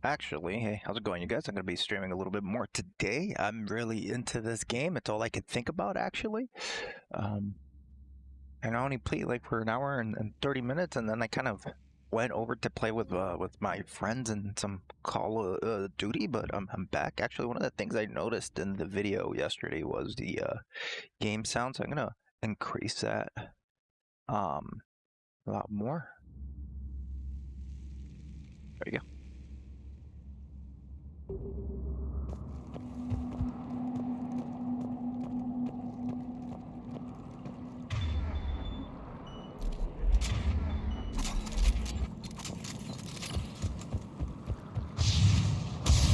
Actually, hey, how's it going, you guys? I'm going to be streaming a little bit more today. I'm really into this game. It's all I could think about, actually. And I only played like for an hour and 30 minutes, and then I kind of went over to play with my friends in some Call of Duty, but I'm back. Actually, one of the things I noticed in the video yesterday was the game sound, so I'm going to increase that a lot more. There you go.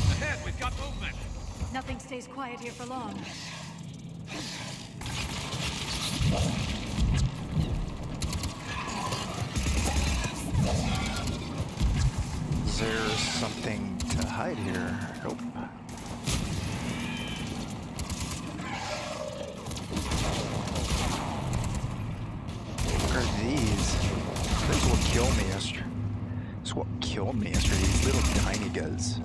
Ahead, we've got movement. Nothing stays quiet here for long. Is there something to hide here? Nope. What are these? This is what killed me yesterday. This is what killed me yesterday. These little tiny guys.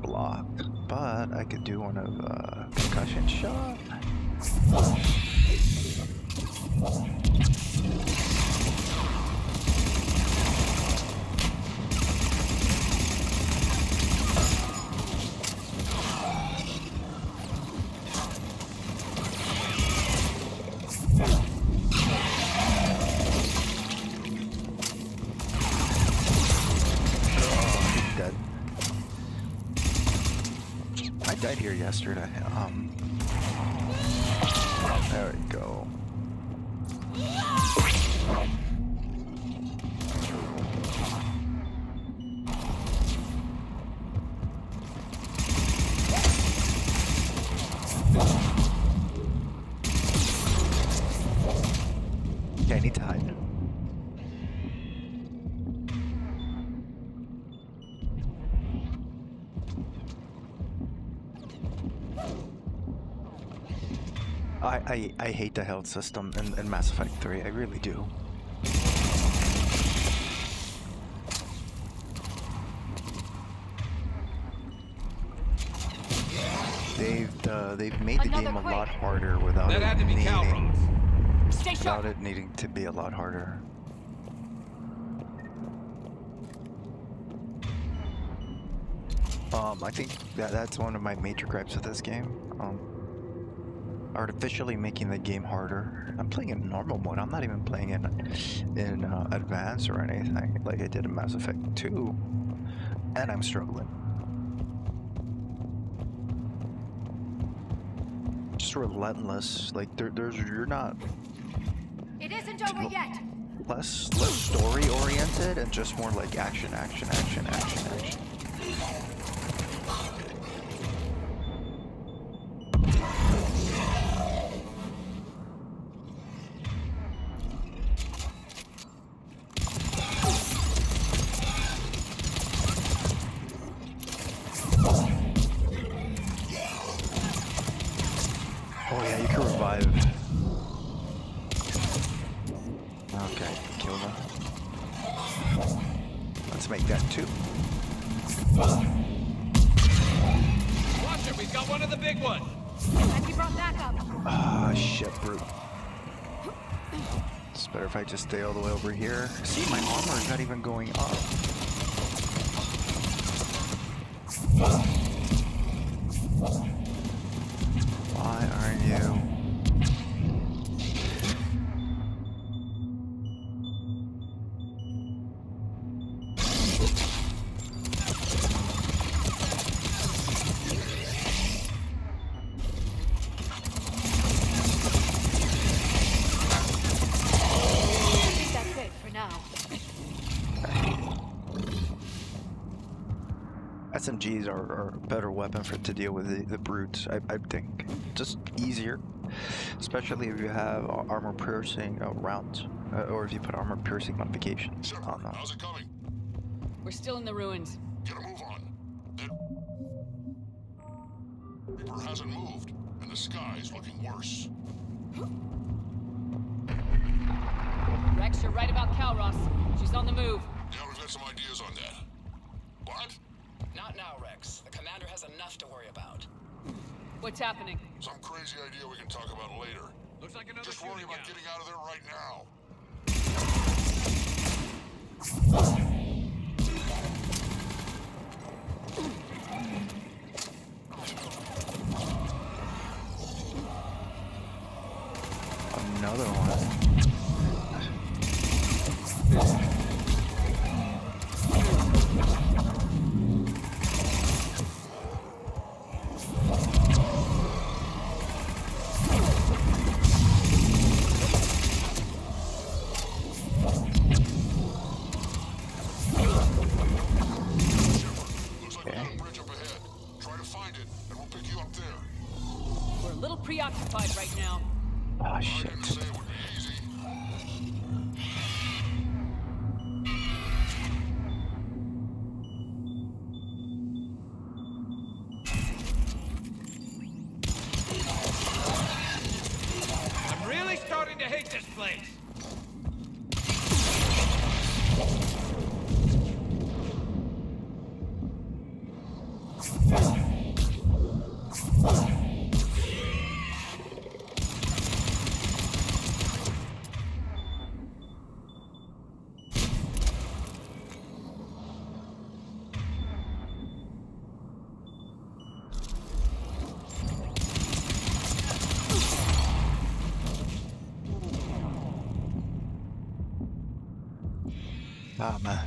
Blocked. But I could do one of concussion shot. Dead. I died here yesterday. There we go. Okay, I need to hide. I hate the health system in Mass Effect 3, I really do. They've made the game a lot harder without That had to be it needing to be a lot harder. I think that's one of my major gripes with this game. Artificially making the game harder. I'm playing in normal mode. I'm not even playing in advanced or anything like I did in Mass Effect 2, and I'm struggling. Just relentless. Like you're not. It isn't over yet. Less story oriented and just more like action. Oh yeah, you can revive. Okay, kill them. Let's make that 2. Watch it, we've got one of the big ones. And he brought backup. Ah, shit, brute. It's better if I just stay all the way over here. See, my armor is not even going up. Why aren't you? That's it for now. SMGs are a better weapon to deal with the brutes, I think. Just easier, especially if you have armor piercing rounds, or if you put armor piercing modifications on them. How's it coming? We're still in the ruins. Get a move on. The Reaper hasn't moved, and the sky's looking worse. Rex, you're right about Calros. She's on the move. Yeah, we've got some ideas on that. What? Not now, Rex. The commander has enough to worry about. What's happening? Some crazy idea we can talk about later. Looks like another Just worry shooting about gallery. getting out of there right now. Another one. Looks like we got a bridge up ahead. Try to find it, and we'll pick you up there. We're a little preoccupied right now. Oh I shit. didn't say it would be easy. I'm really starting to hate this place. Ah man.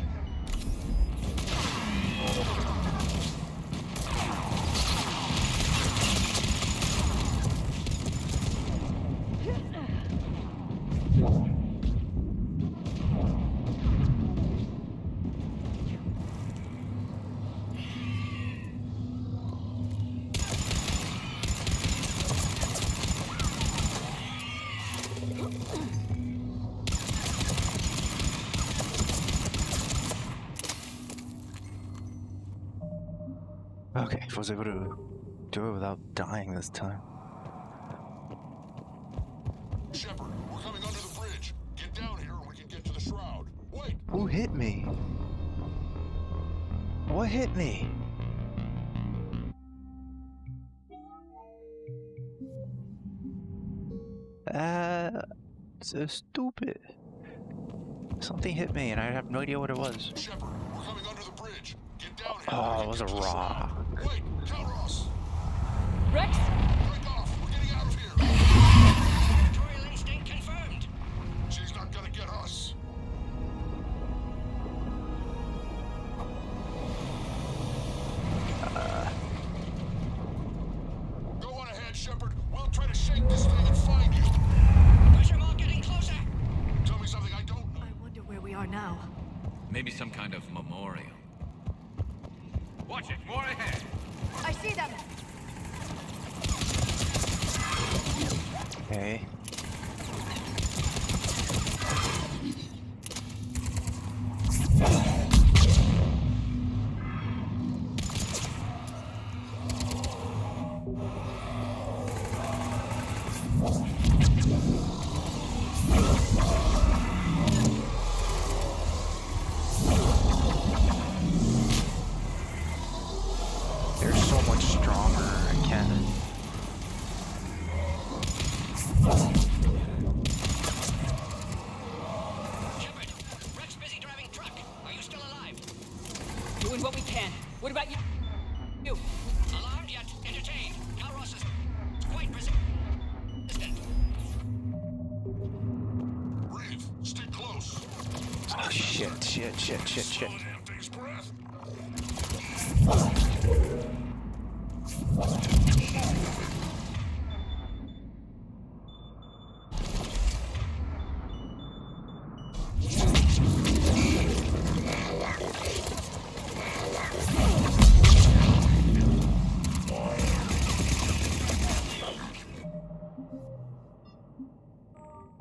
Okay, I was able to do it without dying this time. Shepard, we're coming under the bridge. Get down here and we can get to the shroud. Wait! Who hit me? What hit me? So stupid. Something hit me and I have no idea what it was. Shepard, we're coming under the bridge. Get down here. Oh, it was a rock. Wait, Calros! Rex? Break off! We're getting out of here! Territorial instinct confirmed. She's not gonna get us. Go on ahead, Shepard. We'll try to shake this thing and find you. Pressure mark getting closer. Tell me something I don't know. I wonder where we are now. Maybe some kind of memorial. Watch it, more ahead. I see them. Okay. They're so much stronger, I can't. Shepard, Rex busy driving truck. Are you still alive? Doing what we can. What about you? You. Alarmed yet entertained. Calros is quite resistant. Breathe. Stay close. Oh shit, shit, shit, shit, shit. Slow the damn thing's breath.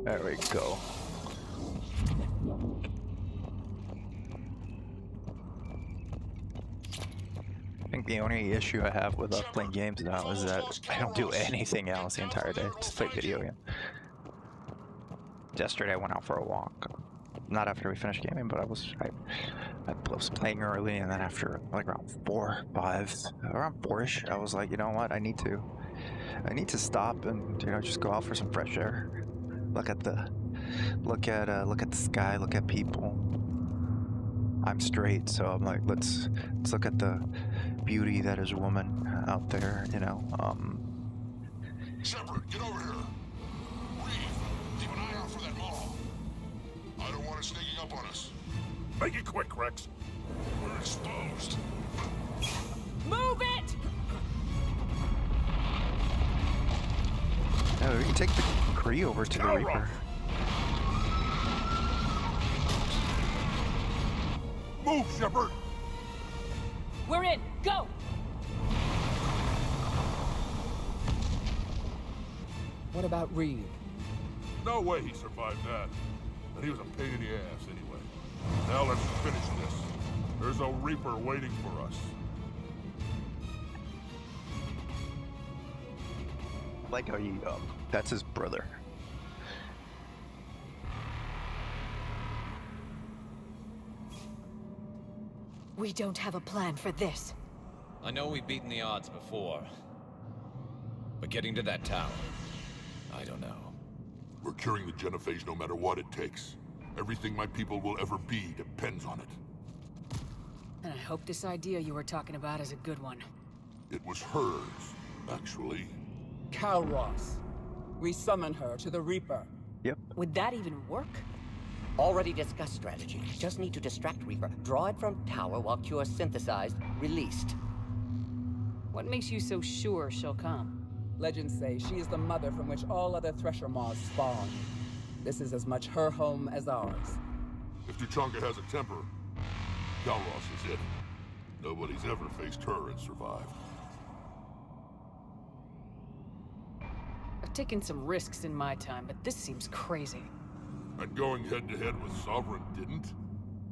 There we go. I think the only issue I have with playing games now is that I don't do anything else the entire day. Just play video games. yesterday I went out for a walk. Not after we finished gaming, but I was playing early, and then after like around 4, 5, around 4ish, I was like, you know what, I need to stop and just go out for some fresh air. Look at the sky, look at people. I'm straight, so I'm like, let's look at the beauty that is woman out there, Shepard, get over here. Reeve, keep an eye out for that mall. I don't want it sneaking up on us. Make it quick, Rex. We're exposed. Move it! Oh, we can take the Kree over to the Reaper. Move, Shepard! We're in! Go! What about Reeve? No way he survived that. And he was a pain in the ass anyway. Now let's finish this. There's a Reaper waiting for us. I like how that's his brother. We don't have a plan for this. I know we've beaten the odds before. But getting to that tower, I don't know. We're curing the genophage no matter what it takes. Everything my people will ever be depends on it. And I hope this idea you were talking about is a good one. It was hers, actually. Cal Ross. We summon her to the Reaper. Yep. Would that even work? Already discussed strategy. Just need to distract Reaper. Draw it from tower while Cure synthesized, released. What makes you so sure she'll come? Legends say she is the mother from which all other Thresher Maws spawn. This is as much her home as ours. If Tuchanka has a temper, Calros is it. Nobody's ever faced her and survived. I've taken some risks in my time, but this seems crazy. And going head-to-head with Sovereign didn't?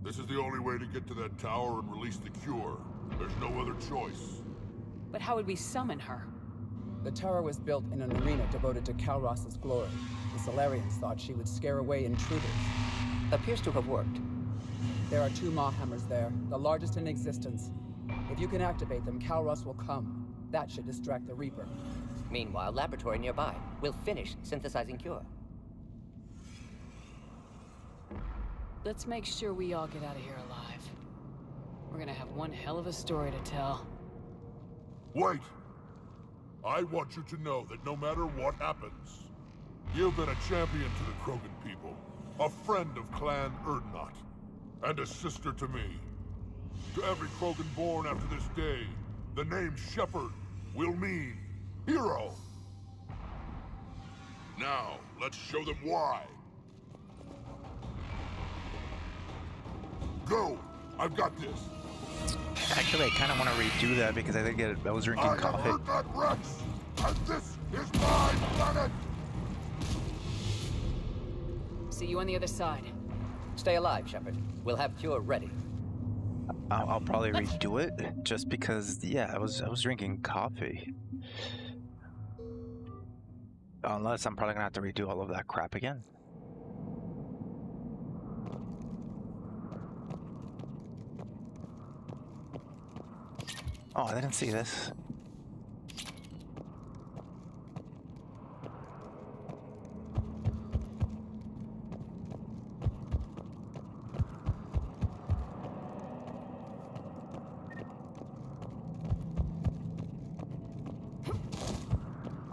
This is the only way to get to that tower and release the cure. There's no other choice. But how would we summon her? The tower was built in an arena devoted to Cal Ross's glory. The Solarians thought she would scare away intruders. Appears to have worked. There are 2 Maw hammers there, the largest in existence. If you can activate them, Cal Ross will come. That should distract the Reaper. Meanwhile, laboratory nearby. We'll finish synthesizing Cure. Let's make sure we all get out of here alive. We're gonna have one hell of a story to tell. Wait! I want you to know that no matter what happens, you've been a champion to the Krogan people, a friend of Clan Erdnot, and a sister to me. To every Krogan born after this day, the name Shepard will mean hero. Now, let's show them why. Go! I've got this. Actually, I kind of want to redo that because I think I was drinking I coffee. have heard that, Rex! And this is my planet! See you on the other side. Stay alive, Shepard. We'll have Cure ready. I'll probably redo it just because, yeah, I was drinking coffee. Unless I'm probably gonna have to redo all of that crap again. Oh, I didn't see this.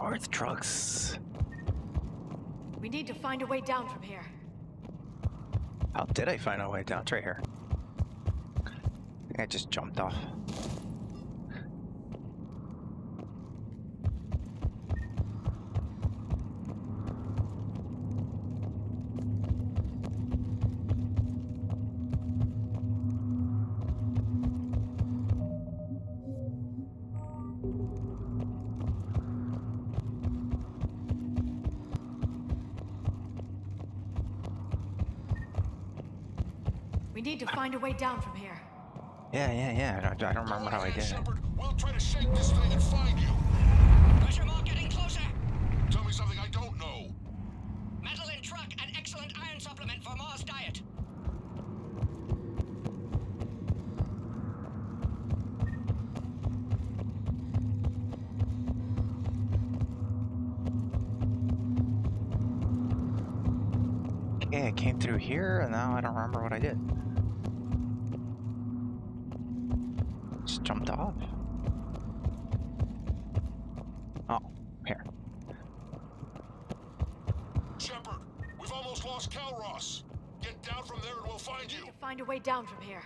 Earth trucks. We need to find a way down from here. How did I find a way down? It's right here. I think I just jumped off. We need to find a way down from here. Yeah. I don't remember how I did it. Shepard, we'll try to shake this thing and find you. Pressure Maw getting closer. Tell me something I don't know. Metal in truck at excellent Okay, I came through here, and now I don't remember what I did. Just jumped off. Oh, here. Shepard, we've almost lost Calross. Get down from there and we'll find We you. need to find a way down from here.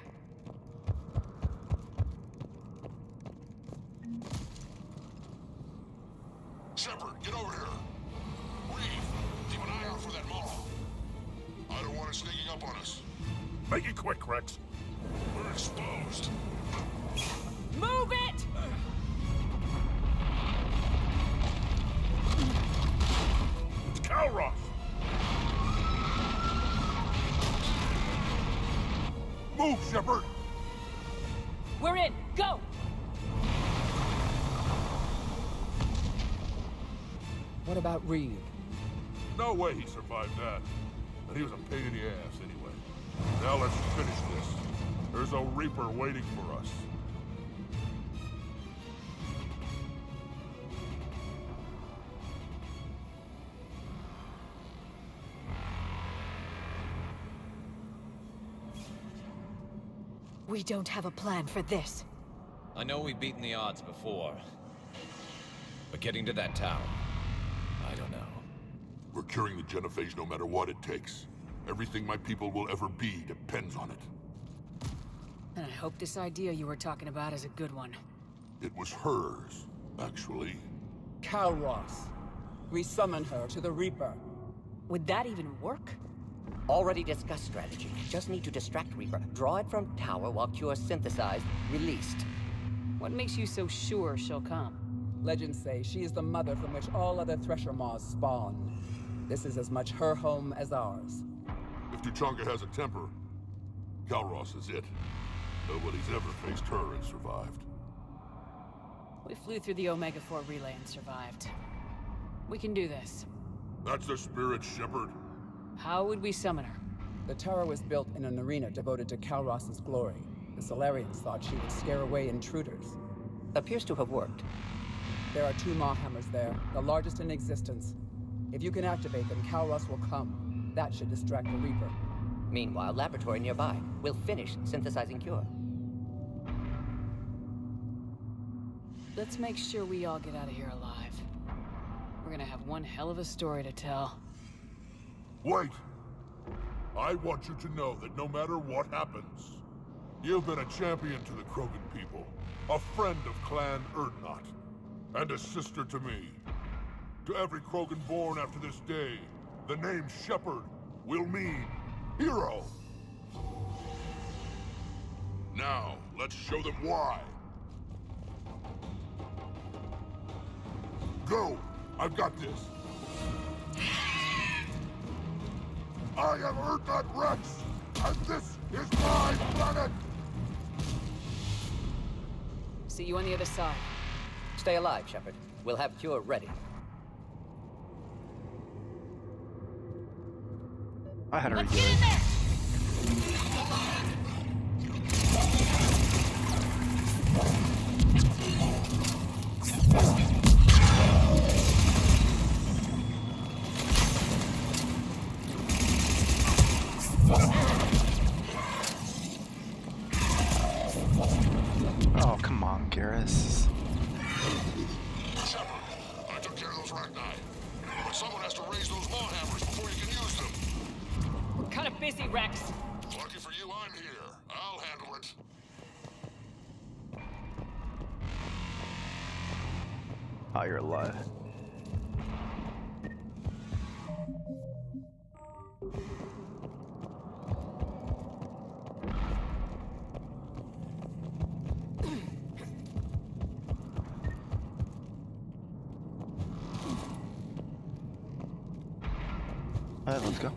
Shepard, get over here. Reeve, keep an eye out for that mall. I don't want it sneaking up on us. Make it quick, Rex. We're exposed. Move it! It's Calross! Move, Shepard! We're in. Go! What about Reeve? No way he survived that. And he was a pain in the ass anyway. Now let's finish this. There's a Reaper waiting for us. We don't have a plan for this. I know we've beaten the odds before. But getting to that tower, I don't know. We're curing the genophage no matter what it takes. Everything my people will ever be depends on it. And I hope this idea you were talking about is a good one. It was hers, actually. Calross. We summon her to the Reaper. Would that even work? Already discussed strategy. Just need to distract Reaper. Draw it from tower while Cure synthesized, released. What makes you so sure she'll come? Legends say she is the mother from which all other Thresher Maws spawn. This is as much her home as ours. If Tuchanka has a temper, Calross is it. Nobody's ever faced her and survived. We flew through the Omega-4 relay and survived. We can do this. That's the spirit, Shepard. How would we summon her? The tower was built in an arena devoted to Calross's glory. The Solarians thought she would scare away intruders. Appears to have worked. There are 2 Maw hammers there, the largest in existence. If you can activate them, Calross will come. That should distract the Reaper. Meanwhile, laboratory nearby. We'll finish synthesizing Cure. Let's make sure we all get out of here alive. We're gonna have one hell of a story to tell. Wait! I want you to know that no matter what happens, you've been a champion to the Krogan people, a friend of Clan Erdnot, and a sister to me. To every Krogan born after this day, the name Shepard will mean hero. Now, let's show them why. Go! I've got this. I am Erdnot Rex, and this is my planet! See you on the other side. Stay alive, Shepard. We'll have Cure ready. I had to Let's redo get it. in there! Oh, come on, Garrus. Shepard, I took care of those Rachni. But someone has to raise those maw hammers before you can use them. We're kind of busy, Rex. Lucky for you, I'm here. I'll handle it. Oh, you're alive. Alright, let's go.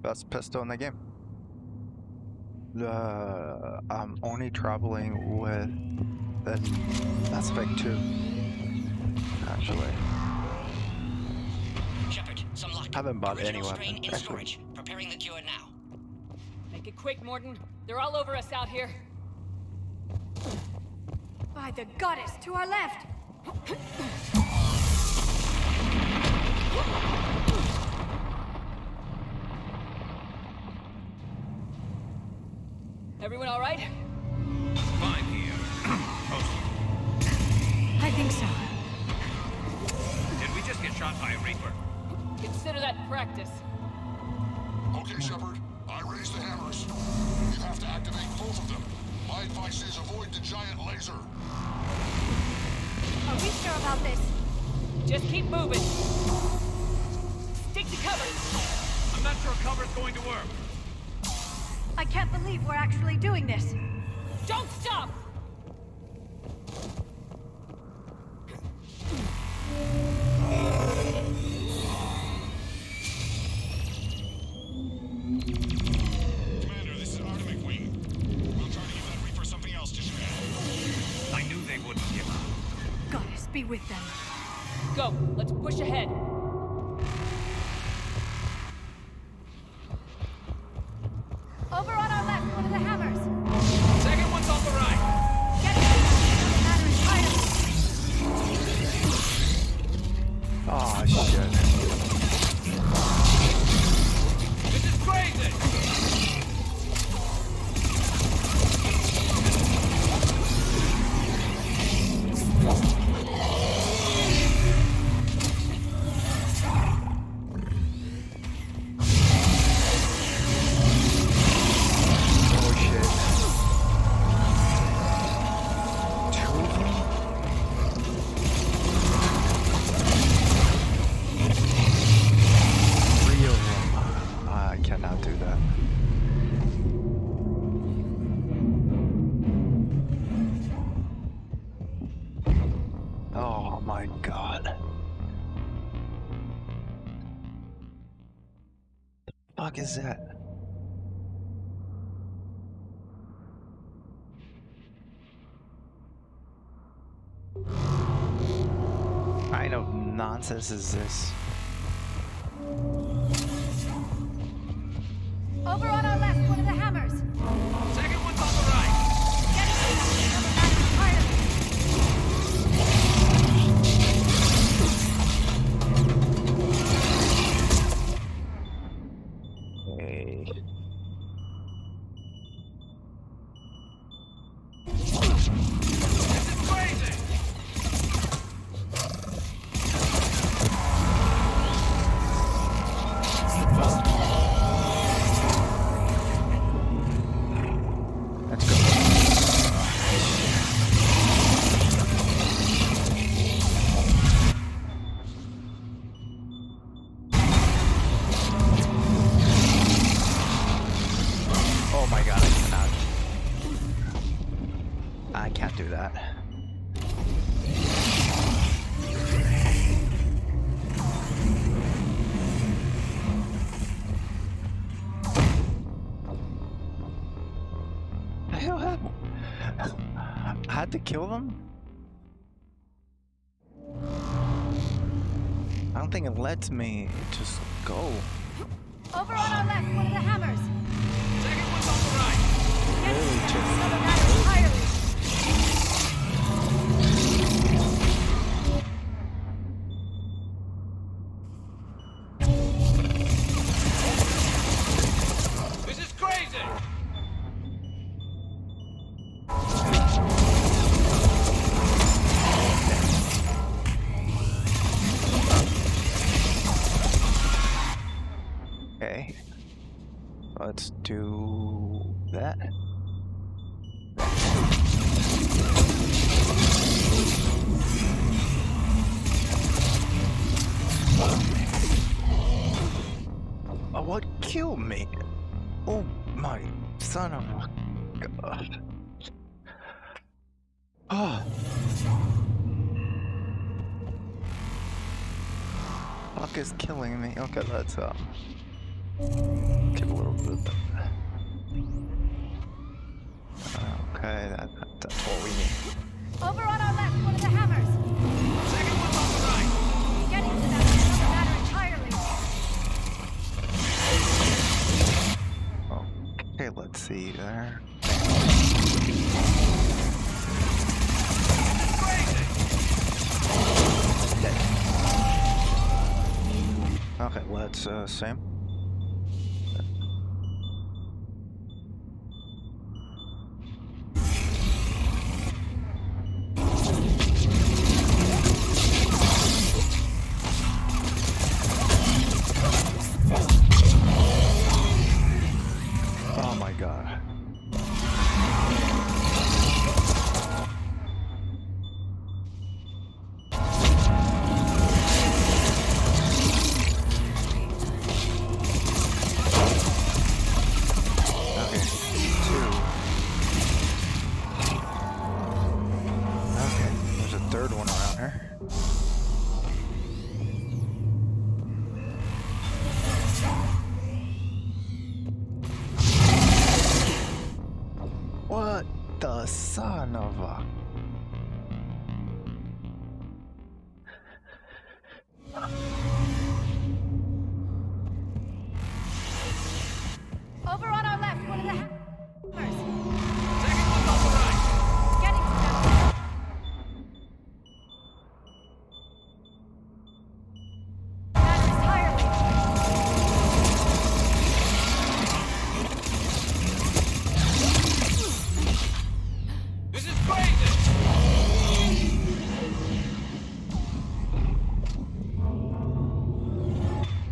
Best pistol in the game. I'm only traveling with an aspect 2. Actually, Shepard, some luck. haven't bought any Original strain weapons. in Actually, storage. Preparing the Cure now. Make it quick, Morton. They're all over us out here. By the goddess, to our left! Everyone all right? Fine here. I think so. Did we just get shot by a Reaper? Consider that practice. Okay, Shepard. I raised the hammers. You have to activate both of them. My advice is avoid the giant laser. Are we sure about this? Just keep moving. Stick to cover. I'm not sure cover's going to work. I can't believe we're actually doing this. Don't stop! Commander, this is Artemis Wing. We'll try to give that Reaper something else to shred. I knew they wouldn't give up. Goddess, be with them. Go, let's push ahead. Over on our left, one of the hammers. Second one's on the right. Get it! Doesn't matter entirely. Oh shit. This is crazy! Oh shit. Two of them? Three of them. I cannot do that. Oh my god. The fuck is that? What kind of nonsense is this? Over on our left, one of the hammers. Second one's on the right. Get it! Doesn't matter entirely. Hey. This is crazy! Let's go. Oh my god, I cannot. I can't do that. The hell happened? I had to kill them? I don't think it lets me just go. Over on our left, one of the hammers. Second one's on the right. Get Really, it! just- Doesn't matter entirely. This is crazy! Okay. Let's do that. Oh, what killed me? Oh my son of a god. Oh. Fuck is killing me. Okay, let's get a little bit. Okay, that's what we need. Over on our left, one of the hammers. Second one's on the right. Getting to them doesn't matter entirely. Okay, let's see there. Okay, let's same. Oh my god. Okay, 2. Okay, there's a third one around here. What the son of a... Over on our left, one of the hammers. Second one's on the right. Getting to them. That entirely. This is crazy!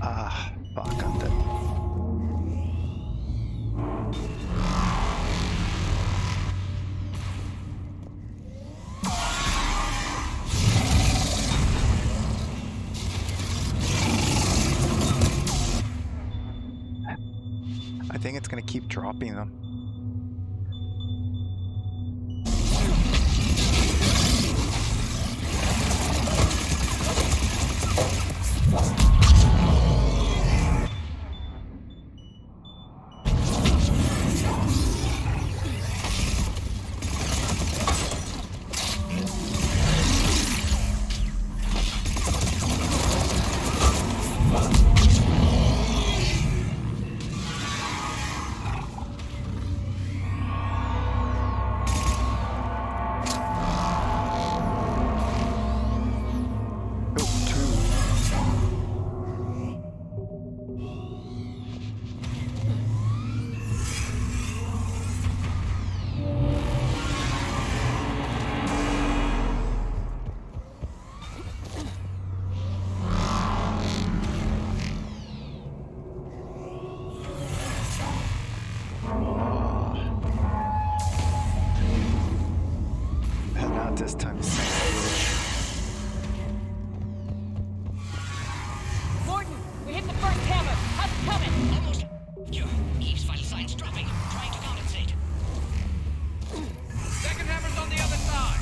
Ah, fuck, I'm dead. I think it's gonna keep dropping them. Not this time. Gordon, we hit the first hammer. How's it coming? Almost. Eve's vital signs dropping. Trying to compensate. Second hammer's on the other side.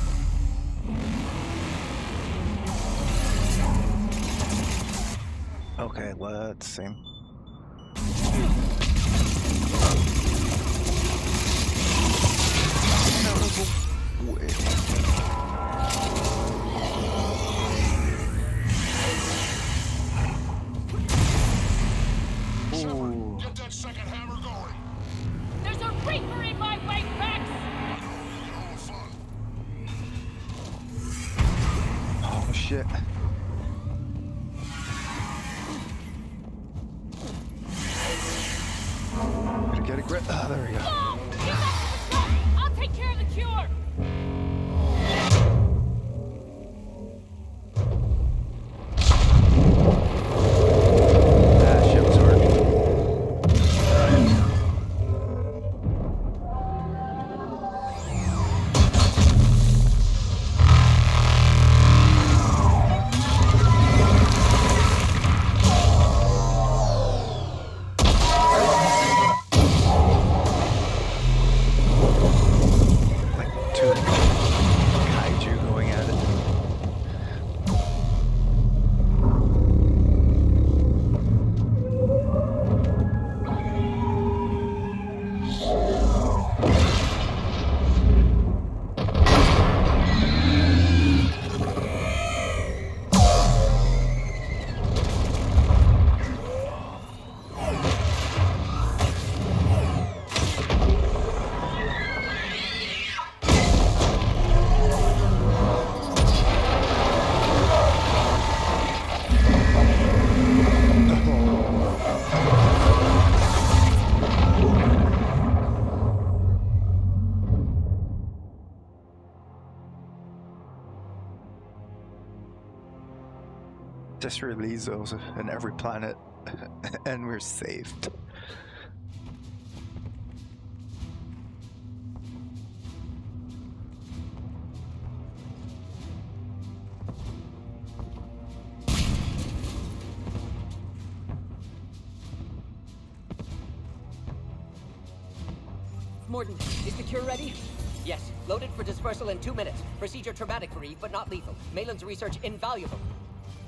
Okay, let's see. Shepard, get that second hammer going. There's a reaper in my way, Rex! You're all fun. Oh shit. Gotta get a grip. Ah, there we go. No! Get back to the truck! I'll take care of the cure! Ah, shit was working. Like 2. Just release those in every planet, and we're saved. Morden, is the cure ready? Yes, loaded for dispersal in 2 minutes. Procedure traumatic for Eve, but not lethal. Malin's research invaluable.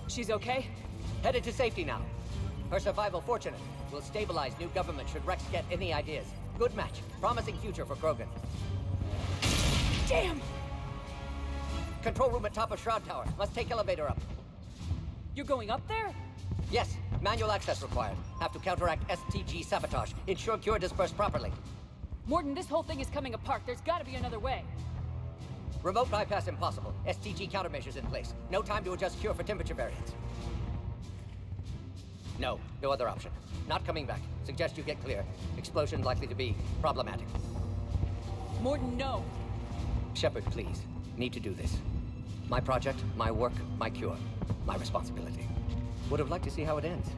She's okay? Headed to safety now. Her survival fortunate. Will stabilize new government should Rex get any ideas. Good match. Promising future for Krogan. Damn! Control room at top of Shroud Tower. Must take elevator up. You're going up there? Yes, manual access required. Have to counteract STG sabotage. Ensure cure dispersed properly. Morden, this whole thing is coming apart. There's gotta be another way. Remote bypass impossible. STG countermeasures in place. No time to adjust cure for temperature variance. No other option. Not coming back. Suggest you get clear. Explosion likely to be problematic. Morden, no. Shepard, please. Need to do this. My project, my work, my cure. My responsibility. Would have liked to see how it ends.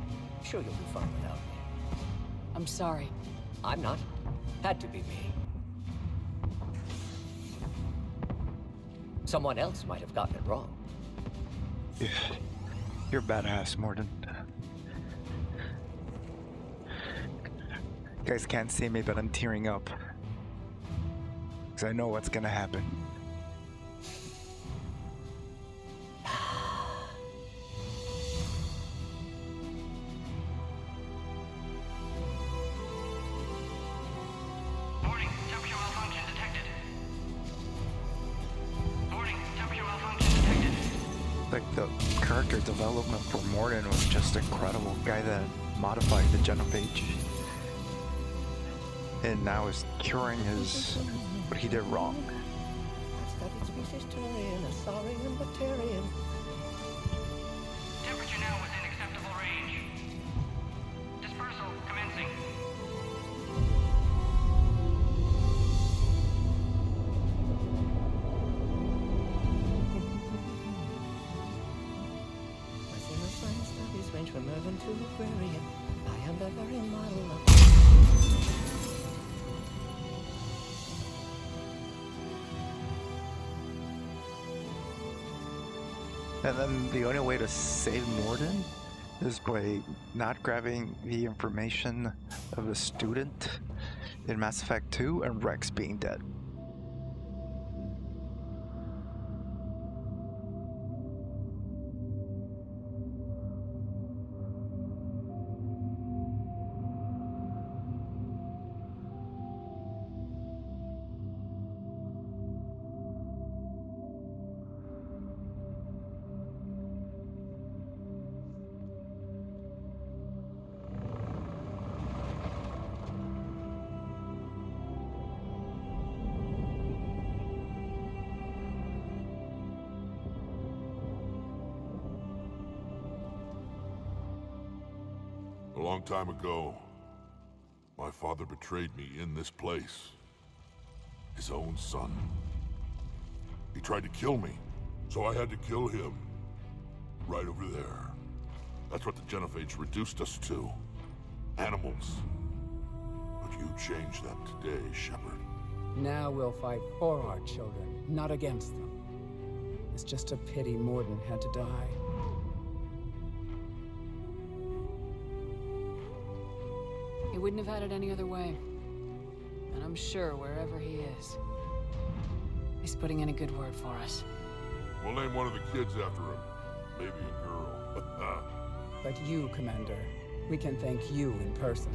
Sure you'll be fine without me. I'm sorry. I'm not. Had to be me. Someone else might have gotten it wrong. Yeah. You're badass, Morden. You guys can't see me, but I'm tearing up. Because I know what's gonna happen. Warning, temperature malfunction detected. Warning, temperature malfunction detected. Like, the character development for Morden was just incredible. Guy that modified the genophage. And now is curing his... what he did wrong. Studied species Turian, a saurian, Batarian. Temperature now within acceptable range. Dispersal commencing. Science studies range from urban to agrarian. I am the very model of... And then the only way to save Morden is by not grabbing the information of the student in Mass Effect 2 and Rex being dead. A long time ago, my father betrayed me in this place. His own son. He tried to kill me, so I had to kill him. Right over there. That's what the genophage reduced us to. Animals. But you changed that today, Shepard. Now we'll fight for our children, not against them. It's just a pity Morden had to die. He wouldn't have had it any other way. And I'm sure wherever he is, he's putting in a good word for us. We'll name one of the kids after him. Maybe a girl. But you, Commander, we can thank you in person.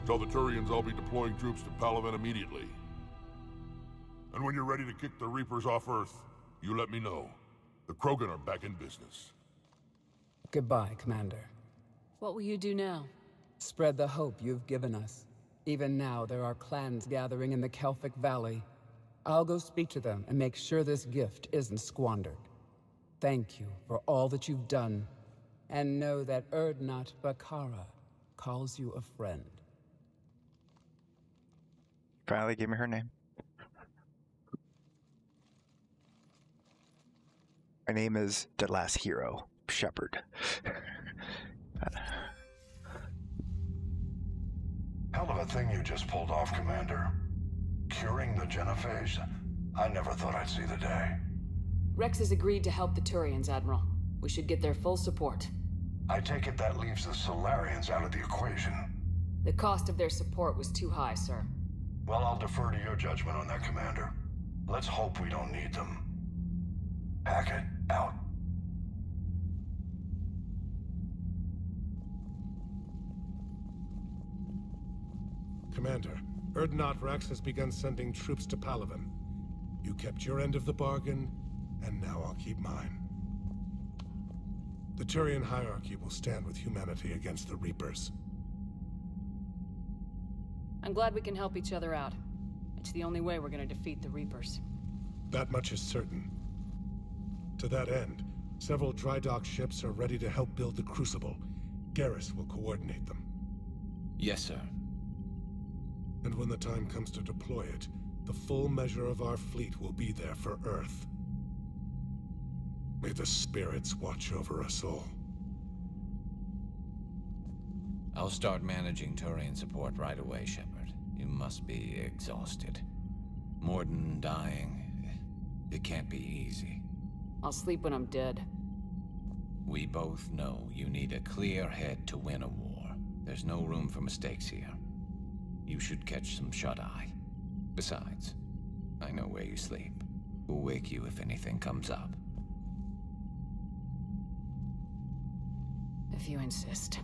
Tell the Turians I'll be deploying troops to Palaven immediately. And when you're ready to kick the Reapers off Earth, you let me know. The Krogan are back in business. Goodbye, Commander. What will you do now? Spread the hope you've given us. Even now, there are clans gathering in the Kelphic Valley. I'll go speak to them and make sure this gift isn't squandered. Thank you for all that you've done, and know that Urdnot Bakara calls you a friend. Finally gave me her name. My name is The Last Hero. Shepard. Hell of a thing you just pulled off, Commander. Curing the genophage? I never thought I'd see the day. Rex has agreed to help the Turians, Admiral. We should get their full support. I take it that leaves the Solarians out of the equation. The cost of their support was too high, sir. Well, I'll defer to your judgment on that, Commander. Let's hope we don't need them. Hackett, out. Commander, Urdnot Rex has begun sending troops to Palaven. You kept your end of the bargain, and now I'll keep mine. The Turian hierarchy will stand with humanity against the Reapers. I'm glad we can help each other out. It's the only way we're gonna defeat the Reapers. That much is certain. To that end, several dry dock ships are ready to help build the Crucible. Garrus will coordinate them. Yes, sir. And when the time comes to deploy it, the full measure of our fleet will be there for Earth. May the spirits watch over us all. I'll start managing Turian support right away, Shepard. You must be exhausted. Morden dying. It can't be easy. I'll sleep when I'm dead. We both know you need a clear head to win a war. There's no room for mistakes here. You should catch some shut-eye. Besides, I know where you sleep. We'll wake you if anything comes up. If you insist.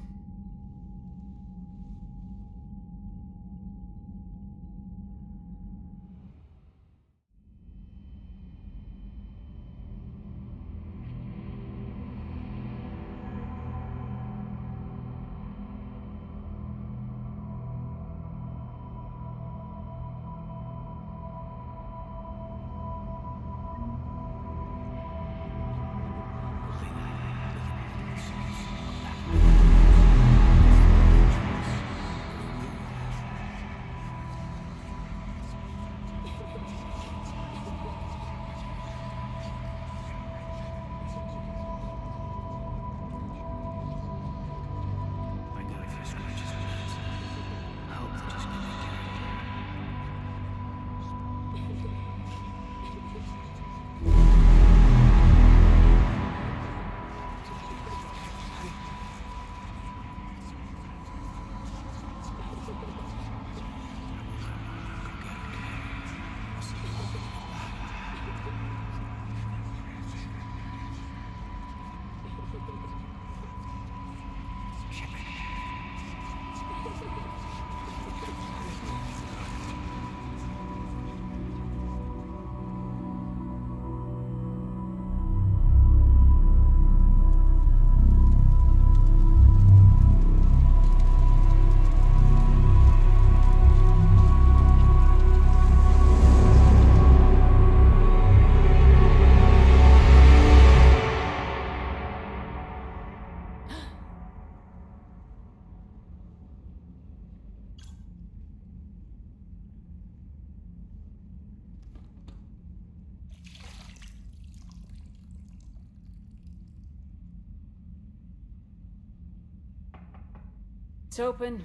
It's open.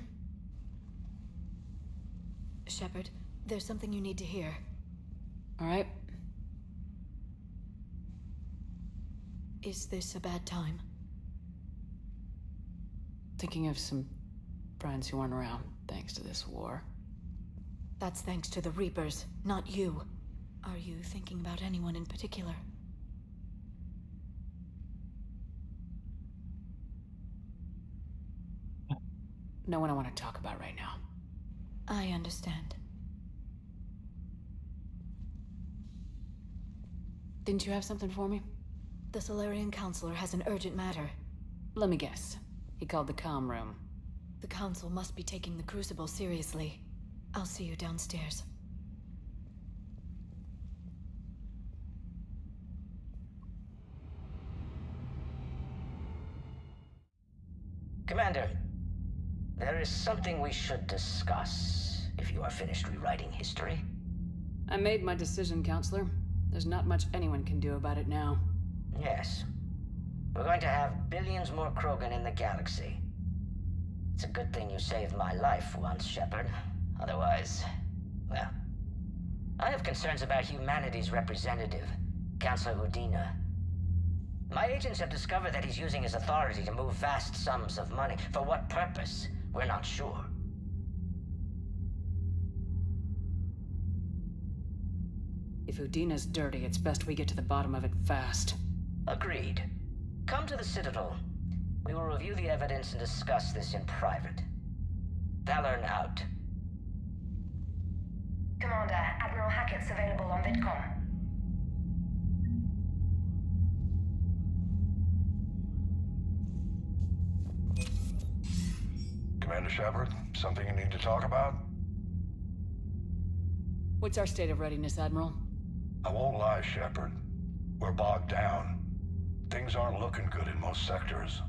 Shepard, there's something you need to hear. All right. Is this a bad time? Thinking of some friends who aren't around thanks to this war. That's thanks to the Reapers, not you. Are you thinking about anyone in particular? No one I want to talk about right now. I understand. Didn't you have something for me? The Solarian Counselor has an urgent matter. Let me guess. He called the comm room. The Council must be taking the Crucible seriously. I'll see you downstairs. Commander, there is something we should discuss, if you are finished rewriting history. I made my decision, Counselor. There's not much anyone can do about it now. Yes. We're going to have billions more Krogan in the galaxy. It's a good thing you saved my life once, Shepard. Otherwise, well... I have concerns about humanity's representative, Councillor Udina. My agents have discovered that he's using his authority to move vast sums of money. For what purpose? We're not sure. If Udina's dirty, it's best we get to the bottom of it fast. Agreed. Come to the Citadel. We will review the evidence and discuss this in private. Valorn out. Commander, Admiral Hackett's available on VidCom. Commander Shepard, something you need to talk about? What's our state of readiness, Admiral? I won't lie, Shepard. We're bogged down. Things aren't looking good in most sectors.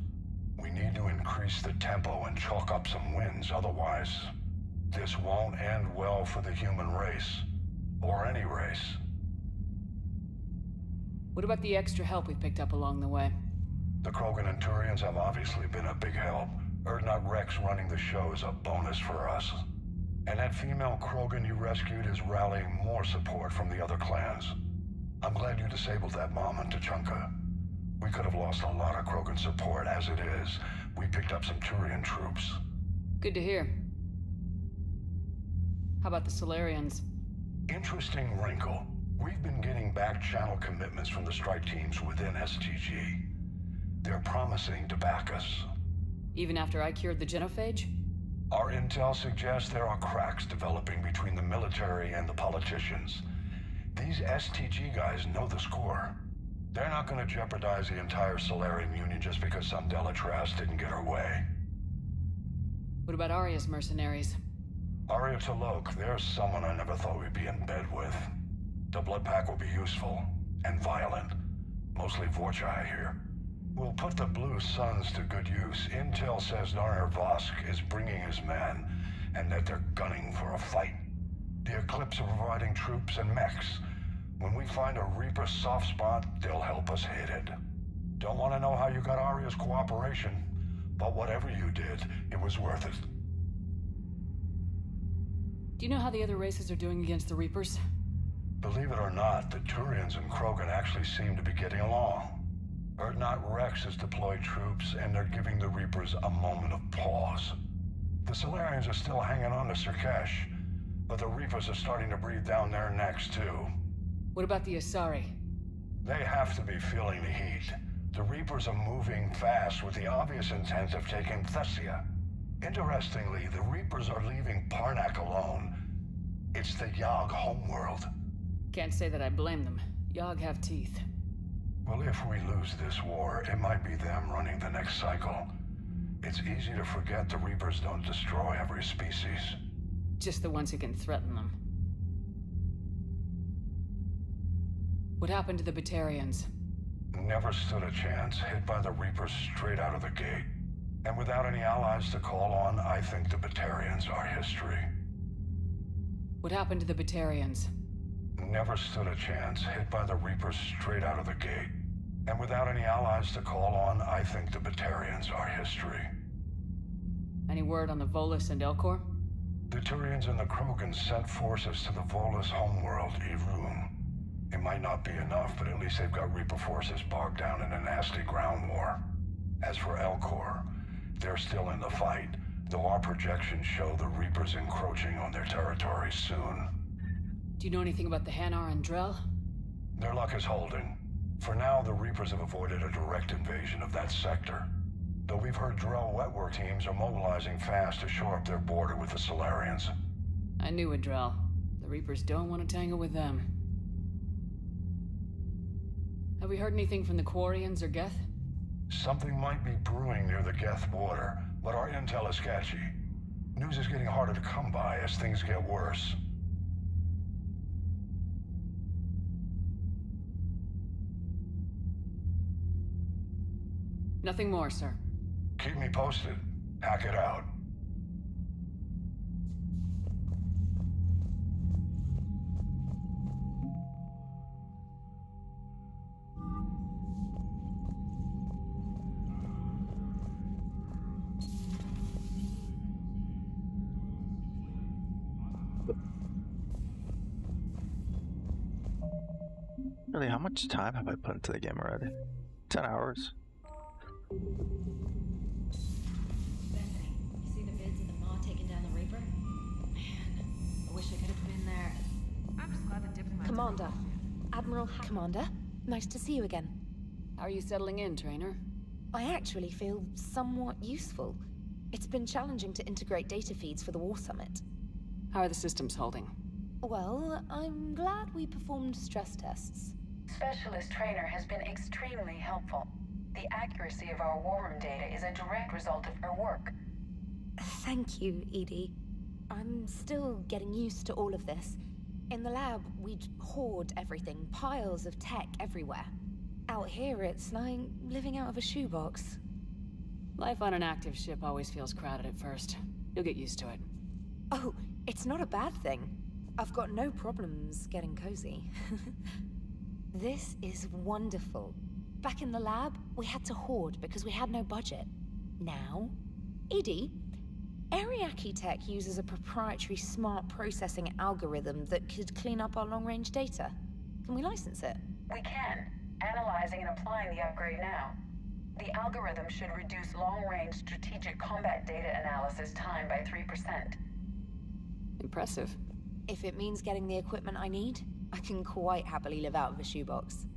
We need to increase the tempo and chalk up some wins, otherwise, this won't end well for the human race. Or any race. What about the extra help we picked up along the way? The Krogan and Turians have obviously been a big help. Urdnot Rex running the show is a bonus for us. And that female Krogan you rescued is rallying more support from the other clans. I'm glad you disabled that bomb on Tuchanka. We could have lost a lot of Krogan support. As it is, we picked up some Turian troops. Good to hear. How about the Solarians? Interesting wrinkle. We've been getting back-channel commitments from the strike teams within STG. They're promising to back us. Even after I cured the genophage? Our intel suggests there are cracks developing between the military and the politicians. These STG guys know the score. They're not going to jeopardize the entire Solarian Union just because some Delatras didn't get her way. What about Arya's mercenaries? Arya T'Loak, there's someone I never thought we'd be in bed with. The Blood Pack will be useful and violent. Mostly Vorcha here. We'll put the Blue Suns to good use. Intel says Narner Vosk is bringing his men, and that they're gunning for a fight. The Eclipse are providing troops and mechs. When we find a Reaper soft spot, they'll help us hit it. Don't want to know how you got Arya's cooperation, but whatever you did, it was worth it. Do you know how the other races are doing against the Reapers? Believe it or not, the Turians and Krogan actually seem to be getting along. Urdnot Rex has deployed troops, and they're giving the Reapers a moment of pause. The Solarians are still hanging on to Sirkesh, but the Reapers are starting to breathe down their necks, too. What about the Asari? They have to be feeling the heat. The Reapers are moving fast with the obvious intent of taking Thessia. Interestingly, the Reapers are leaving Parnak alone. It's the Yogg homeworld. Can't say that I blame them. Yogg have teeth. Well, if we lose this war, it might be them running the next cycle. It's easy to forget the Reapers don't destroy every species. Just the ones who can threaten them. What happened to the Batarians? Never stood a chance, hit by the Reapers straight out of the gate. And without any allies to call on, I think the Batarians are history. What happened to the Batarians? Never stood a chance, hit by the Reapers straight out of the gate. And without any allies to call on, I think the Batarians are history. Any word on the Volus and Elcor? The Turians and the Krogan sent forces to the Volus homeworld, Irun. It might not be enough, but at least they've got Reaper forces bogged down in a nasty ground war. As for Elcor, they're still in the fight, though our projections show the Reapers encroaching on their territory soon. Do you know anything about the Hanar and Drell? Their luck is holding. For now, the Reapers have avoided a direct invasion of that sector. Though we've heard Drell wetwork teams are mobilizing fast to shore up their border with the Solarians. I knew it, Drell. The Reapers don't want to tangle with them. Have we heard anything from the Quarians or Geth? Something might be brewing near the Geth border, but our intel is sketchy. News is getting harder to come by as things get worse. Nothing more, sir. Keep me posted. Hack it out. Really, how much time have I put into the game already? 10 hours. Bethany, you see the vids of the Maw taking down the Reaper? Man, I wish I could have been there. I'm just glad the diplomats... Commander. Admiral Commander, nice to see you again. How are you settling in, trainer? I actually feel somewhat useful. It's been challenging to integrate data feeds for the War Summit. How are the systems holding? Well, I'm glad we performed stress tests. Specialist Trainer has been extremely helpful. The accuracy of our war room data is a direct result of her work. Thank you, Edie. I'm still getting used to all of this. In the lab, we'd hoard everything, piles of tech everywhere. Out here, it's like living out of a shoebox. Life on an active ship always feels crowded at first. You'll get used to it. Oh, it's not a bad thing. I've got no problems getting cozy. This is wonderful. Back in the lab, we had to hoard because we had no budget. Now, Edie, Ariake Tech uses a proprietary smart processing algorithm that could clean up our long-range data. Can we license it? We can. Analyzing and applying the upgrade now. The algorithm should reduce long-range strategic combat data analysis time by 3%. Impressive. If it means getting the equipment I need, I can quite happily live out of a shoebox.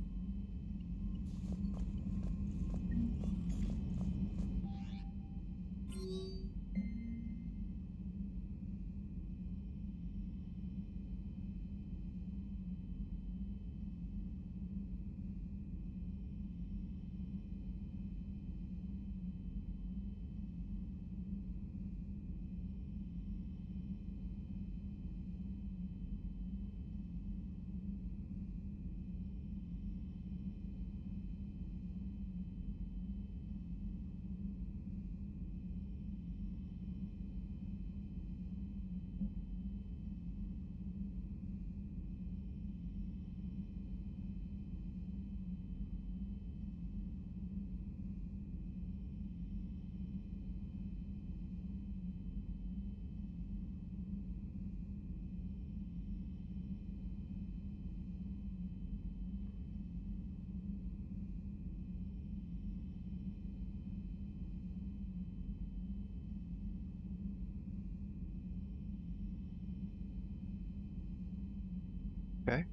Okay.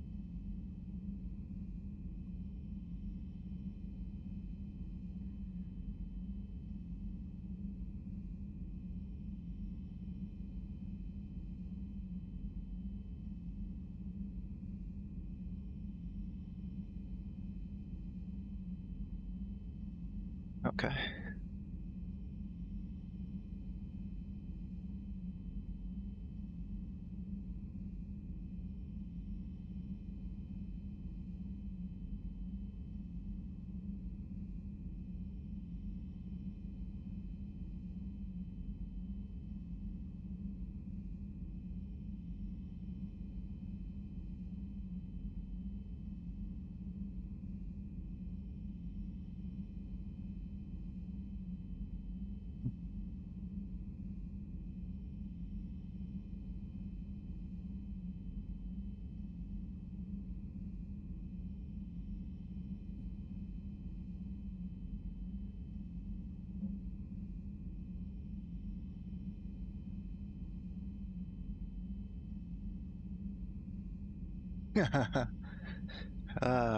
Okay.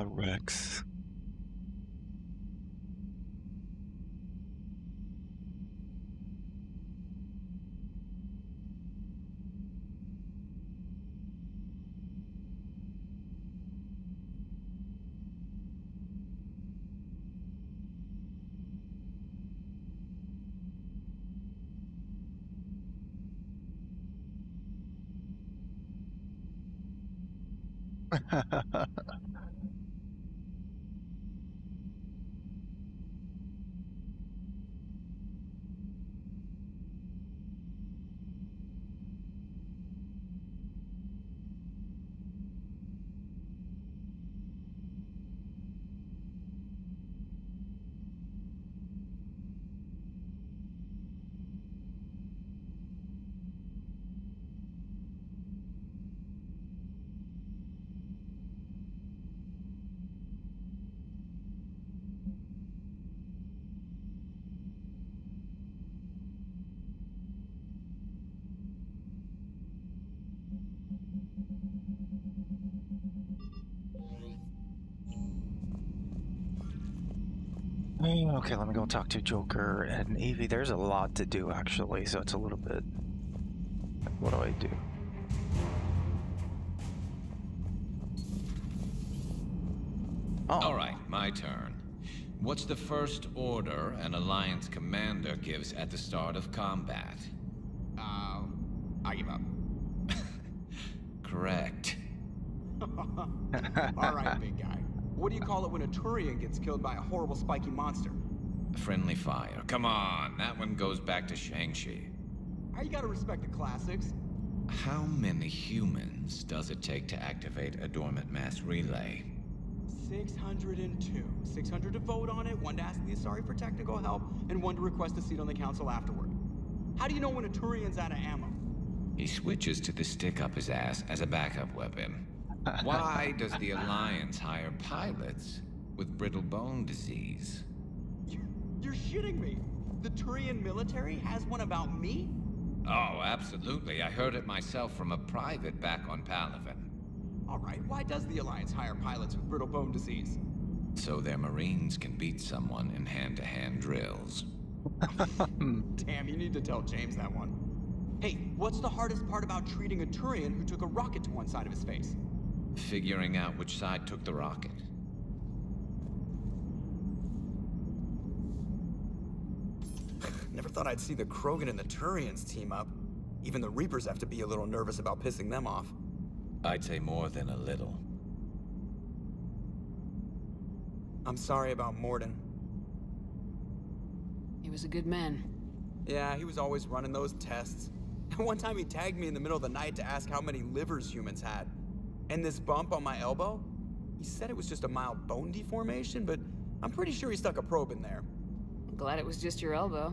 Rex. Okay, let me go talk to Joker and Evie. There's a lot to do actually, so it's a little bit. What do I do? Oh. All right, my turn. What's the first order an Alliance commander gives at the start of combat? I give up. Correct. All right, big guy. What do you call it when a Turian gets killed by a horrible spiky monster? Friendly fire. Come on, that one goes back to Shang-Chi. You gotta respect the classics. How many humans does it take to activate a dormant mass relay? 602. 600 to vote on it, 1 to ask the Asari for technical help, and 1 to request a seat on the council afterward. How do you know when a Turian's out of ammo? He switches to the stick up his ass as a backup weapon. Why does the Alliance hire pilots with brittle bone disease? You're shitting me. The Turian military has one about me? Oh, absolutely. I heard it myself from a private back on Palaven. All right, why does the Alliance hire pilots with brittle bone disease? So their Marines can beat someone in hand-to-hand drills. Damn, you need to tell James that one. Hey, what's the hardest part about treating a Turian who took a rocket to one side of his face? Figuring out which side took the rocket. Never thought I'd see the Krogan and the Turians team up. Even the Reapers have to be a little nervous about pissing them off. I'd say more than a little. I'm sorry about Morden. He was a good man. Yeah, he was always running those tests. One time he tagged me in the middle of the night to ask how many livers humans had. And this bump on my elbow? He said it was just a mild bone deformation, but I'm pretty sure he stuck a probe in there. I'm glad it was just your elbow.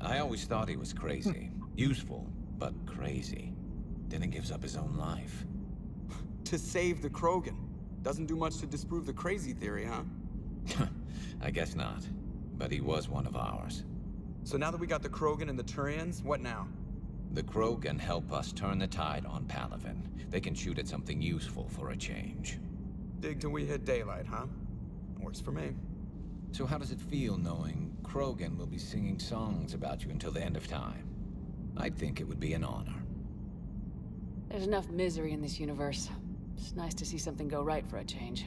I always thought he was crazy. Useful, but crazy. Then he gives up his own life. To save the Krogan. Doesn't do much to disprove the crazy theory, huh? I guess not. But he was one of ours. So now that we got the Krogan and the Turians, what now? The Krogan help us turn the tide on Palaven. They can shoot at something useful for a change. Dig till we hit daylight, huh? Works for me. So how does it feel knowing Krogan will be singing songs about you until the end of time? I'd think it would be an honor. There's enough misery in this universe. It's nice to see something go right for a change.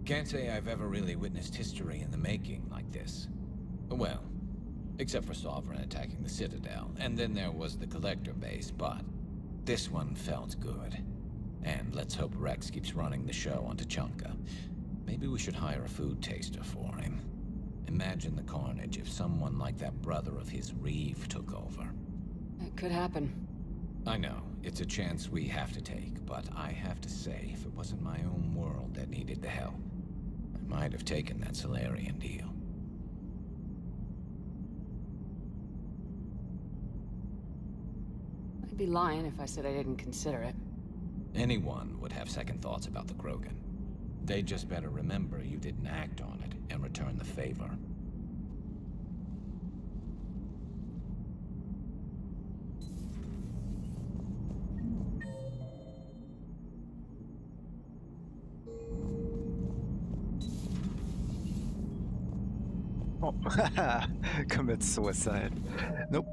Can't say I've ever really witnessed history in the making like this. Well, except for Sovereign attacking the Citadel, and then there was the Collector base, but this one felt good. And let's hope Rex keeps running the show on Tuchanka. Maybe we should hire a food taster for him. Imagine the carnage if someone like that brother of his, Reeve, took over. It could happen. I know, it's a chance we have to take, but I have to say, if it wasn't my own world that needed the help, I might have taken that Solarian deal. I'd be lying if I said I didn't consider it. Anyone would have second thoughts about the Krogan. They just better remember you didn't act on it and return the favor. Oh, commit suicide. Nope.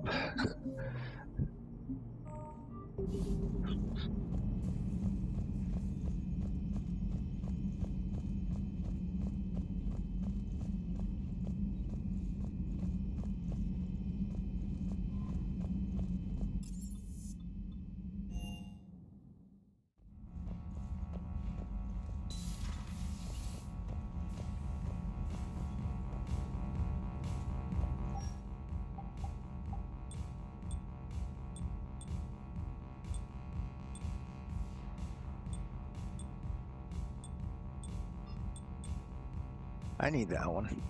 I need that one.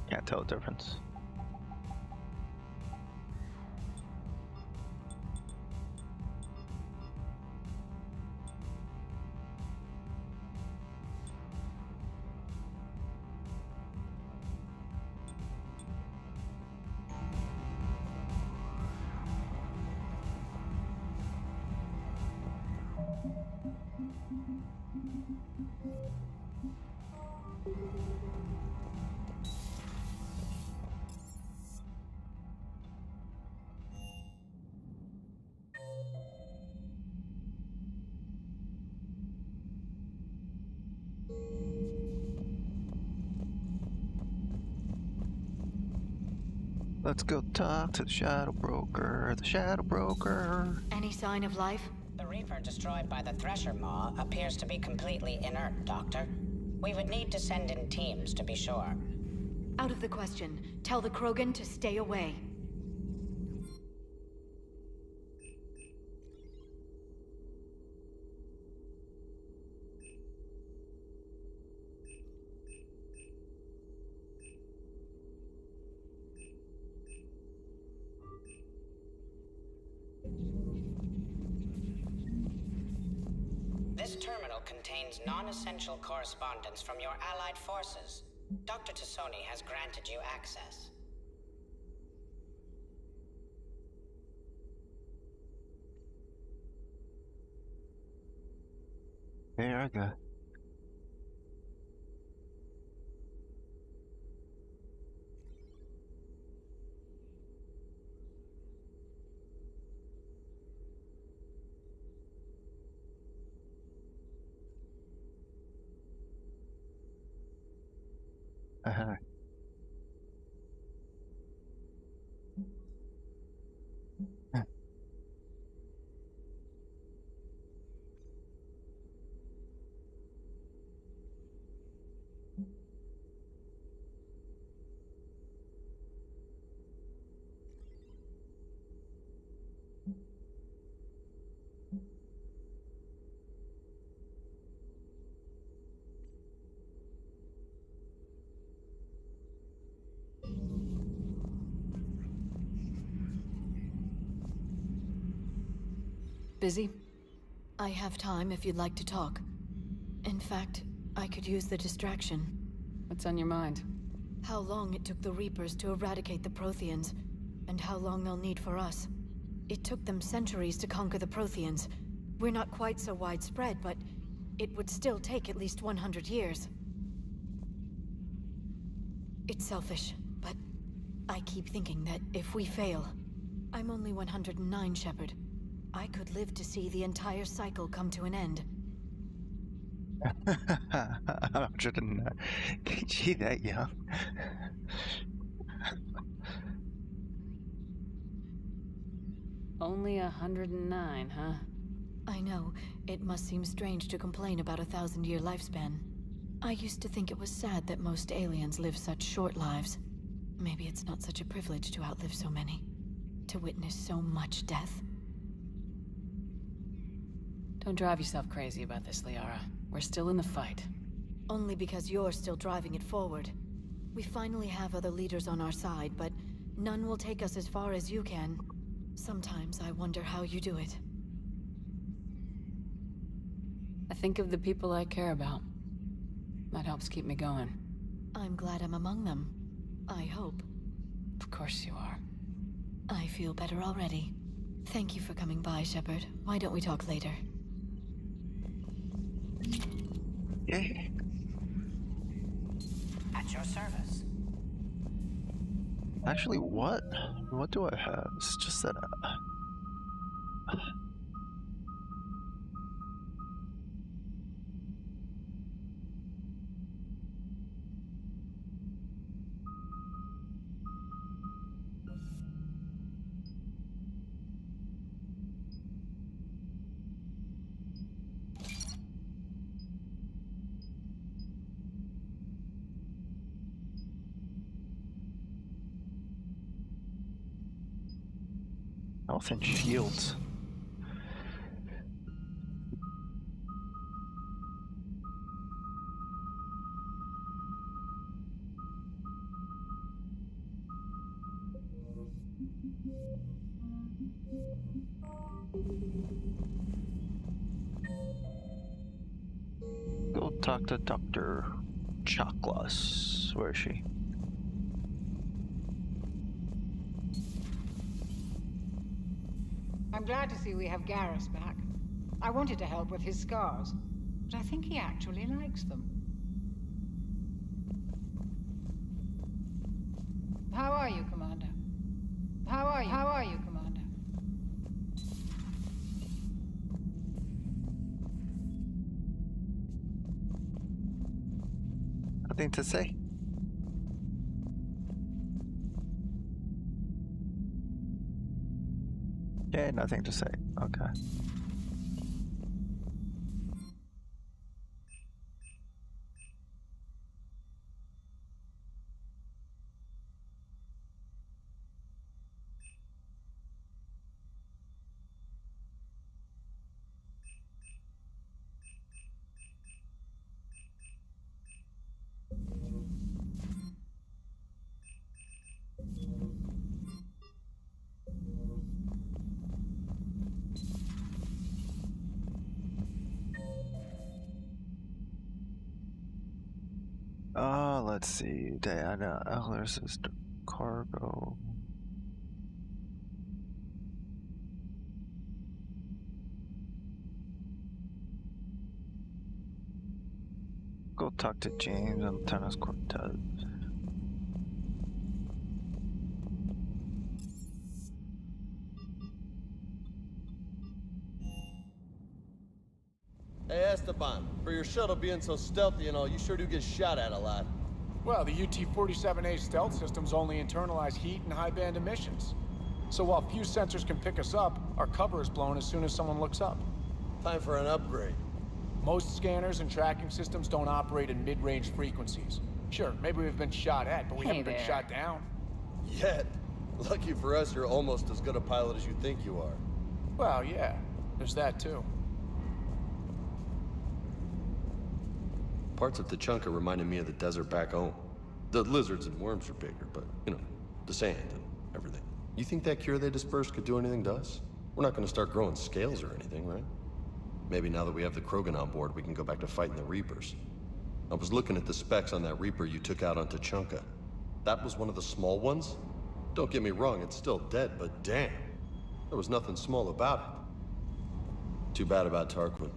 Can't tell the difference. Let's go talk to the Shadow Broker. The Shadow Broker. Any sign of life? The Reaper destroyed by the Thresher Maw appears to be completely inert, Doctor. We would need to send in teams to be sure. Out of the question. Tell the Krogan to stay away. This terminal contains non-essential correspondence from your allied forces. Dr. Tassoni has granted you access. There I go. Uh-huh. Busy? I have time if you'd like to talk. In fact, I could use the distraction. What's on your mind? How long it took the Reapers to eradicate the Protheans, and how long they'll need for us. It took them centuries to conquer the Protheans. We're not quite so widespread, but it would still take at least 100 years. It's selfish, but I keep thinking that if we fail... I'm only 109, Shepard. I could live to see the entire cycle come to an end. 109. Gee, that young. Only 109, huh? I know. It must seem strange to complain about a 1,000-year lifespan. I used to think it was sad that most aliens live such short lives. Maybe it's not such a privilege to outlive so many. To witness so much death. Don't drive yourself crazy about this, Liara. We're still in the fight. Only because you're still driving it forward. We finally have other leaders on our side, but none will take us as far as you can. Sometimes I wonder how you do it. I think of the people I care about. That helps keep me going. I'm glad I'm among them. I hope. Of course you are. I feel better already. Thank you for coming by, Shepard. Why don't we talk later? Yeah. At your service. Actually, what? What do I have? It's just that... Health and shields. Go talk to Dr. Chaklas. Where is she? I'm glad to see we have Garrus back. I wanted to help with his scars. but I think he actually likes them. How are you, Commander? How are you? How are you, Commander? Nothing to say. Yeah, nothing to say. Okay. Let's see. Data, Elder system, cargo. Go talk to James on Tennis Cortez. Hey Esteban, for your shuttle being so stealthy and all, you sure do get shot at a lot. Well, the UT-47A stealth systems only internalize heat and high-band emissions. So while few sensors can pick us up, our cover is blown as soon as someone looks up. Time for an upgrade. Most scanners and tracking systems don't operate in mid-range frequencies. Sure, maybe we've been shot at, but we haven't been shot down. Yet. Lucky for us, you're almost as good a pilot as you think you are. Well, yeah. There's that, too. Parts of Tachanka reminded me of the desert back home. The lizards and worms are bigger, but, you know, the sand and everything. You think that cure they dispersed could do anything to us? We're not gonna start growing scales or anything, right? Maybe now that we have the Krogan on board, we can go back to fighting the Reapers. I was looking at the specs on that Reaper you took out on Tachanka. That was one of the small ones? Don't get me wrong, it's still dead, but damn. There was nothing small about it. Too bad about Tarquin.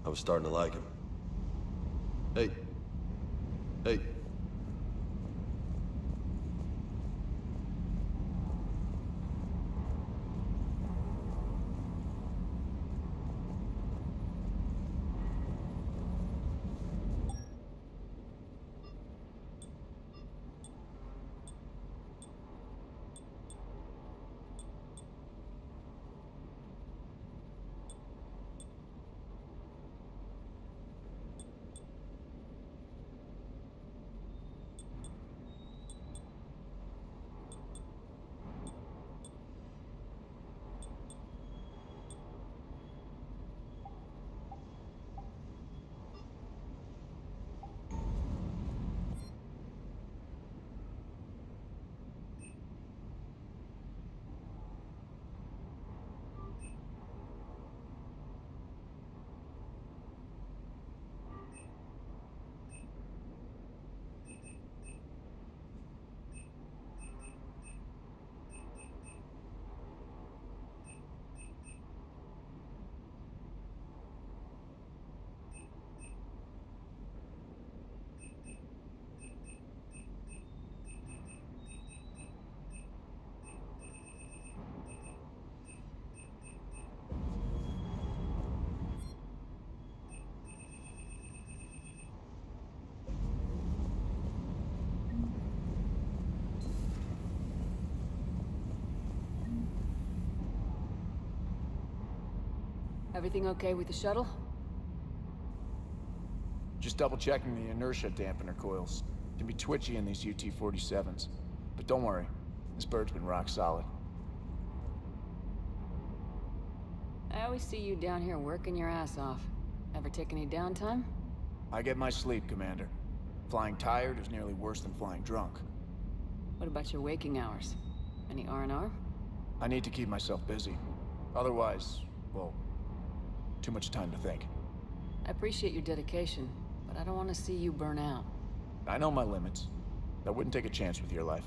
I was starting to like him. Hey. Hey. Everything okay with the shuttle? Just double-checking the inertia dampener coils. Can be twitchy in these UT-47s. But don't worry, this bird's been rock solid. I always see you down here working your ass off. Ever take any downtime? I get my sleep, Commander. Flying tired is nearly worse than flying drunk. What about your waking hours? Any R&R? I need to keep myself busy. Otherwise, well, too much time to think. I appreciate your dedication, but I don't want to see you burn out. I know my limits. I wouldn't take a chance with your life.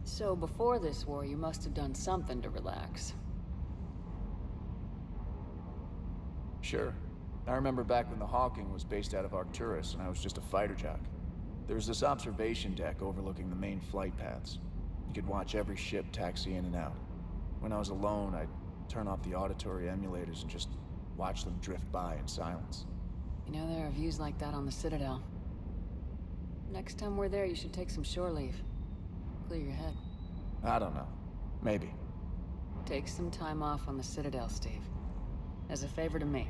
So before this war, you must have done something to relax. Sure. I remember back when the Hawking was based out of Arcturus and I was just a fighter jock. There was this observation deck overlooking the main flight paths. You could watch every ship taxi in and out. When I was alone, I'd turn off the auditory emulators and just watch them drift by in silence. You know, there are views like that on the Citadel. Next time we're there, you should take some shore leave. Clear your head. I don't know. Maybe. Take some time off on the Citadel, Steve. As a favor to me.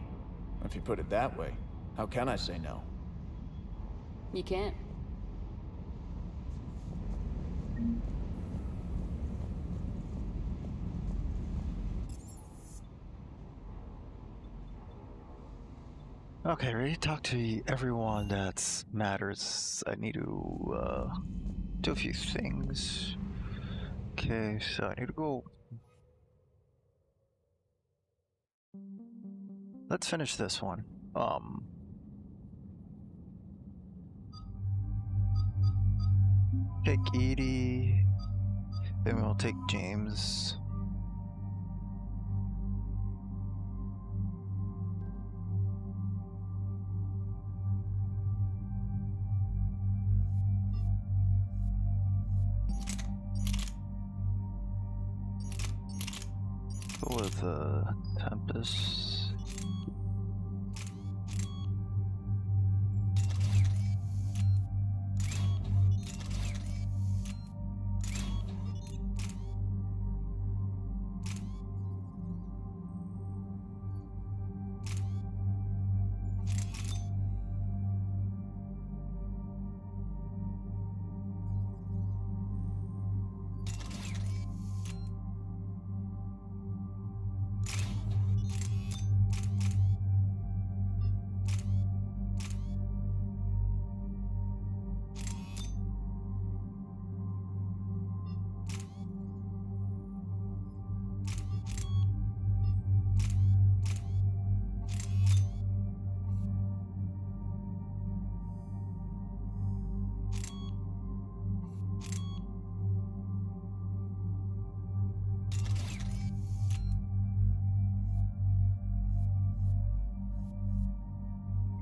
If you put it that way, how can I say no? You can't. Okay, ready to talk to everyone that matters. I need to do a few things. Okay, so I need to go. Let's finish this one. Take Edie. Then we'll take James. Go with Tempest.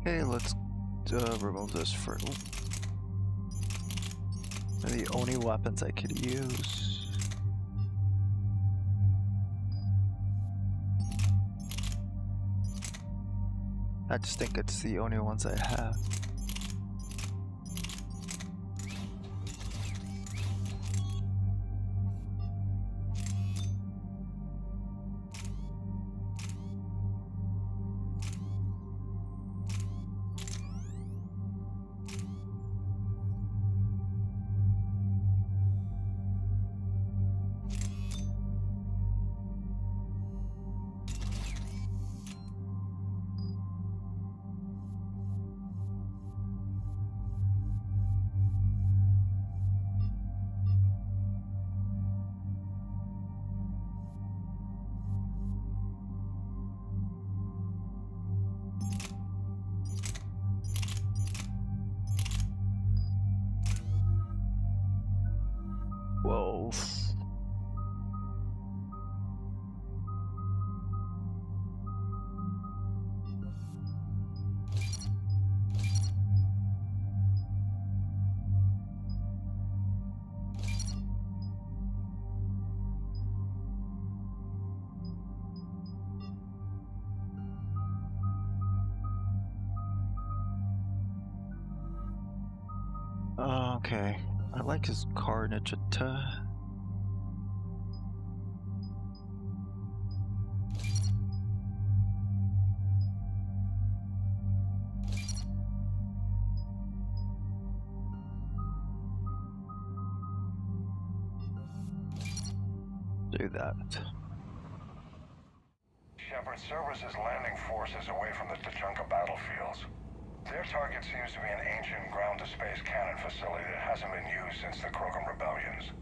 Okay, let's remove this for the only weapons I could use. I just think it's the only ones I have. Whoa. Okay, I like his Carnage attack. Do that. Shepard, Cerberus' landing forces away from the Tachanka battlefields. Their target seems to be an ancient ground-to-space cannon facility that hasn't been used since the Krogan rebellions.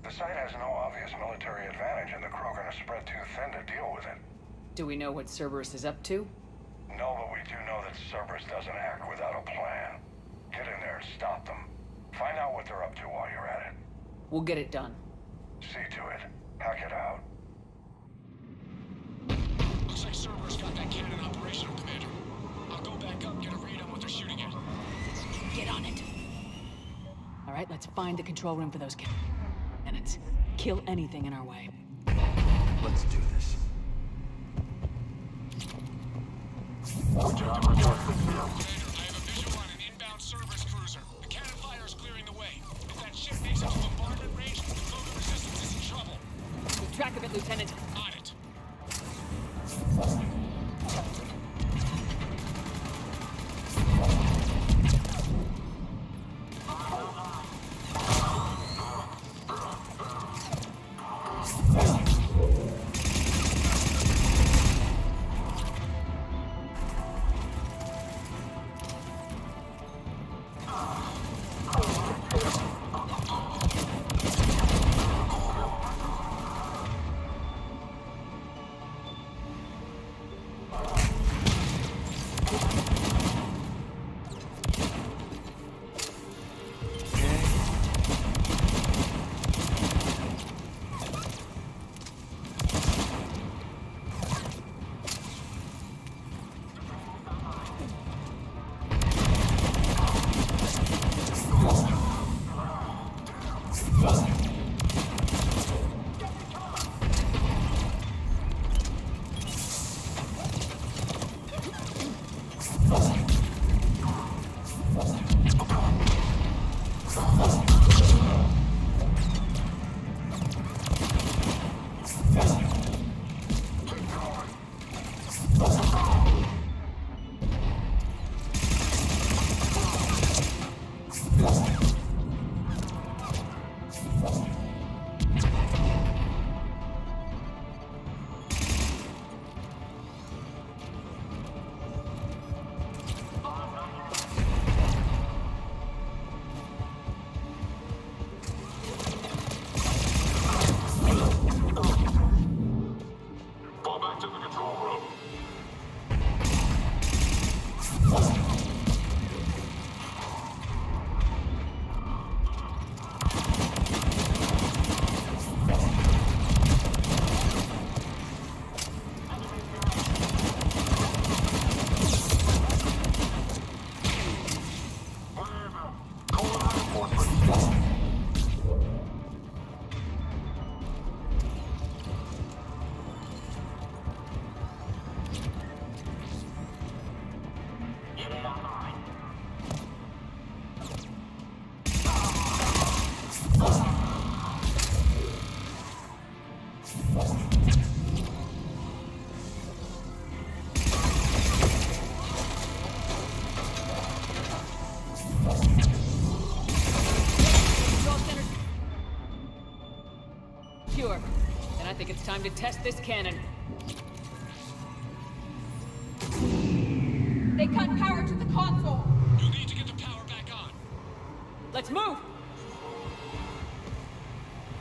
The site has no obvious military advantage, and the Krogan are spread too thin to deal with it. Do we know what Cerberus is up to? No, but we do know that Cerberus doesn't act without a plan. Get in there and stop them. Find out what they're up to while you're at it. We'll get it done. See to it. Hack it out. say Cerberus got that cannon operational, Commander. I'll go back up and get a read on what they're shooting at. Get on it. All right, let's find the control room for those cannons. Kill anything in our way. Let's do this. Commander, I have a visual on an inbound Cerberus cruiser. The cannon fire is clearing the way. If that ship makes it to bombardment range, the Krogan resistance is in trouble. Keep track of it, Lieutenant. On it. Pure. Then I think it's time to test this cannon. They cut power to the console. You'll need to get the power back on. Let's move!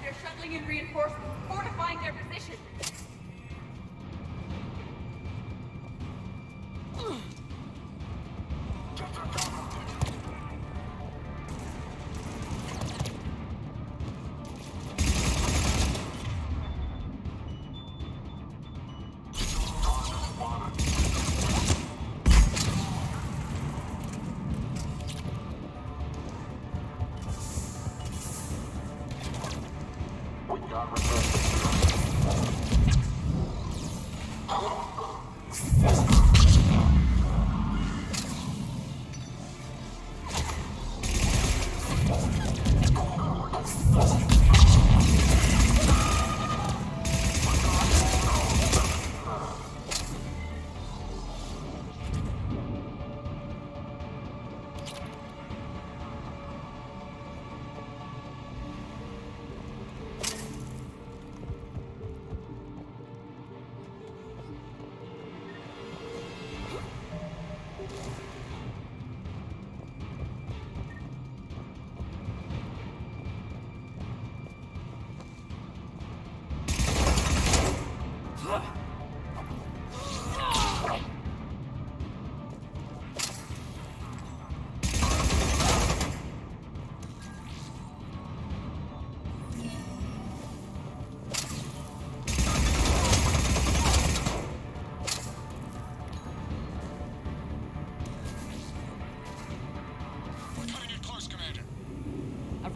They're shuttling in reinforcements, fortifying their position.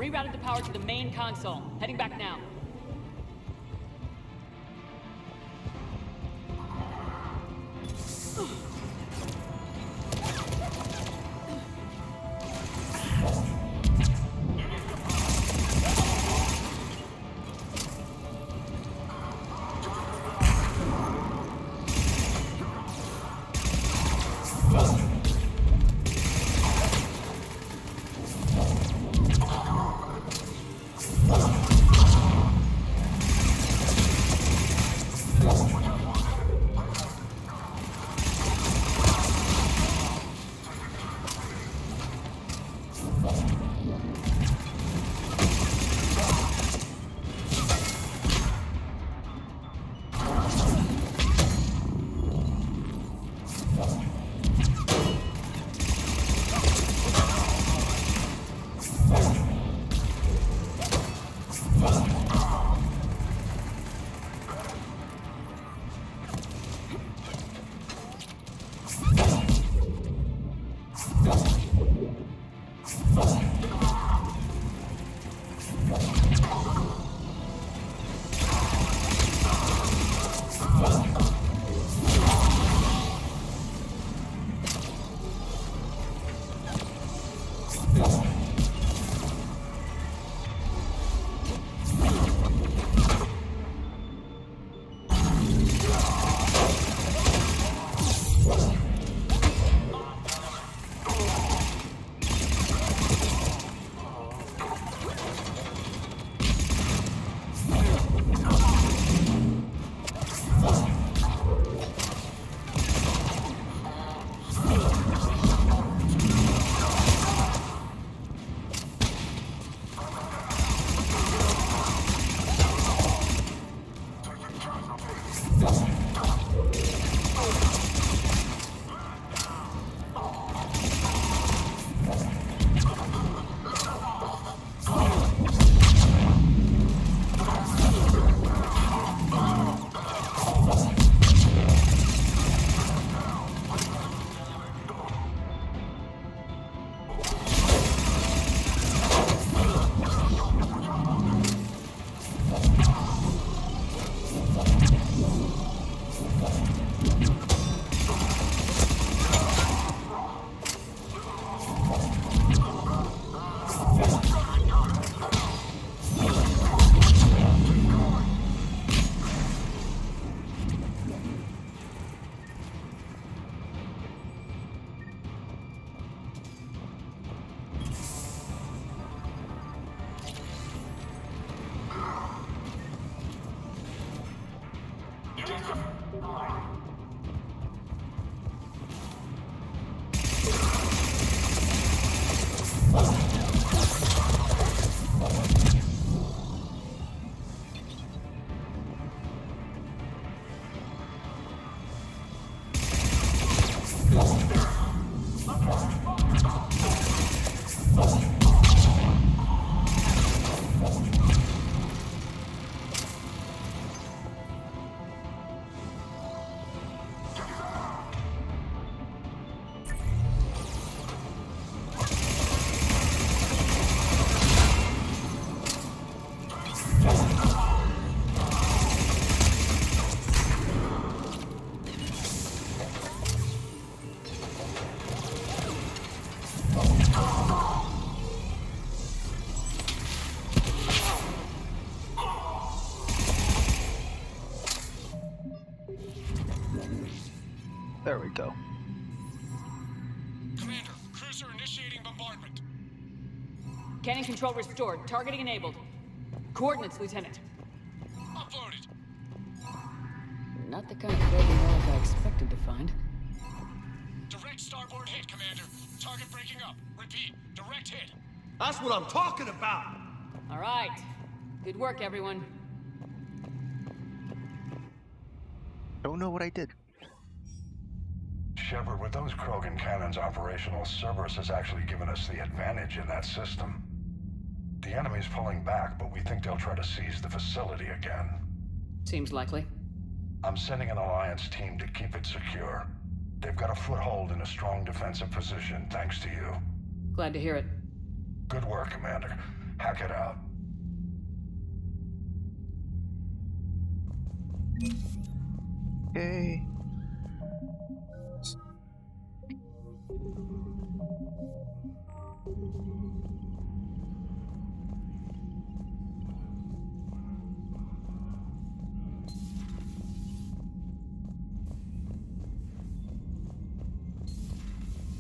Rerouted the power to the main console. Heading back now. There we go. Commander, cruiser initiating bombardment. Cannon control restored. Targeting enabled. Coordinates, Lieutenant. Uploaded. Not the kind of crazy relic I expected to find. Direct starboard hit, Commander. Target breaking up. Repeat, direct hit. That's what I'm talking about! All right. Good work, everyone. Don't know what I did. Shepard, with those Krogan cannons operational, Cerberus has actually given us the advantage in that system. The enemy's pulling back, but we think they'll try to seize the facility again. Seems likely. I'm sending an Alliance team to keep it secure. They've got a foothold in a strong defensive position, thanks to you. Glad to hear it. Good work, Commander. Hack it out. Okay.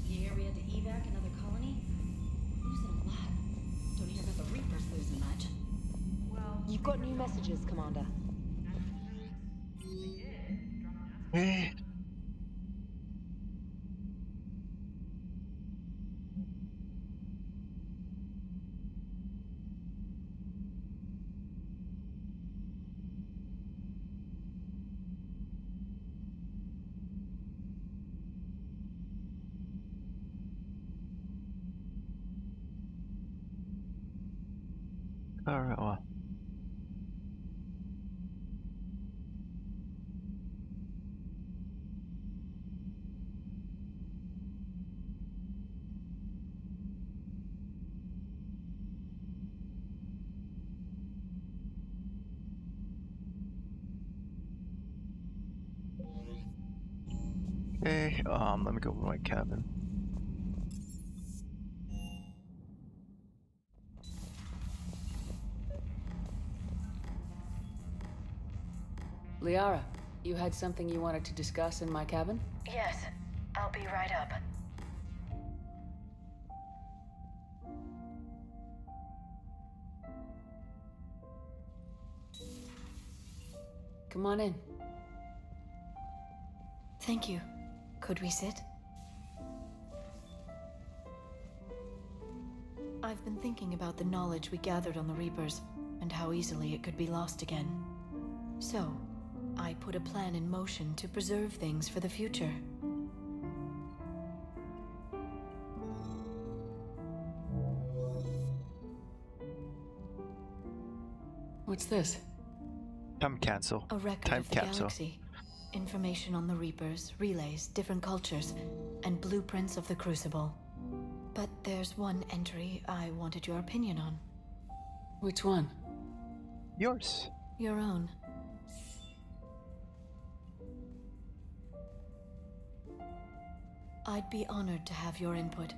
You hear we had to evac another colony? Losing a lot. Don't hear about the Reapers losing much. You've got new messages, Commander. Eh. All right. Well. Okay. Let me go to my cabin. Liara, you had something you wanted to discuss in my cabin? Yes, I'll be right up. Come on in. Thank you. Could we sit? I've been thinking about the knowledge we gathered on the Reapers, and how easily it could be lost again. So, I put a plan in motion to preserve things for the future. What's this? Time capsule. A record Time of the capsule. galaxy. Information on the Reapers, relays, different cultures, and blueprints of the Crucible. But there's one entry I wanted your opinion on. Which one? Yours. Your own. I'd be honored to have your input.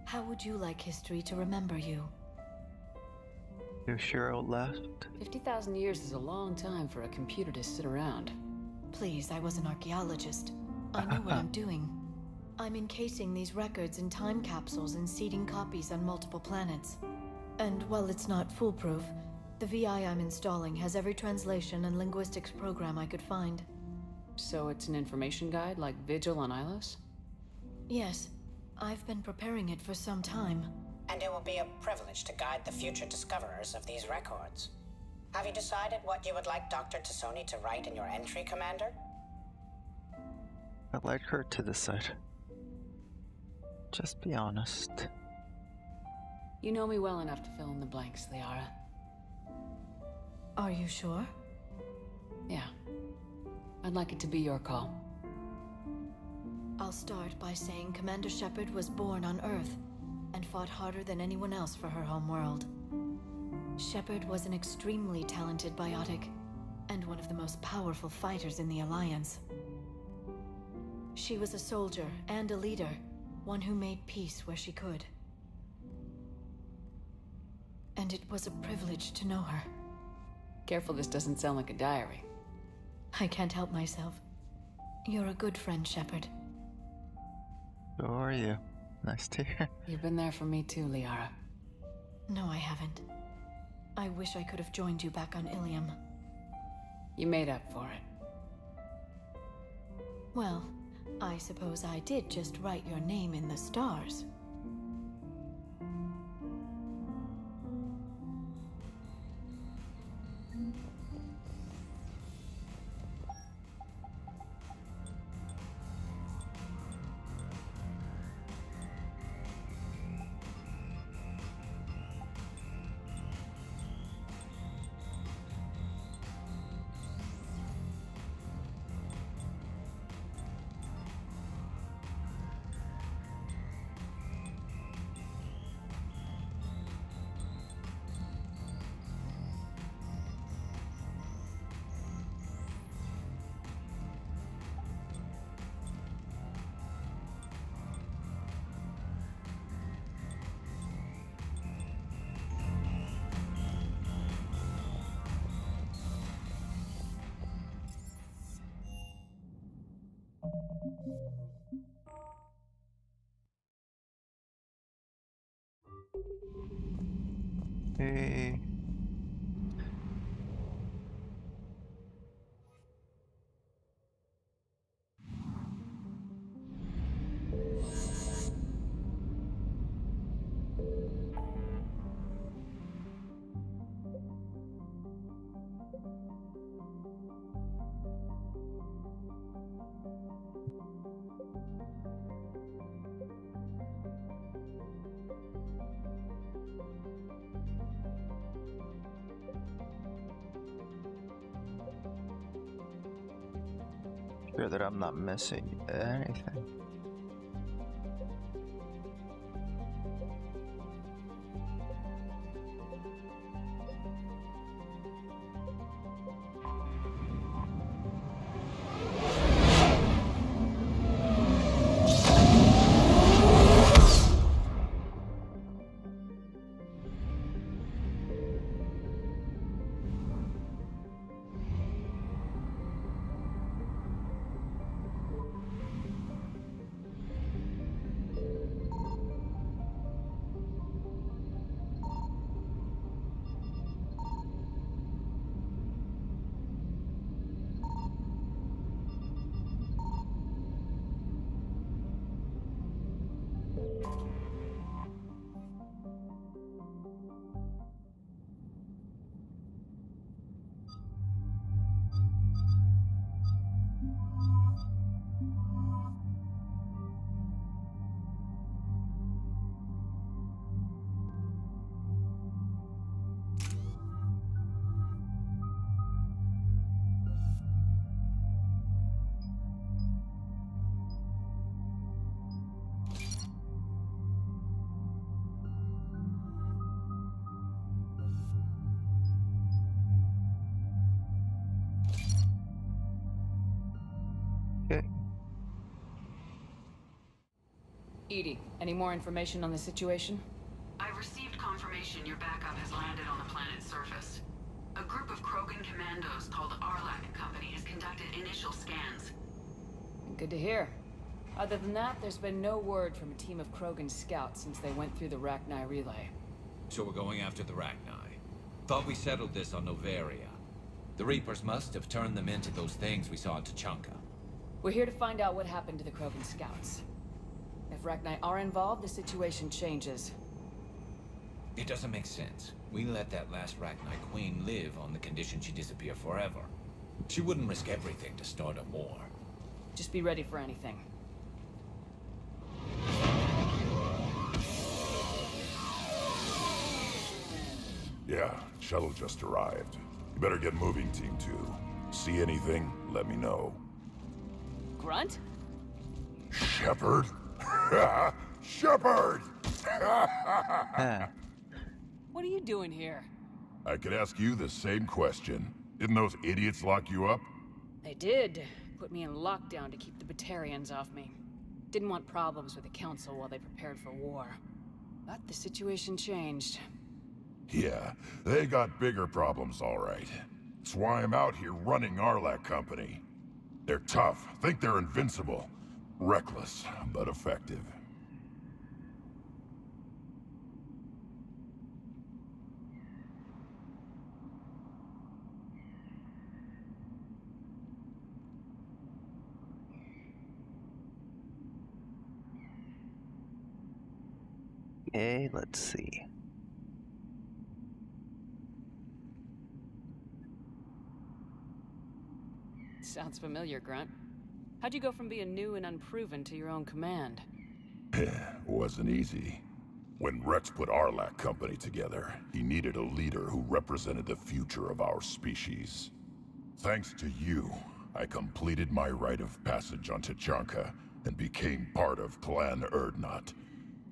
How would you like history to remember you? Yoshiro left. 50,000 years is a long time for a computer to sit around. Please, I was an archaeologist. I know what I'm doing. I'm encasing these records in time capsules and seeding copies on multiple planets. And while it's not foolproof, the VI I'm installing has every translation and linguistics program I could find. So it's an information guide like Vigil on Ilos? Yes, I've been preparing it for some time. And it will be a privilege to guide the future discoverers of these records. Have you decided what you would like Dr. Tassoni to write in your entry, Commander? I'd like her to decide. Just be honest. You know me well enough to fill in the blanks, Liara. Are you sure? Yeah. I'd like it to be your call. I'll start by saying Commander Shepard was born on Earth and fought harder than anyone else for her homeworld. Shepard was an extremely talented biotic and one of the most powerful fighters in the Alliance. She was a soldier and a leader, one who made peace where she could. And it was a privilege to know her. Careful this doesn't sound like a diary. I can't help myself. You're a good friend, Shepard. So are you. Nice to hear. You've been there for me too, Liara. No, I haven't. I wish I could have joined you back on Ilium. You made up for it. Well, I suppose I did just write your name in the stars. Hey. Sure that I'm not missing anything. Okay. EDI, any more information on the situation? I've received confirmation your backup has landed on the planet's surface. A group of Krogan commandos called Arlac Company has conducted initial scans. Good to hear. Other than that, there's been no word from a team of Krogan scouts since they went through the Rachni relay. So we're going after the Rachni. Thought we settled this on Noveria. The Reapers must have turned them into those things we saw in Tachanka. We're here to find out what happened to the Krogan scouts. If Rachni are involved, the situation changes. It doesn't make sense. We let that last Rachni queen live on the condition she disappear forever. She wouldn't risk everything to start a war. Just be ready for anything. Yeah, shuttle just arrived. You better get moving, Team 2. See anything, let me know. Grunt? Shepard? Shepard! What are you doing here? I could ask you the same question. Didn't those idiots lock you up? They did. Put me in lockdown to keep the Batarians off me. Didn't want problems with the Council while they prepared for war. But the situation changed. Yeah, they got bigger problems, all right. That's why I'm out here running Arlac Company. They're tough, think they're invincible. Reckless, but effective. Okay, let's see. Sounds familiar, Grunt. How'd you go from being new and unproven to your own command? Wasn't easy. When Rex put Arlac Company together, he needed a leader who represented the future of our species. Thanks to you, I completed my rite of passage on Tachanka and became part of Clan Urdnot.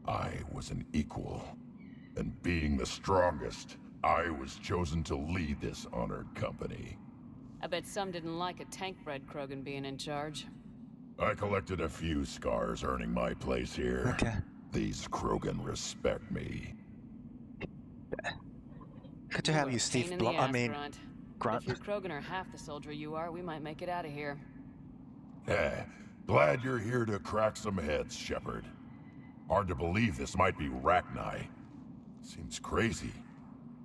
I was an equal, and being the strongest, I was chosen to lead this honored company. I bet some didn't like a tank-bred Krogan being in charge. I collected a few scars earning my place here. Okay. These Krogan respect me. Good to have you, Steve. Grunt. If your Krogan are half the soldier you are, we might make it out of here. Glad you're here to crack some heads, Shepard. Hard to believe this might be Rachni. Seems crazy.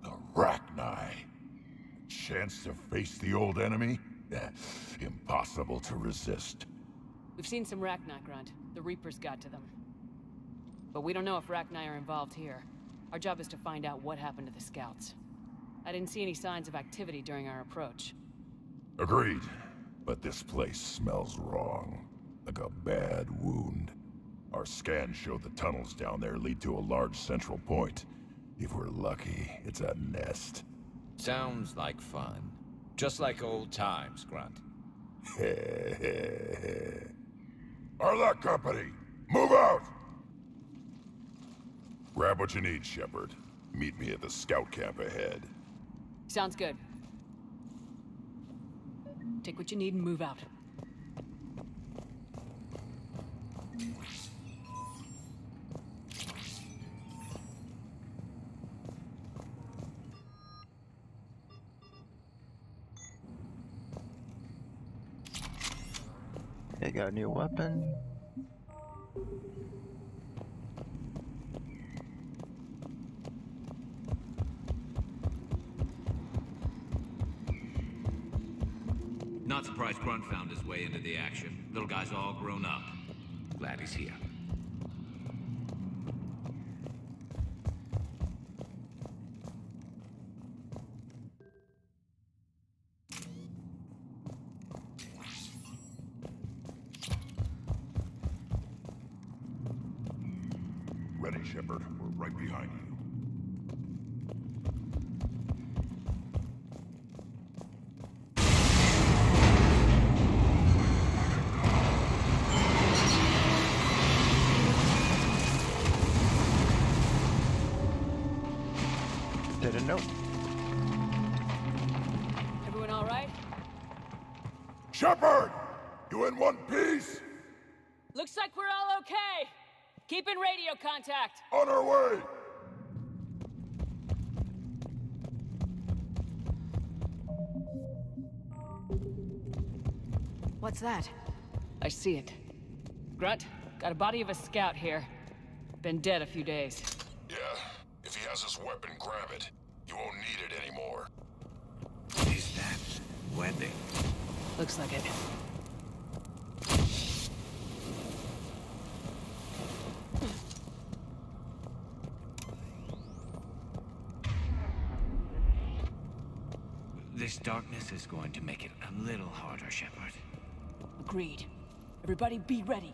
The Rachni. Chance to face the old enemy? Impossible to resist. We've seen some Rachni, Grunt. The Reapers got to them. But we don't know if Rachni are involved here. Our job is to find out what happened to the scouts. I didn't see any signs of activity during our approach. Agreed. But this place smells wrong. Like a bad wound. Our scans show the tunnels down there lead to a large central point. If we're lucky, it's a nest. Sounds like fun. Just like old times, Grunt. Arlec Company, move out! Grab what you need, Shepard. Meet me at the scout camp ahead. Sounds good. Take what you need and move out. They got a new weapon. Not surprised Grunt found his way into the action. Little guy's all grown up. Glad he's here. Ready, Shepard. We're right behind you. Didn't know. Everyone all right? Shepard! You in one piece? Looks like we're all okay. Keep in radio contact. On our way! What's that? I see it. Grunt, got a body of a scout here. Been dead a few days. Yeah, if he has his weapon, grab it. You won't need it anymore. Is that webbing? Looks like it. This darkness is going to make it a little harder, Shepard. Agreed. Everybody be ready.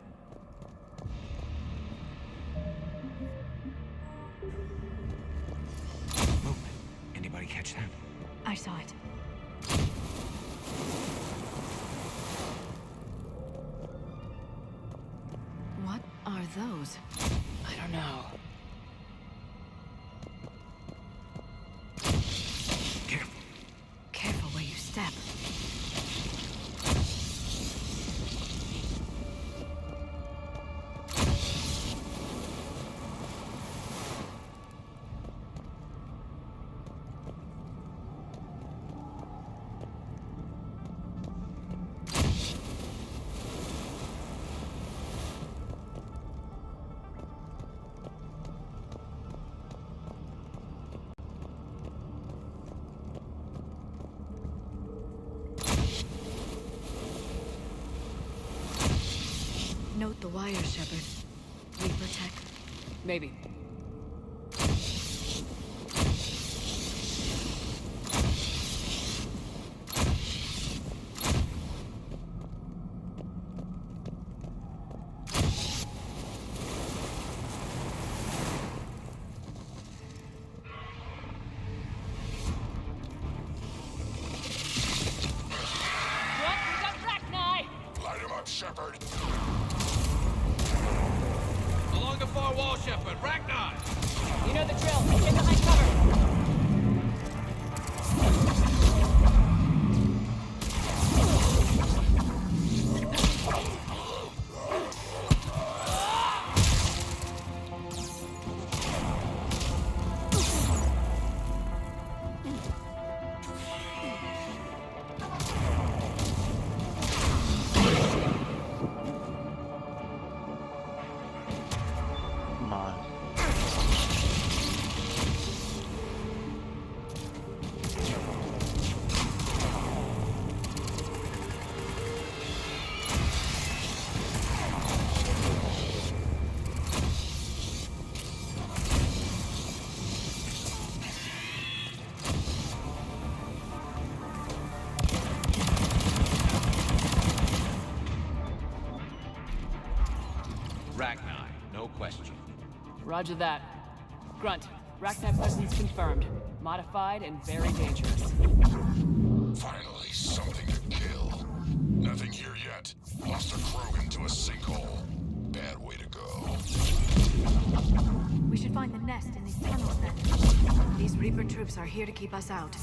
Movement. Anybody catch that? I saw it. What are those? I don't know. Careful. Careful where you step. Note the wire, Shepard. Reaper tech. Maybe. Light him up, Shepard. Along the far wall, Shepard. Rachni! Ragnar, no question. Roger that. Grunt, Rachni presence confirmed. Modified and very dangerous. Finally, something to kill. Nothing here yet. Lost a Krogan to a sinkhole. Bad way to go. We should find the nest in these tunnels then. These Reaper troops are here to keep us out.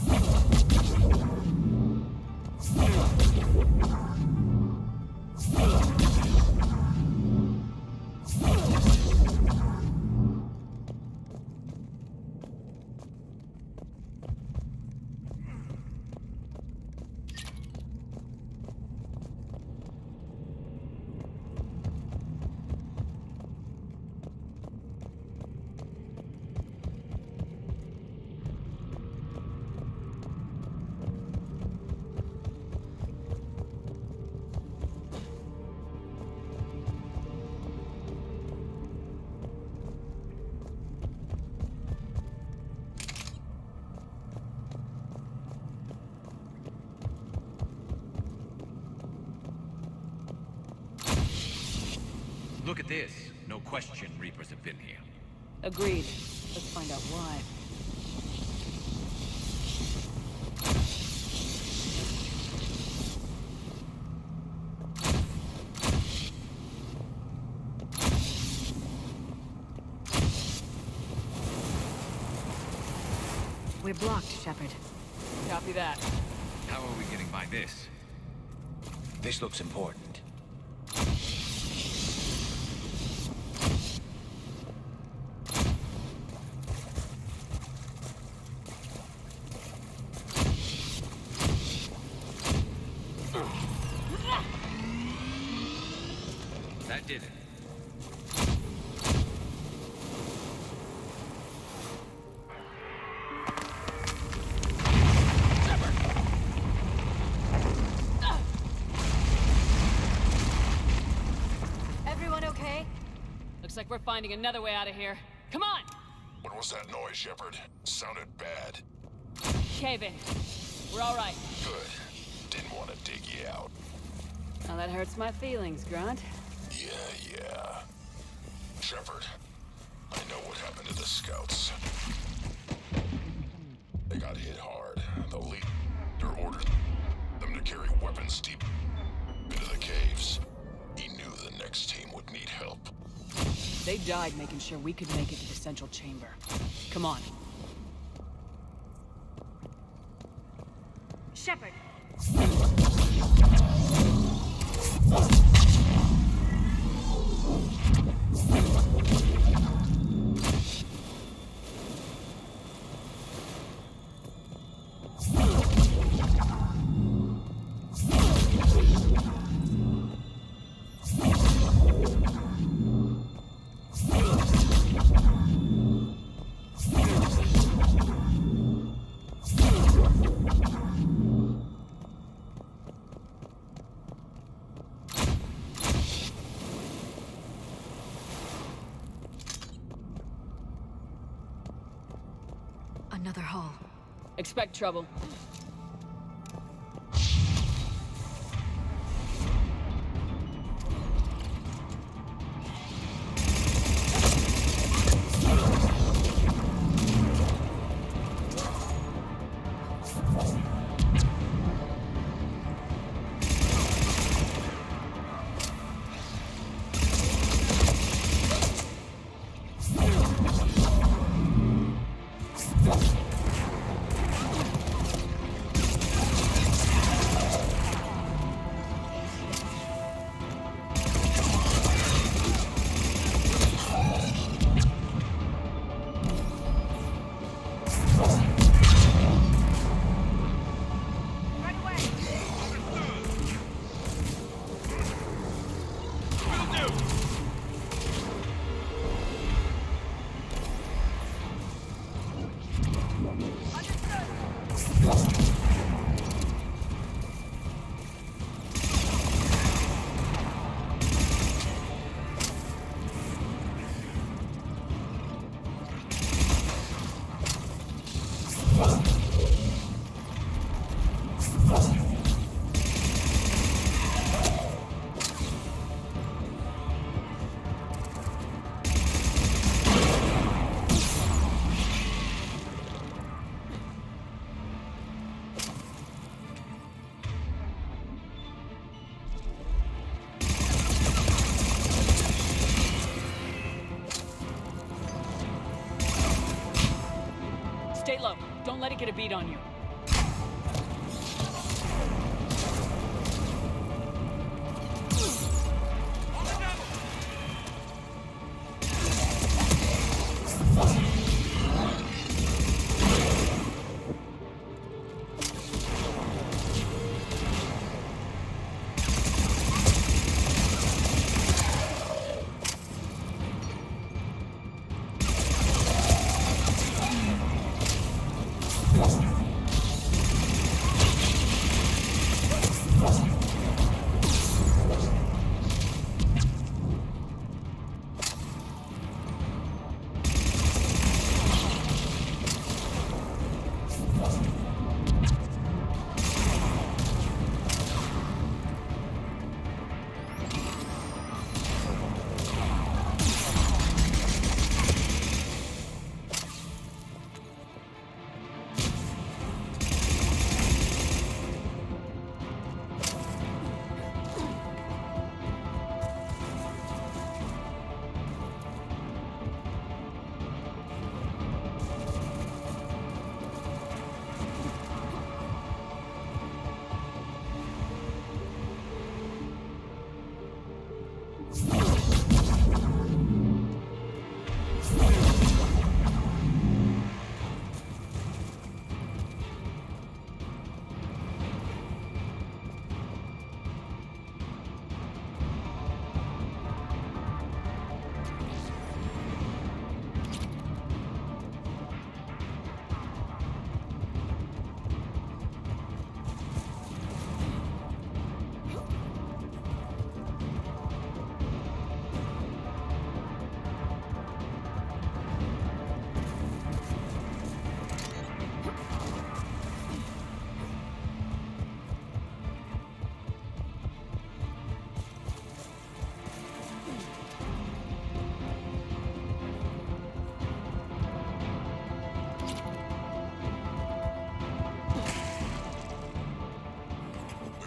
Look at this. No question Reapers have been here. Agreed. Let's find out why. We're blocked, Shepard. Copy that. How are we getting by this? This looks important. That did it. Everyone okay? Looks like we're finding another way out of here. Come on! What was that noise, Shepard? Sounded bad. Cave in. We're all right. Good. Didn't want to dig you out. Now that hurts my feelings, Grunt. Yeah. Shepard, I know what happened to the scouts. They got hit hard. The leader ordered them to carry weapons deep into the caves. He knew the next team would need help. They died making sure we could make it to the central chamber. Come on. Shepard! Another hall. Expect trouble. Stay low. Don't let it get a beat on you.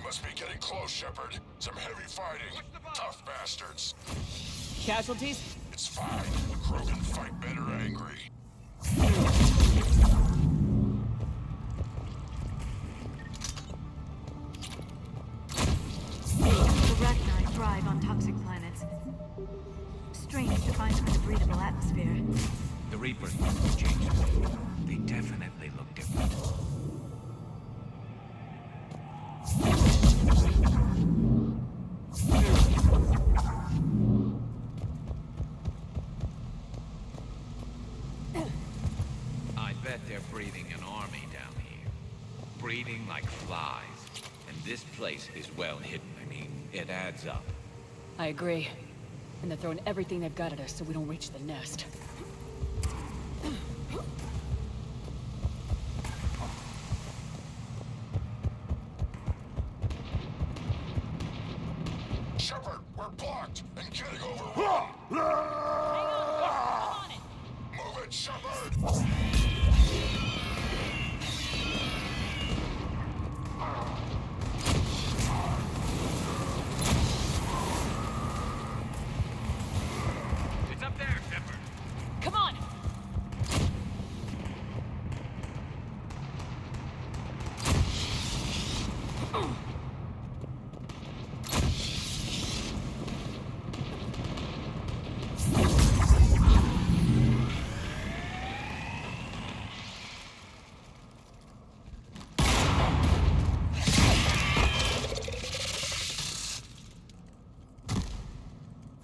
Must be getting close, Shepard. Some heavy fighting. Tough bastards. Casualties? It's fine. Krogan fight better angry. The Rachni thrive on toxic planets. Strange to find them in a breathable atmosphere. The Reapers must have changed. They definitely look different. I bet they're breeding an army down here. Breeding like flies. And this place is well hidden. I mean, it adds up. I agree. And they're throwing everything they've got at us so we don't reach the nest. Shepard, we're blocked and getting over. Hang on! I'm on it! Move it, Shepard! It's up there, Shepard. Come on!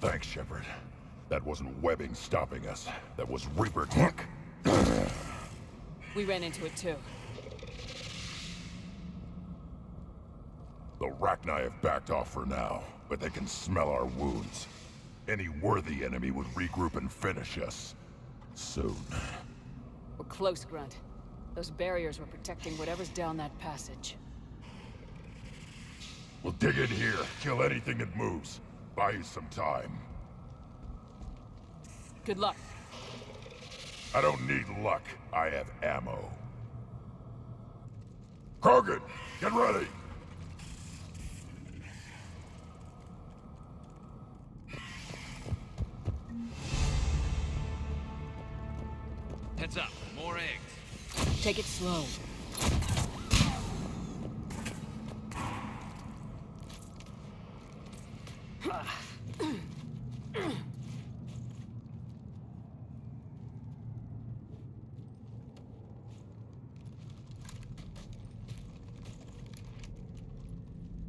Thanks, Shepard. That wasn't webbing stopping us. That was Reaper tech. We ran into it too. The Rachni have backed off for now, but they can smell our wounds. Any worthy enemy would regroup and finish us. Soon. We're close, Grunt. Those barriers were protecting whatever's down that passage. We'll dig in here, kill anything that moves. Buy you some time. Good luck. I don't need luck. I have ammo. Krogan, get ready! Heads up, more eggs. Take it slow.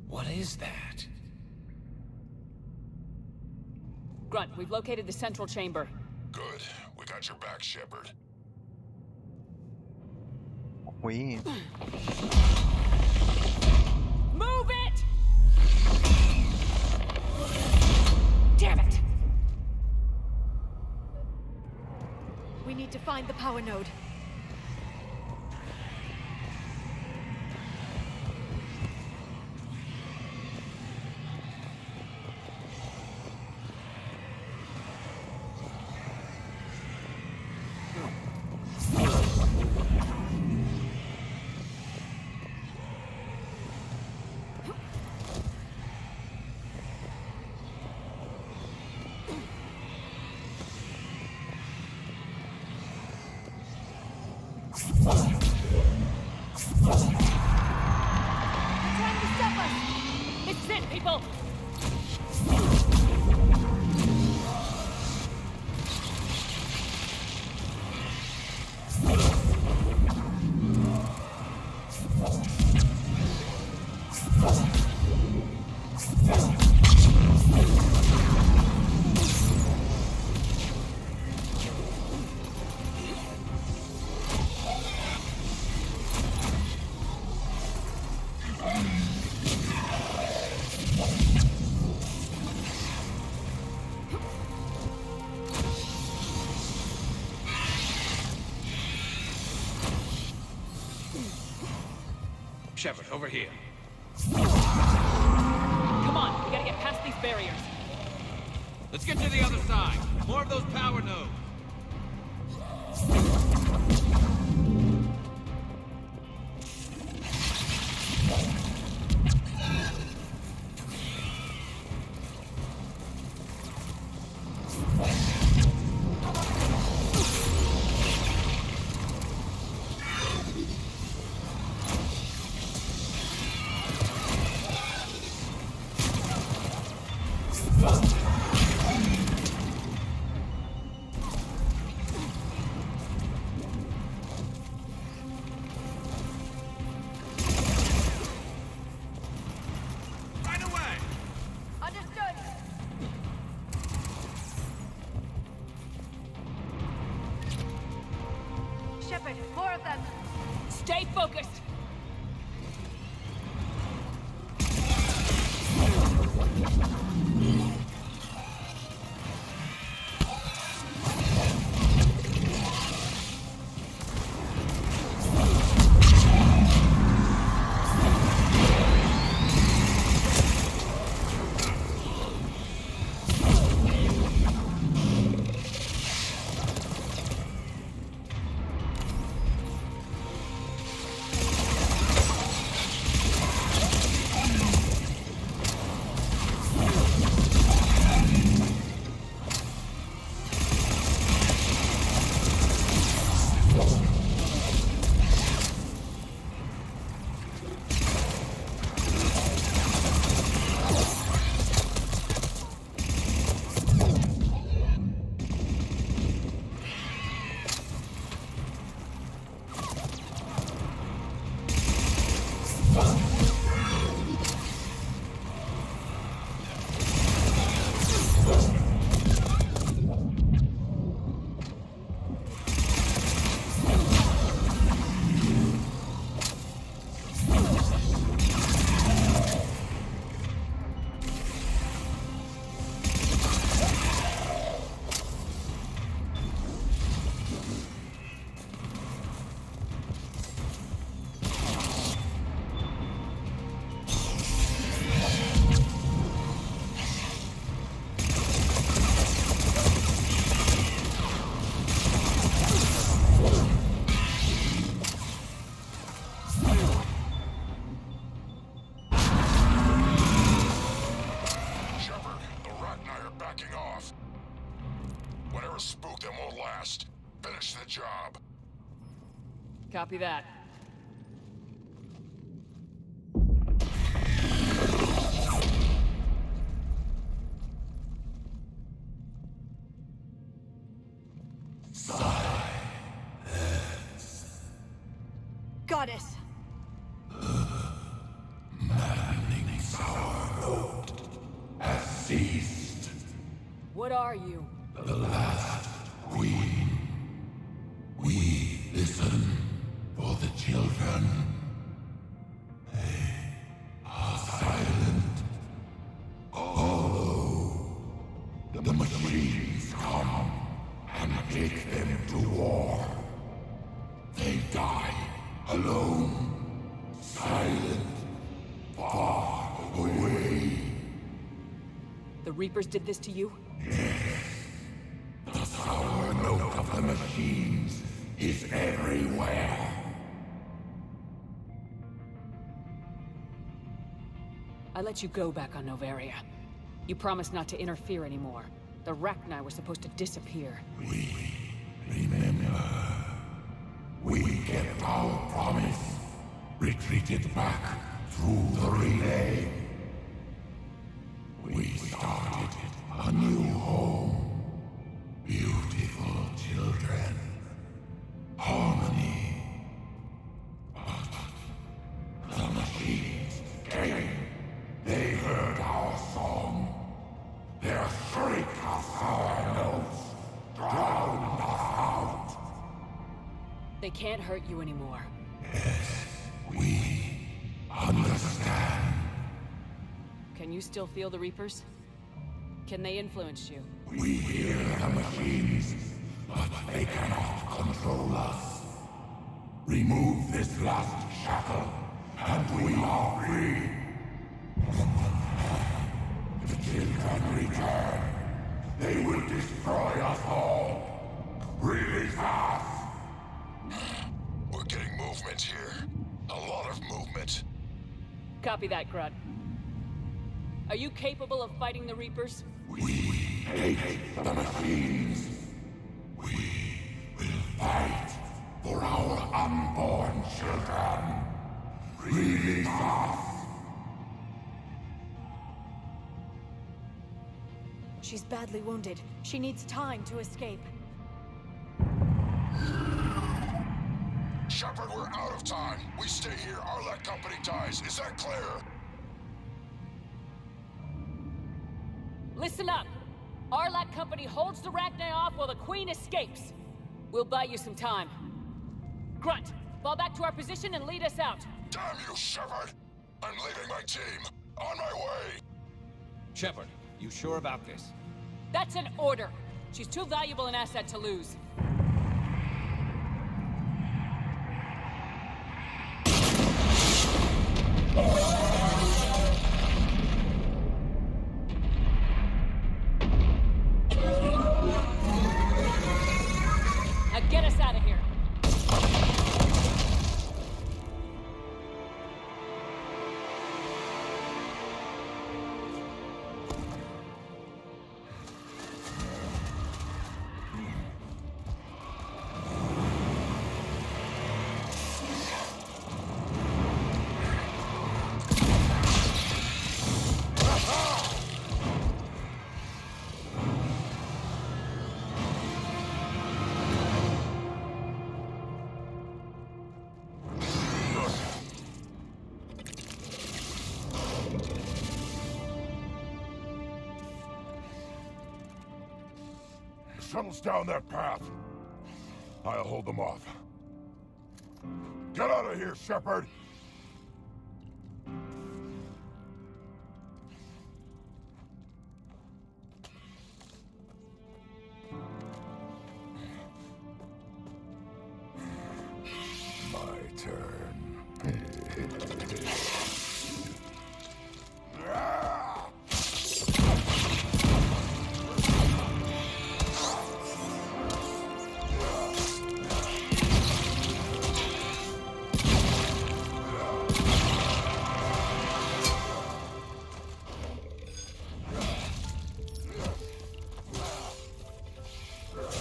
What is that? Grunt, we've located the central chamber. Good. We got your back, Shepard. We... Move it! Damn it! We need to find the power node. This is it, people! Shepard, over here. Come on, we gotta get past these barriers. Let's get to the other side. More of those power nodes. More of them. Stay focused! Copy that. Goddess! Maddening sour note has ceased. What are you? The last queen. We listen for the children. They are silent. Although the machines come and take them to war, they die alone, silent, far away. The Reapers did this to you? The sour note of the machines is everywhere. I let you go back on Noveria. You promised not to interfere anymore. The Rachni were supposed to disappear. Remember, we kept our promise, retreated back through the relay. We started a new home, beautiful children, harmony. But the machines came, they heard our song. Their shriek of sour notes drowned us out. They can't hurt you anymore. Yes, we understand. Can you still feel the Reapers? Can they influence you? We hear the machines, but they cannot control us. Remove this last shackle, and we are free. The children return. They will destroy us all. Release us! We're getting movement here. A lot of movement. Copy that, Grunt. Are you capable of fighting the Reapers? We hate the machines. We will fight for our unborn children. Release us! She's badly wounded. She needs time to escape. Shepard, we're out of time. We stay here, our Let company dies. Is that clear? Listen up! Arlac Company holds the Rachni off while the Queen escapes. We'll buy you some time. Grunt, fall back to our position and lead us out. Damn you, Shepard! I'm leaving my team. On my way! Shepard, you sure about this? That's an order. She's too valuable an asset to lose. Now get us out of here. Shuttles down that path. I'll hold them off. Get out of here, Shepard! My turn.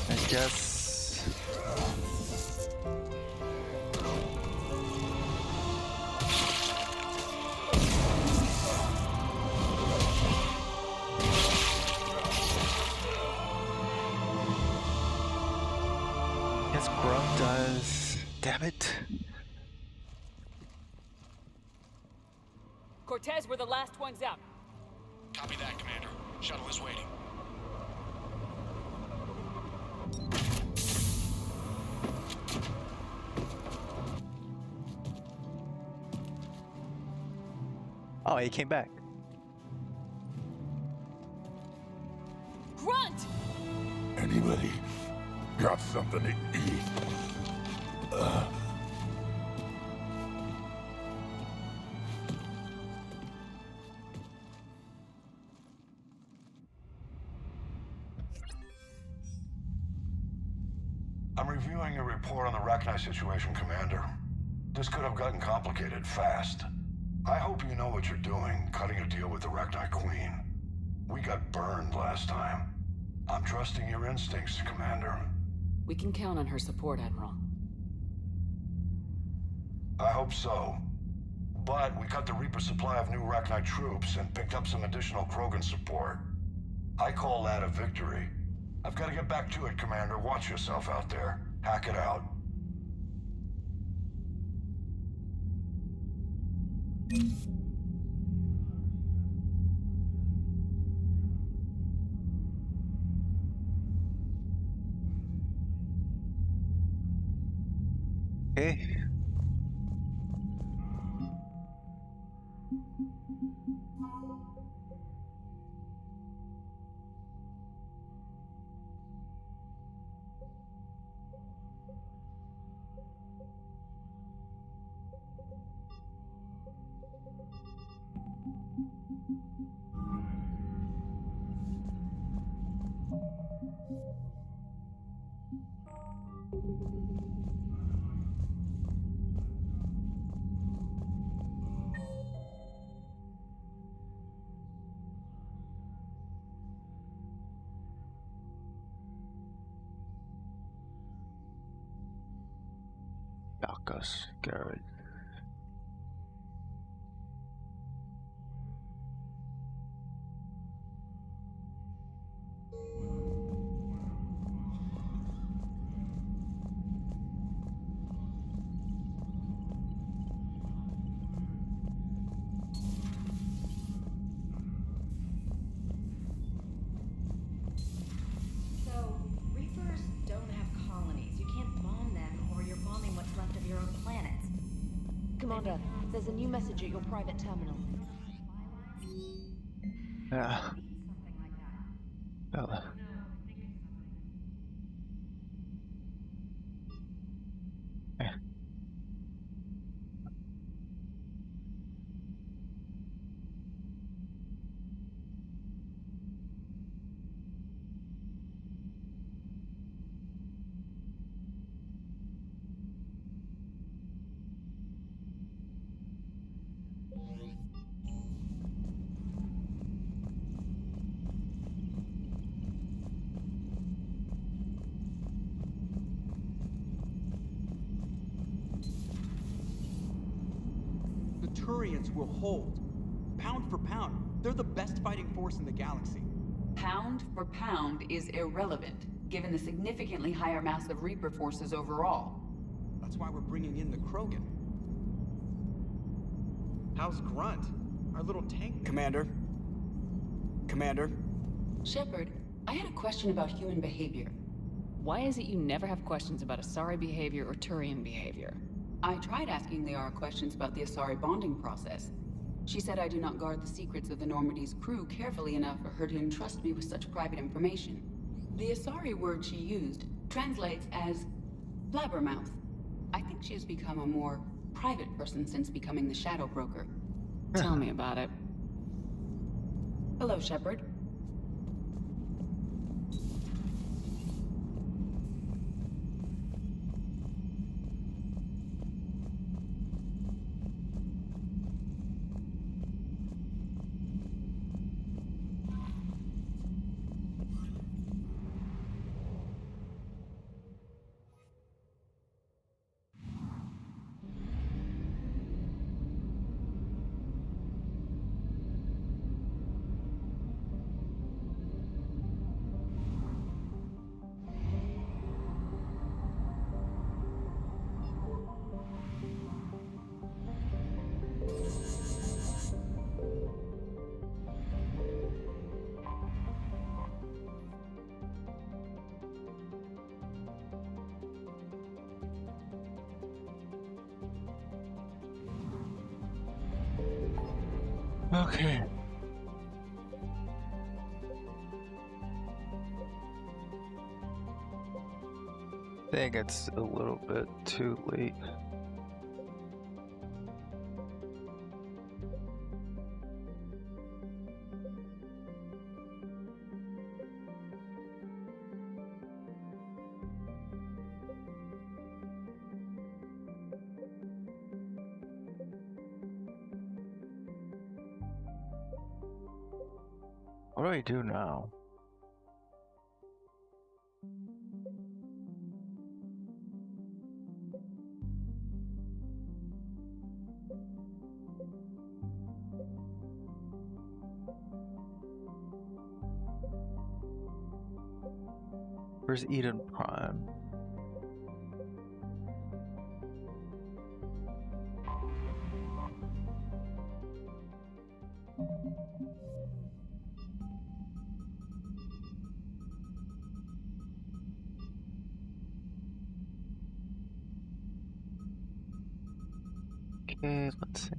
I guess as corrupt as... Damn it. Cortez, we're the last ones out. Copy that, Commander. Shuttle is waiting. Oh, he came back. Grunt! Anybody got something to eat? I'm reviewing your report on the Rachni situation, Commander. This could have gotten complicated fast. I hope you know what you're doing, cutting a deal with the Rachni Queen. We got burned last time. I'm trusting your instincts, Commander. We can count on her support, Admiral. I hope so. But we cut the Reaper supply of new Rachni troops and picked up some additional Krogan support. I call that a victory. I've got to get back to it, Commander. Watch yourself out there. Hack it out. Okay. Marcus Garrett. So, Reapers don't have colonies. You can't bomb them, or you're bombing what's left of your own planet. Commander, there's a new message at your private terminal. Yeah. Oh. The Turians will hold. Pound for pound, they're the best fighting force in the galaxy. Pound for pound is irrelevant, given the significantly higher mass of Reaper forces overall. That's why we're bringing in the Krogan. How's Grunt? Our little tank... Commander? Commander? Shepard, I had a question about human behavior. Why is it you never have questions about Asari behavior or Turian behavior? I tried asking Liara questions about the Asari bonding process. She said I do not guard the secrets of the Normandy's crew carefully enough for her to entrust me with such private information. The Asari word she used translates as blabbermouth. I think she has become a more private person since becoming the Shadow Broker. Tell me about it. Hello, Shepard. Okay. I think it's a little bit too late. What do I do now? Where's Eden Prime? Okay, let's see.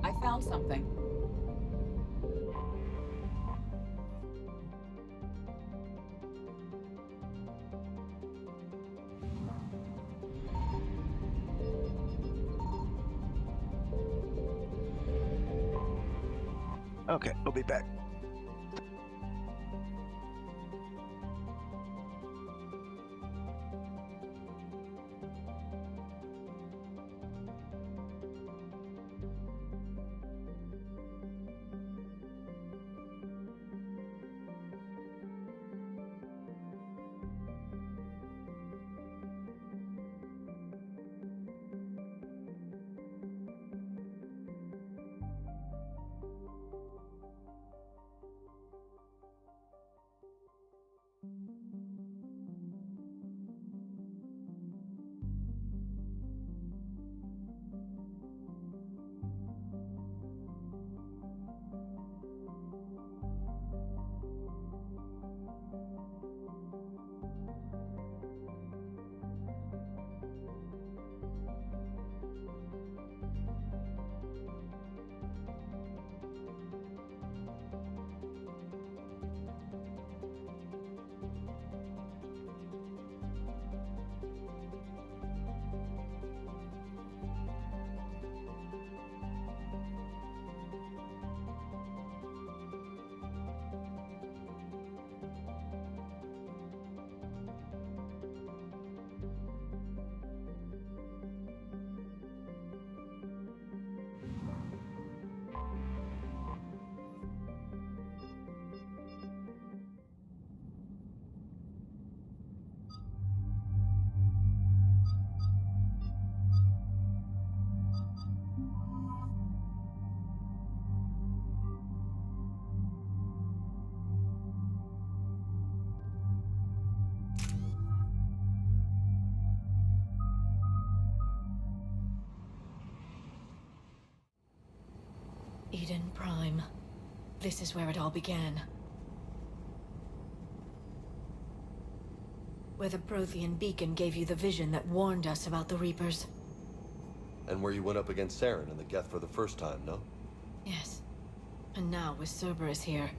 I found something. Okay, we'll be back. Eden Prime. This is where it all began. Where the Prothean beacon gave you the vision that warned us about the Reapers. And where you went up against Saren and the Geth for the first time, no? Yes. And now, with Cerberus here,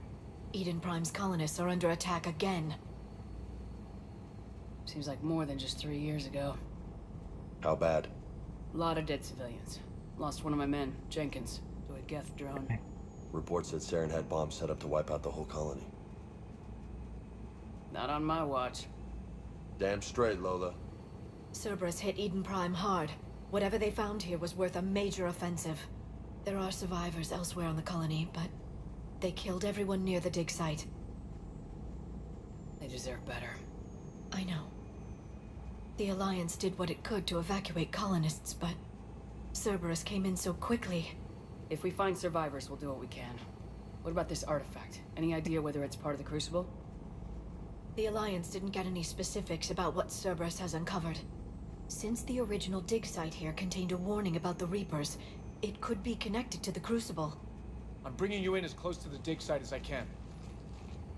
Eden Prime's colonists are under attack again. Seems like more than just 3 years ago. How bad? A lot of dead civilians. Lost one of my men, Jenkins, to a Geth drone. Reports said Saren had bombs set up to wipe out the whole colony. Not on my watch. Damn straight, Lola. Cerberus hit Eden Prime hard. Whatever they found here was worth a major offensive. There are survivors elsewhere on the colony, but they killed everyone near the dig site. They deserve better. I know. The Alliance did what it could to evacuate colonists, but Cerberus came in so quickly. If we find survivors, we'll do what we can. What about this artifact? Any idea whether it's part of the Crucible? The Alliance didn't get any specifics about what Cerberus has uncovered. Since the original dig site here contained a warning about the Reapers, it could be connected to the Crucible. I'm bringing you in as close to the dig site as I can.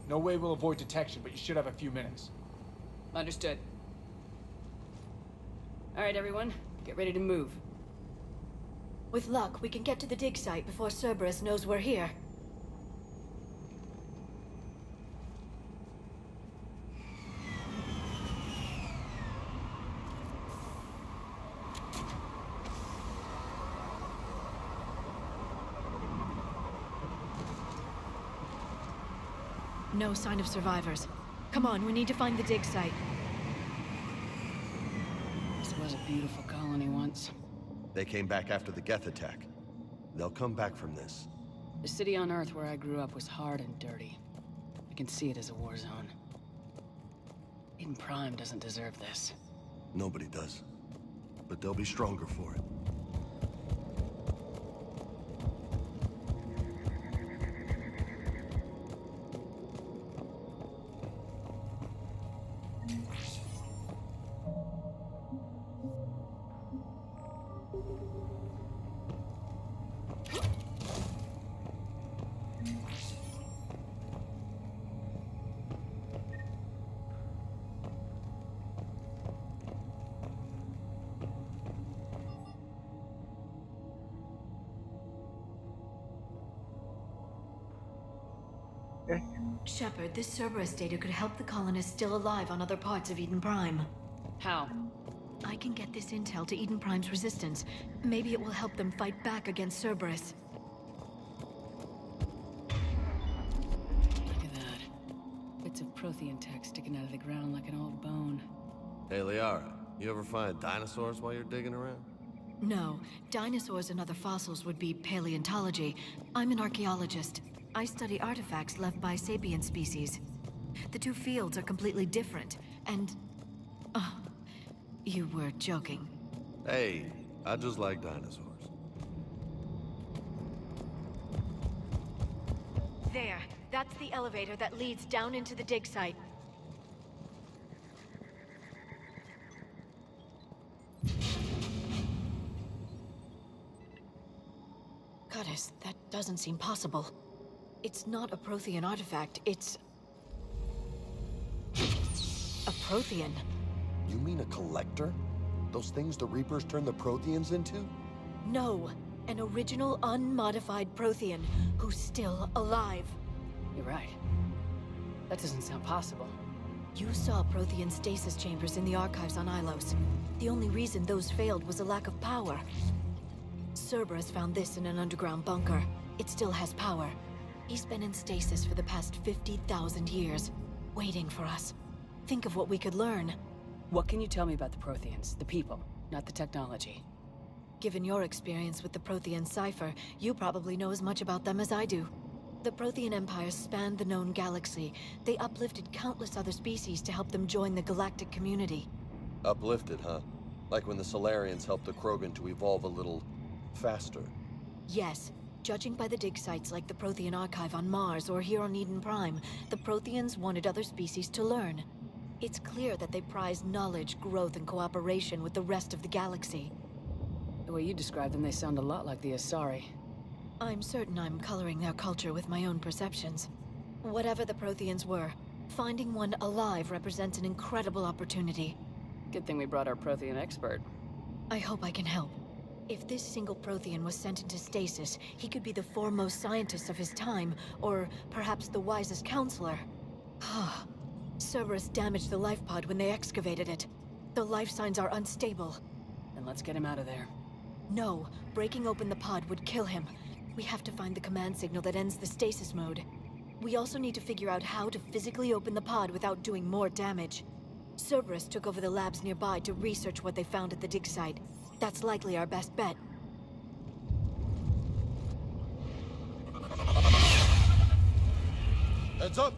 No way we'll avoid detection, but you should have a few minutes. Understood. All right, everyone. Get ready to move. With luck, we can get to the dig site before Cerberus knows we're here. No sign of survivors. Come on, we need to find the dig site. This was a beautiful colony once. They came back after the Geth attack. They'll come back from this. The city on Earth where I grew up was hard and dirty. I can see it as a war zone. Eden Prime doesn't deserve this. Nobody does. But they'll be stronger for it. Shepard, this Cerberus data could help the colonists still alive on other parts of Eden Prime. How? I can get this intel to Eden Prime's resistance. Maybe it will help them fight back against Cerberus. Look at that. Bits of Prothean tech sticking out of the ground like an old bone. Hey, Liara, you ever find dinosaurs while you're digging around? No, dinosaurs and other fossils would be paleontology. I'm an archaeologist. I study artifacts left by sapient species. The two fields are completely different, and... you were joking. Hey, I just like dinosaurs. There, that's the elevator that leads down into the dig site. Goddess, that doesn't seem possible. It's not a Prothean artifact, it's... a Prothean. You mean a collector? Those things the Reapers turn the Protheans into? No, an original unmodified Prothean who's still alive. You're right. That doesn't sound possible. You saw Prothean stasis chambers in the archives on Ilos. The only reason those failed was a lack of power. Cerberus found this in an underground bunker. It still has power. He's been in stasis for the past 50,000 years, waiting for us. Think of what we could learn. What can you tell me about the Protheans, the people, not the technology? Given your experience with the Prothean cipher, you probably know as much about them as I do. The Prothean Empire spanned the known galaxy. They uplifted countless other species to help them join the galactic community. Uplifted, huh? Like when the Solarians helped the Krogan to evolve a little... faster. Yes. Judging by the dig sites like the Prothean Archive on Mars or here on Eden Prime, the Protheans wanted other species to learn. It's clear that they prize knowledge, growth, and cooperation with the rest of the galaxy. The way you describe them, they sound a lot like the Asari. I'm certain I'm coloring their culture with my own perceptions. Whatever the Protheans were, finding one alive represents an incredible opportunity. Good thing we brought our Prothean expert. I hope I can help. If this single Prothean was sent into stasis, he could be the foremost scientist of his time, or perhaps the wisest counselor. Cerberus damaged the life pod when they excavated it. The life signs are unstable. Then let's get him out of there. No, breaking open the pod would kill him. We have to find the command signal that ends the stasis mode. We also need to figure out how to physically open the pod without doing more damage. Cerberus took over the labs nearby to research what they found at the dig site. That's likely our best bet. Heads up!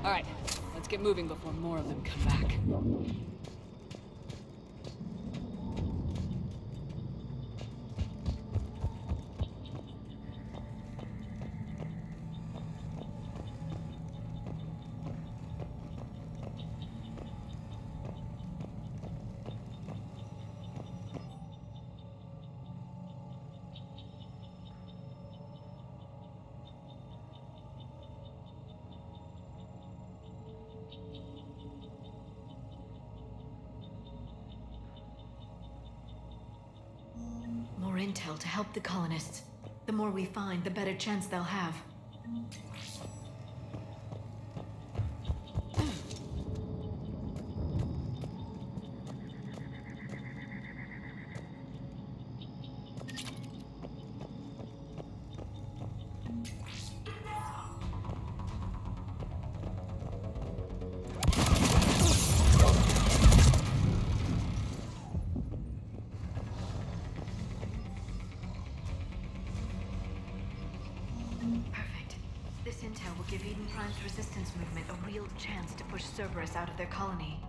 All right, let's get moving before more of them come back. More intel to help the colonists. The more we find, the better chance they'll have. This intel will give Eden Prime's resistance movement a real chance to push Cerberus out of their colony.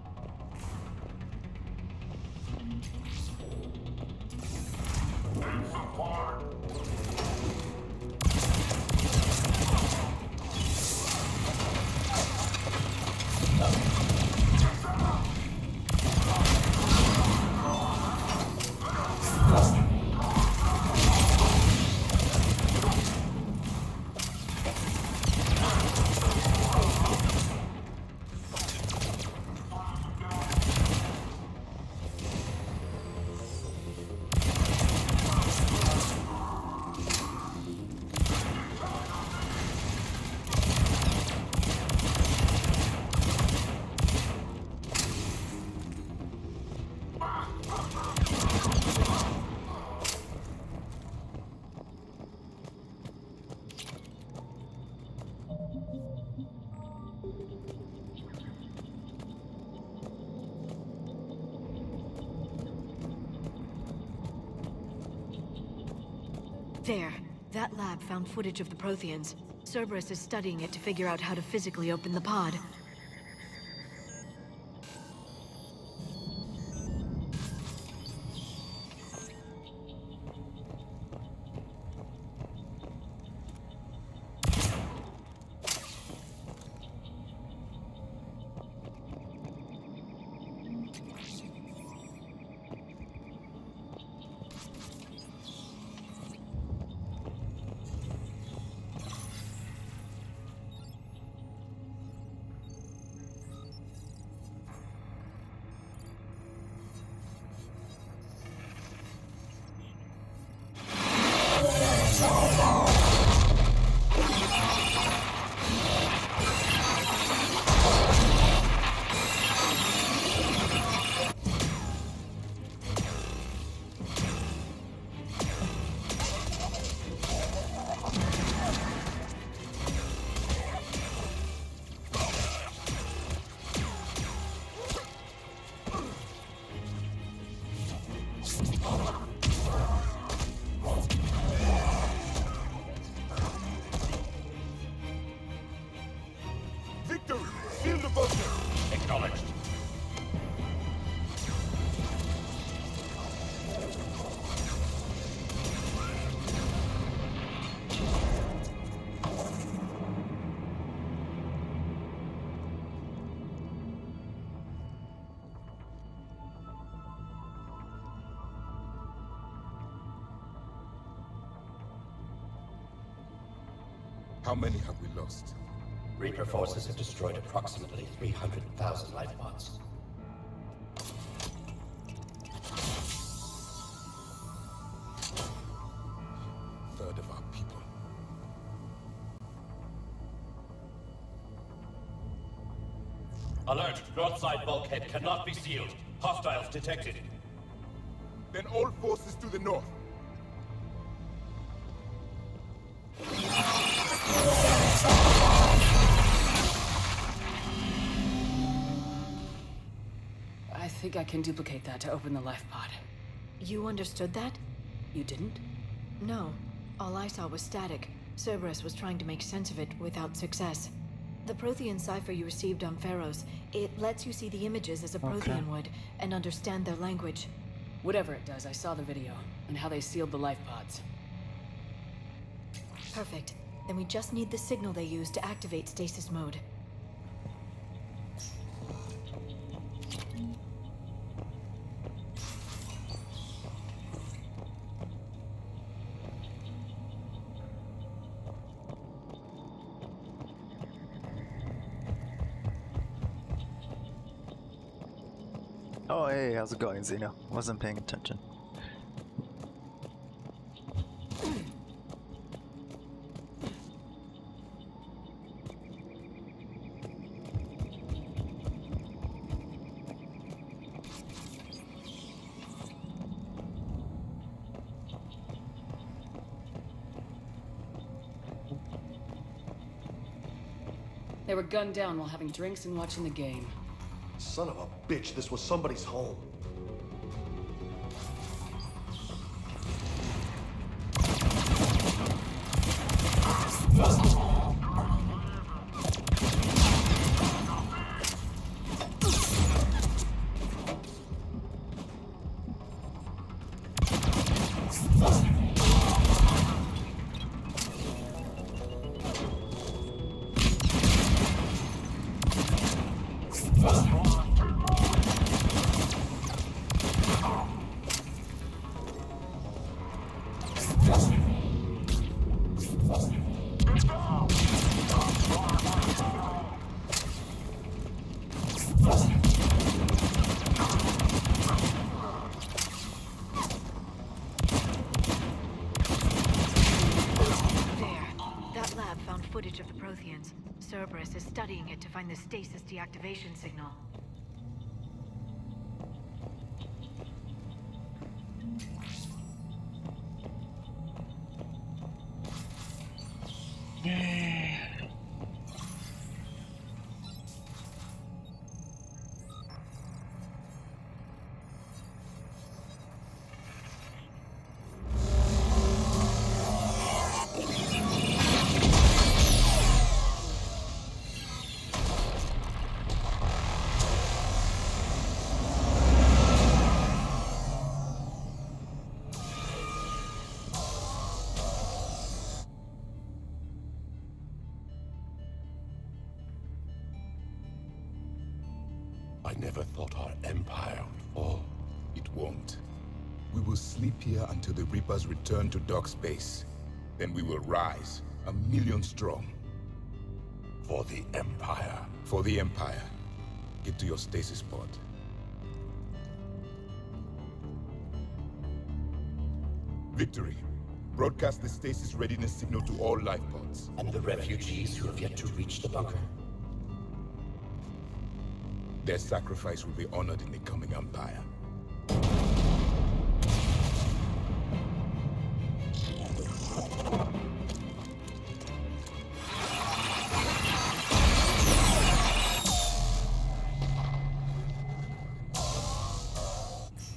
There. That lab found footage of the Protheans. Cerberus is studying it to figure out how to physically open the pod. Acknowledged. How many have we lost? Reaper forces have destroyed approximately 300,000 life pods. Alert! North side bulkhead cannot be sealed. Hostiles detected. Then all forces to the north. I think I can duplicate that to open the life pod. You understood that? You didn't? No. All I saw was static. Cerberus was trying to make sense of it without success. The Prothean cipher you received on Pharaohs, it lets you see the images as a Prothean would, and understand their language. Whatever it does, I saw the video, and how they sealed the life pods. Perfect. Then we just need the signal they use to activate stasis mode. Oh, hey, how's it going, Xeno? Wasn't paying attention. They were gunned down while having drinks and watching the game. Son of a bitch, this was somebody's home. Footage of the Protheans. Cerberus is studying it to find the stasis deactivation signal. I never thought our empire would fall. It won't. We will sleep here until the Reapers return to dock space. Then we will rise, 1,000,000 strong. For the Empire. For the Empire. Get to your stasis pod. Victory. Broadcast the stasis readiness signal to all life pods. And the refugees who have yet to reach the bunker? Their sacrifice will be honored in the coming Empire.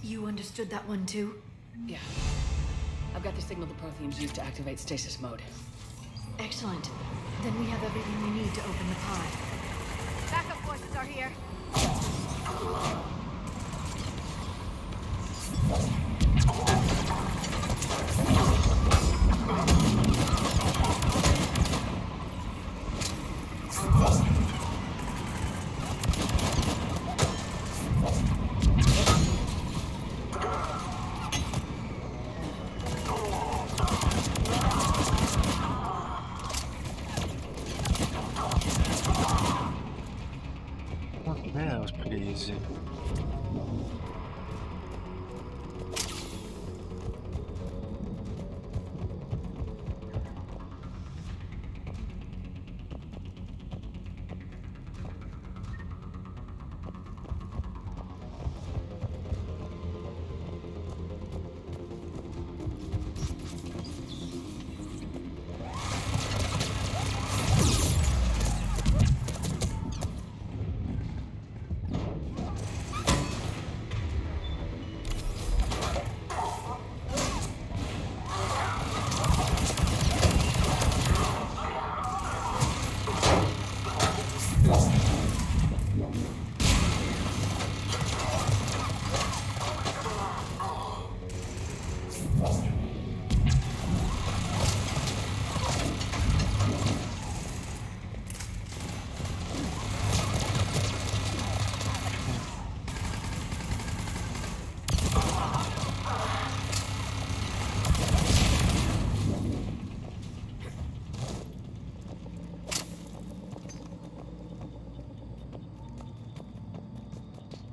You understood that one too? Yeah. I've got the signal the Protheans use to activate stasis mode. Excellent. Then we have everything we need to open the pod. Backup forces are here. Yeah, that was pretty easy.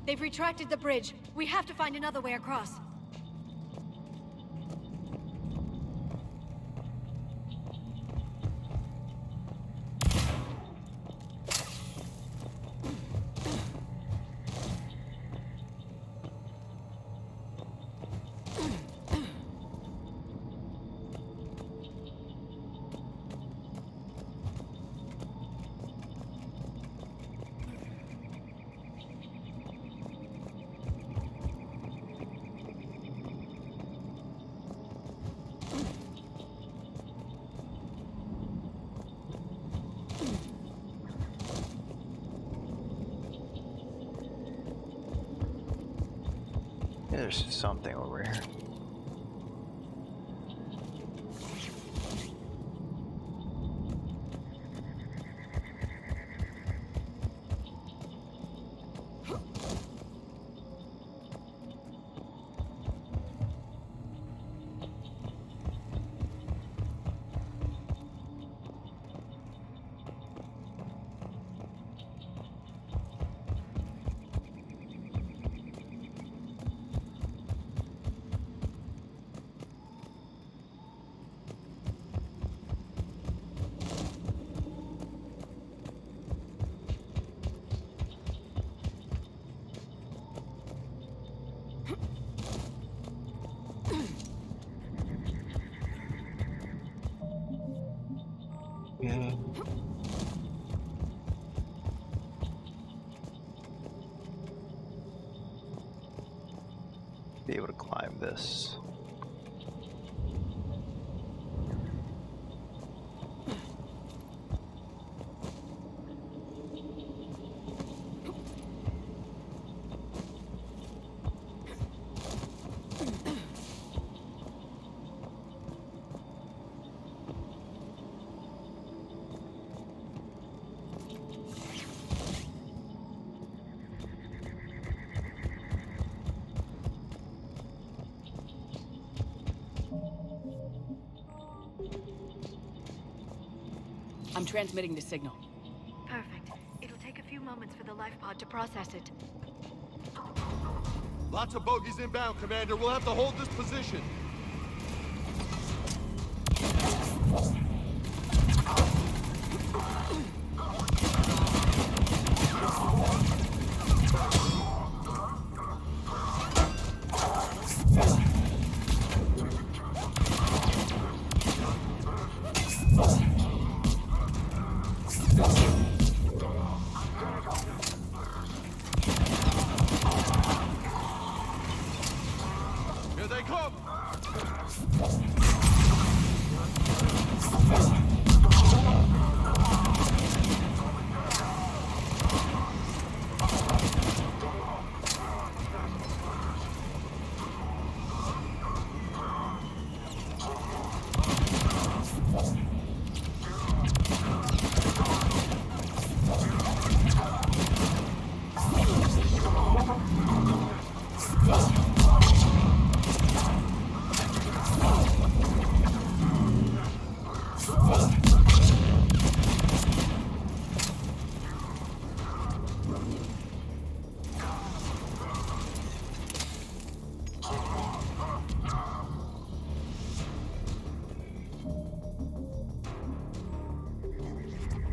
They've retracted the bridge. We have to find another way across. There's something over here. Be able to climb this. I'm transmitting the signal. Perfect. It'll take a few moments for the life pod to process it. Lots of bogies inbound, Commander. We'll have to hold this position. Here they come!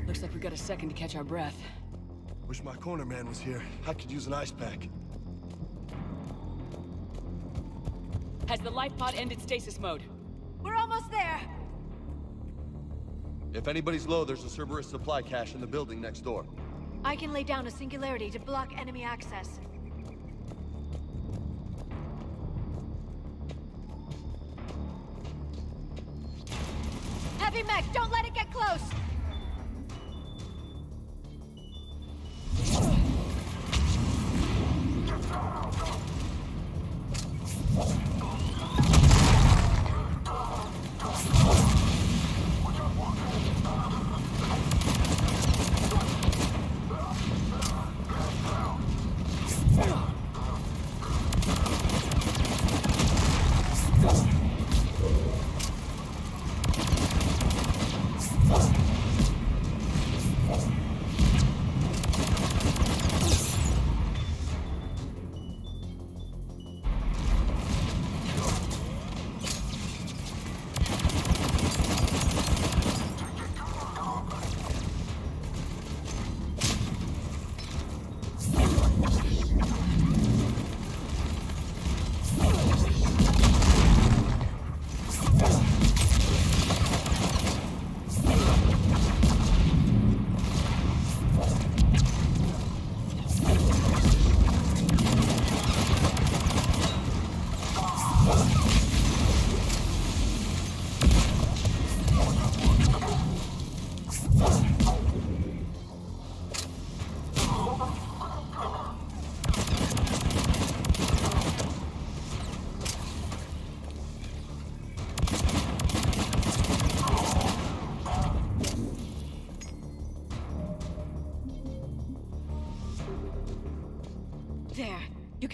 Looks like we got a second to catch our breath. Wish my corner man was here. I could use an ice pack. Has the life pod ended stasis mode? We're almost there! If anybody's low, there's a Cerberus supply cache in the building next door. I can lay down a singularity to block enemy access. Heavy mech, don't let it get close! Let's go.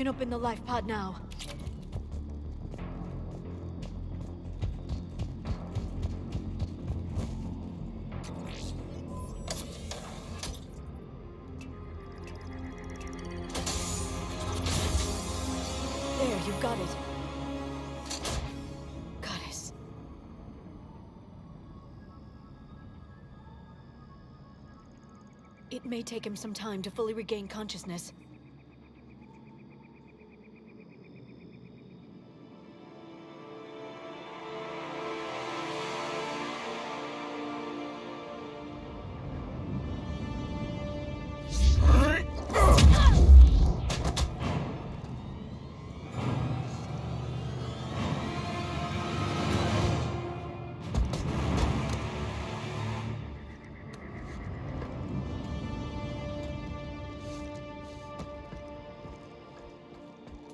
can open the life pod now. There, you've got it. Goddess. It may take him some time to fully regain consciousness.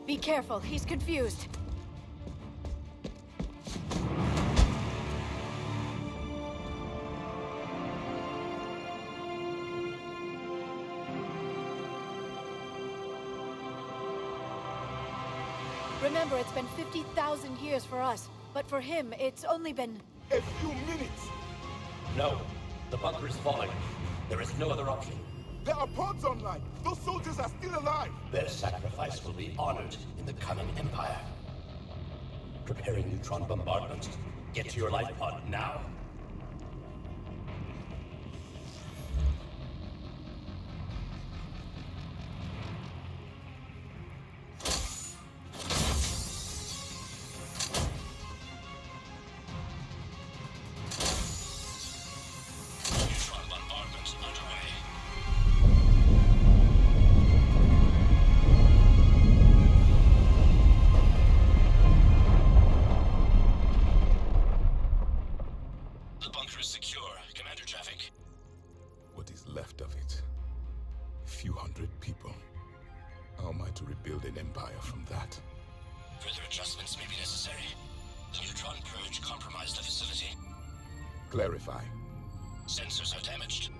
Be careful, he's confused. Remember, it's been 50,000 years for us, but for him, it's only been... A few minutes! No, the bunker is falling. There is no other option. There are pods online! Those soldiers are still alive! Their sacrifice will be honored in the coming Empire. Preparing neutron bombardment. Get to your life pod now. What is left of it? A few hundred people. How am I to rebuild an empire from that? Further adjustments may be necessary. The neutron purge compromised the facility. Clarify. Sensors are damaged.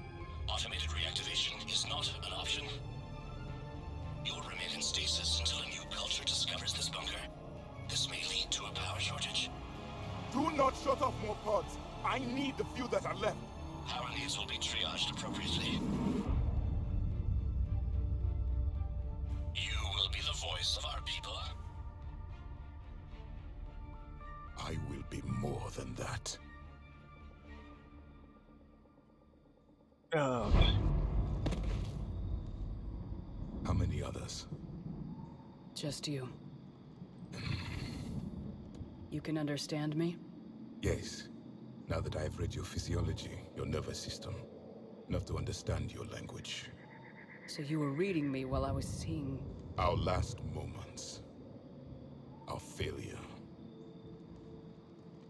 Automated reactivation is not an option. You will remain in stasis until a new culture discovers this bunker. This may lead to a power shortage. Do not shut off more pods. I need the few that are left. Power needs will be triaged appropriately. You will be the voice of our people. I will be more than that. Oh. How many others? Just you. You can understand me? Yes. Now that I have read your physiology, your nervous system, enough to understand your language. So you were reading me while I was seeing... Our last moments. Our failure.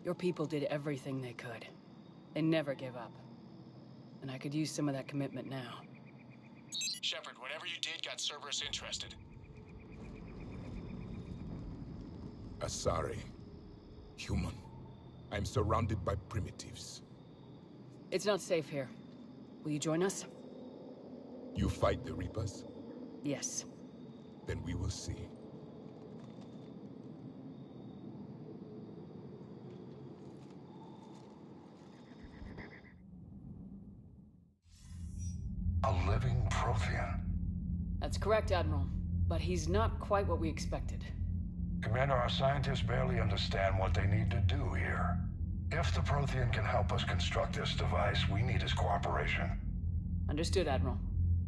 Your people did everything they could. They never gave up. And I could use some of that commitment now. Shepard, whatever you did got Cerberus interested. Asari. Human. I'm surrounded by primitives. It's not safe here. Will you join us? You fight the Reapers? Yes. Then we will see. A living Prothean. That's correct, Admiral. But he's not quite what we expected. Commander, our scientists barely understand what they need to do here. If the Prothean can help us construct this device, we need his cooperation. Understood, Admiral.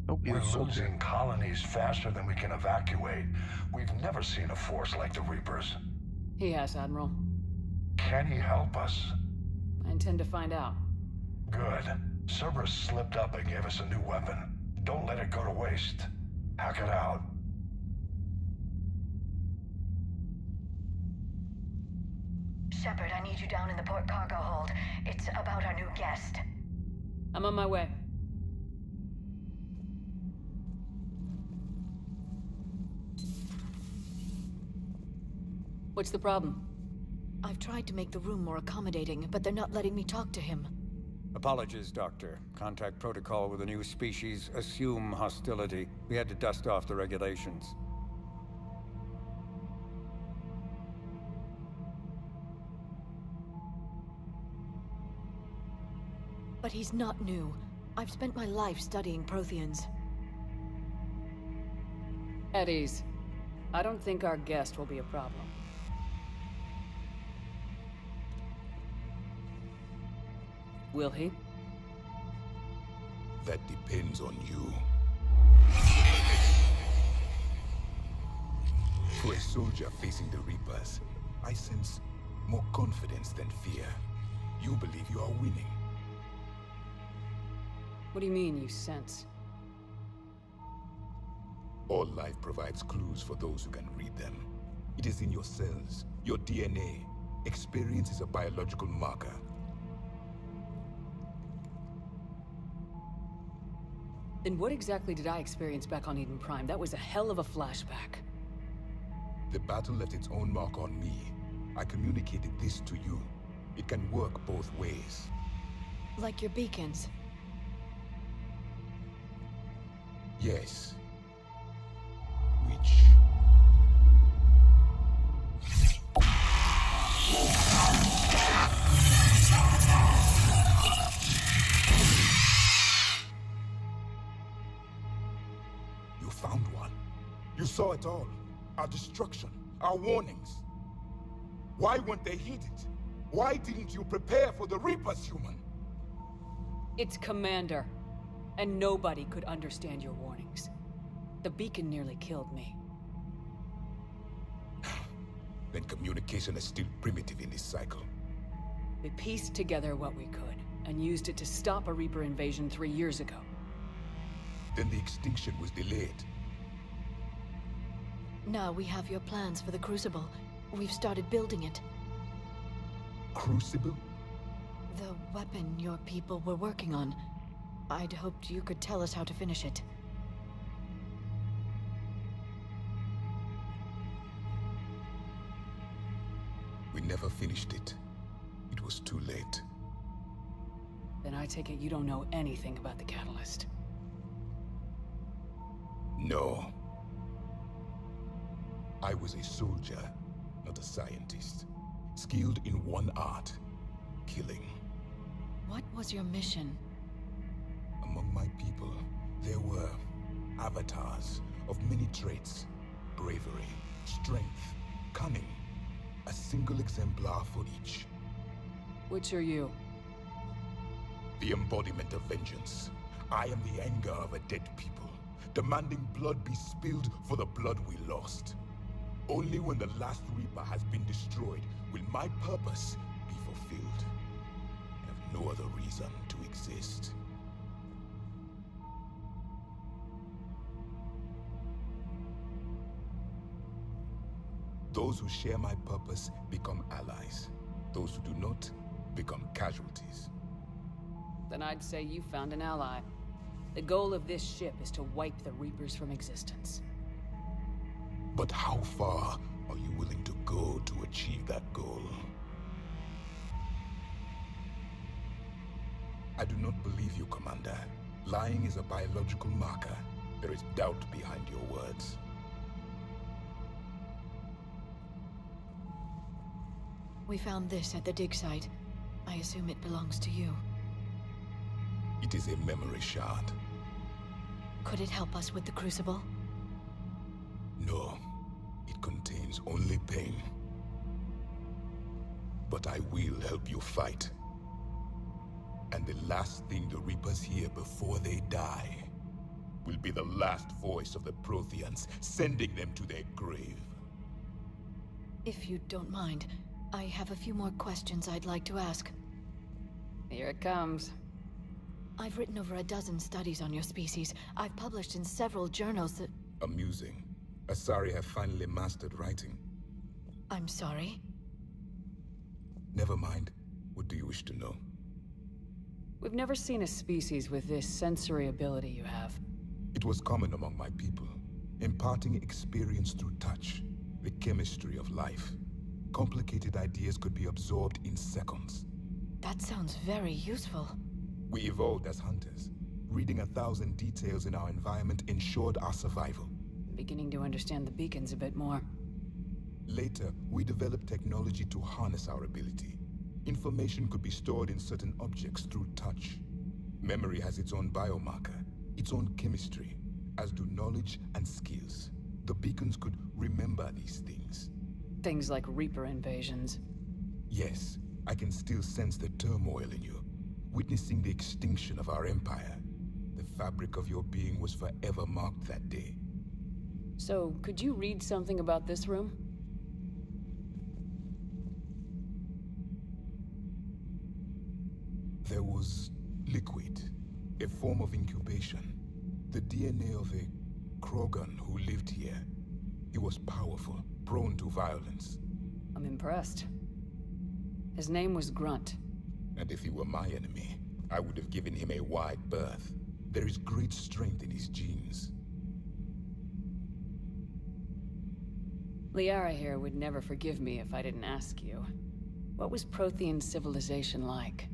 We're losing colonies faster than we can evacuate. We've never seen a force like the Reapers. He has, Admiral. Can he help us? I intend to find out. Good. Cerberus slipped up and gave us a new weapon. Don't let it go to waste. Hack it out. Shepard, I need you down in the port cargo hold. It's about our new guest. I'm on my way. What's the problem? I've tried to make the room more accommodating, but they're not letting me talk to him. Apologies, Doctor. Contact protocol with a new species. Assume hostility. We had to dust off the regulations. But he's not new. I've spent my life studying Protheans. At ease. I don't think our guest will be a problem. Will he? That depends on you. For a soldier facing the Reapers, I sense more confidence than fear. You believe you are winning. What do you mean, you sense? All life provides clues for those who can read them. It is in your cells, your DNA. Experience is a biological marker. Then what exactly did I experience back on Eden Prime? That was a hell of a flashback. The battle left its own mark on me. I communicated this to you. It can work both ways. Like your beacons. Yes. Which... You found one. You saw it all. Our destruction, our warnings. Why weren't they heeded? Why didn't you prepare for the Reapers, human? It's Commander. And nobody could understand your warnings. The beacon nearly killed me. Then communication is still primitive in this cycle. We pieced together what we could, and used it to stop a Reaper invasion 3 years ago. Then the extinction was delayed. Now we have your plans for the Crucible. We've started building it. Crucible? The weapon your people were working on. I'd hoped you could tell us how to finish it. We never finished it. It was too late. Then I take it you don't know anything about the catalyst. No. I was a soldier, not a scientist. Skilled in one art, killing. What was your mission? Among my people, there were avatars of many traits. Bravery, strength, cunning. A single exemplar for each. Which are you? The embodiment of vengeance. I am the anger of a dead people, demanding blood be spilled for the blood we lost. Only when the last Reaper has been destroyed will my purpose be fulfilled. I have no other reason to exist. Those who share my purpose become allies. Those who do not become casualties. Then I'd say you found an ally. The goal of this ship is to wipe the Reapers from existence. But how far are you willing to go to achieve that goal? I do not believe you, Commander. Lying is a biological marker. There is doubt behind your words. We found this at the dig site. I assume it belongs to you. It is a memory shard. Could it help us with the Crucible? No. It contains only pain. But I will help you fight. And the last thing the Reapers hear before they die will be the last voice of the Protheans, sending them to their grave. If you don't mind, I have a few more questions I'd like to ask. Here it comes. I've written over a dozen studies on your species. I've published in several journals that... Amusing. Asari have finally mastered writing. I'm sorry? Never mind. What do you wish to know? We've never seen a species with this sensory ability you have. It was common among my people, imparting experience through touch, the chemistry of life. Complicated ideas could be absorbed in seconds. That sounds very useful. We evolved as hunters. Reading 1,000 details in our environment ensured our survival. I'm beginning to understand the beacons a bit more. Later, we developed technology to harness our ability. Information could be stored in certain objects through touch. Memory has its own biomarker, its own chemistry, as do knowledge and skills. The beacons could remember these things. Things like Reaper invasions. Yes, I can still sense the turmoil in you, witnessing the extinction of our empire. The fabric of your being was forever marked that day. So, could you read something about this room? There was liquid, a form of incubation. The DNA of a Krogan who lived here. He was powerful, prone to violence. I'm impressed. His name was Grunt. And if he were my enemy, I would have given him a wide berth. There is great strength in his genes. Liara here would never forgive me if I didn't ask you. What was Prothean civilization like?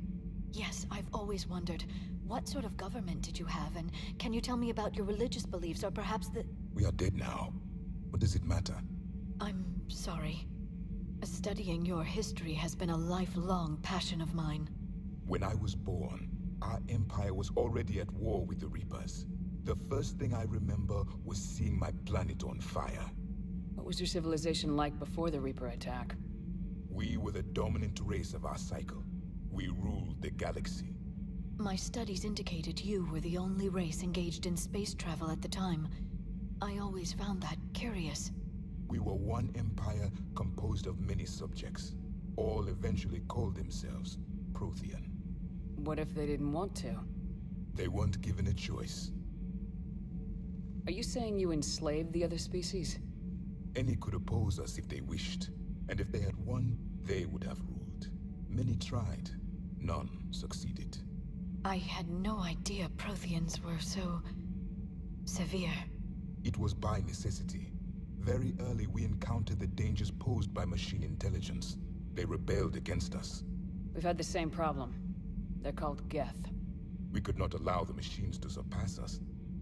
Yes, I've always wondered. What sort of government did you have, and can you tell me about your religious beliefs, or perhaps the... We are dead now. What does it matter? I'm sorry. Studying your history has been a lifelong passion of mine. When I was born, our empire was already at war with the Reapers. The first thing I remember was seeing my planet on fire. What was your civilization like before the Reaper attack? We were the dominant race of our cycle. We ruled the galaxy. My studies indicated you were the only race engaged in space travel at the time. I always found that curious. We were one empire composed of many subjects. All eventually called themselves Prothean. What if they didn't want to? They weren't given a choice. Are you saying you enslaved the other species? Any could oppose us if they wished. And if they had won, they would have ruled. Many tried. None succeeded. I had no idea Protheans were so... severe. It was by necessity. Very early we encountered the dangers posed by machine intelligence. They rebelled against us. We've had the same problem. They're called Geth. We could not allow the machines to surpass us.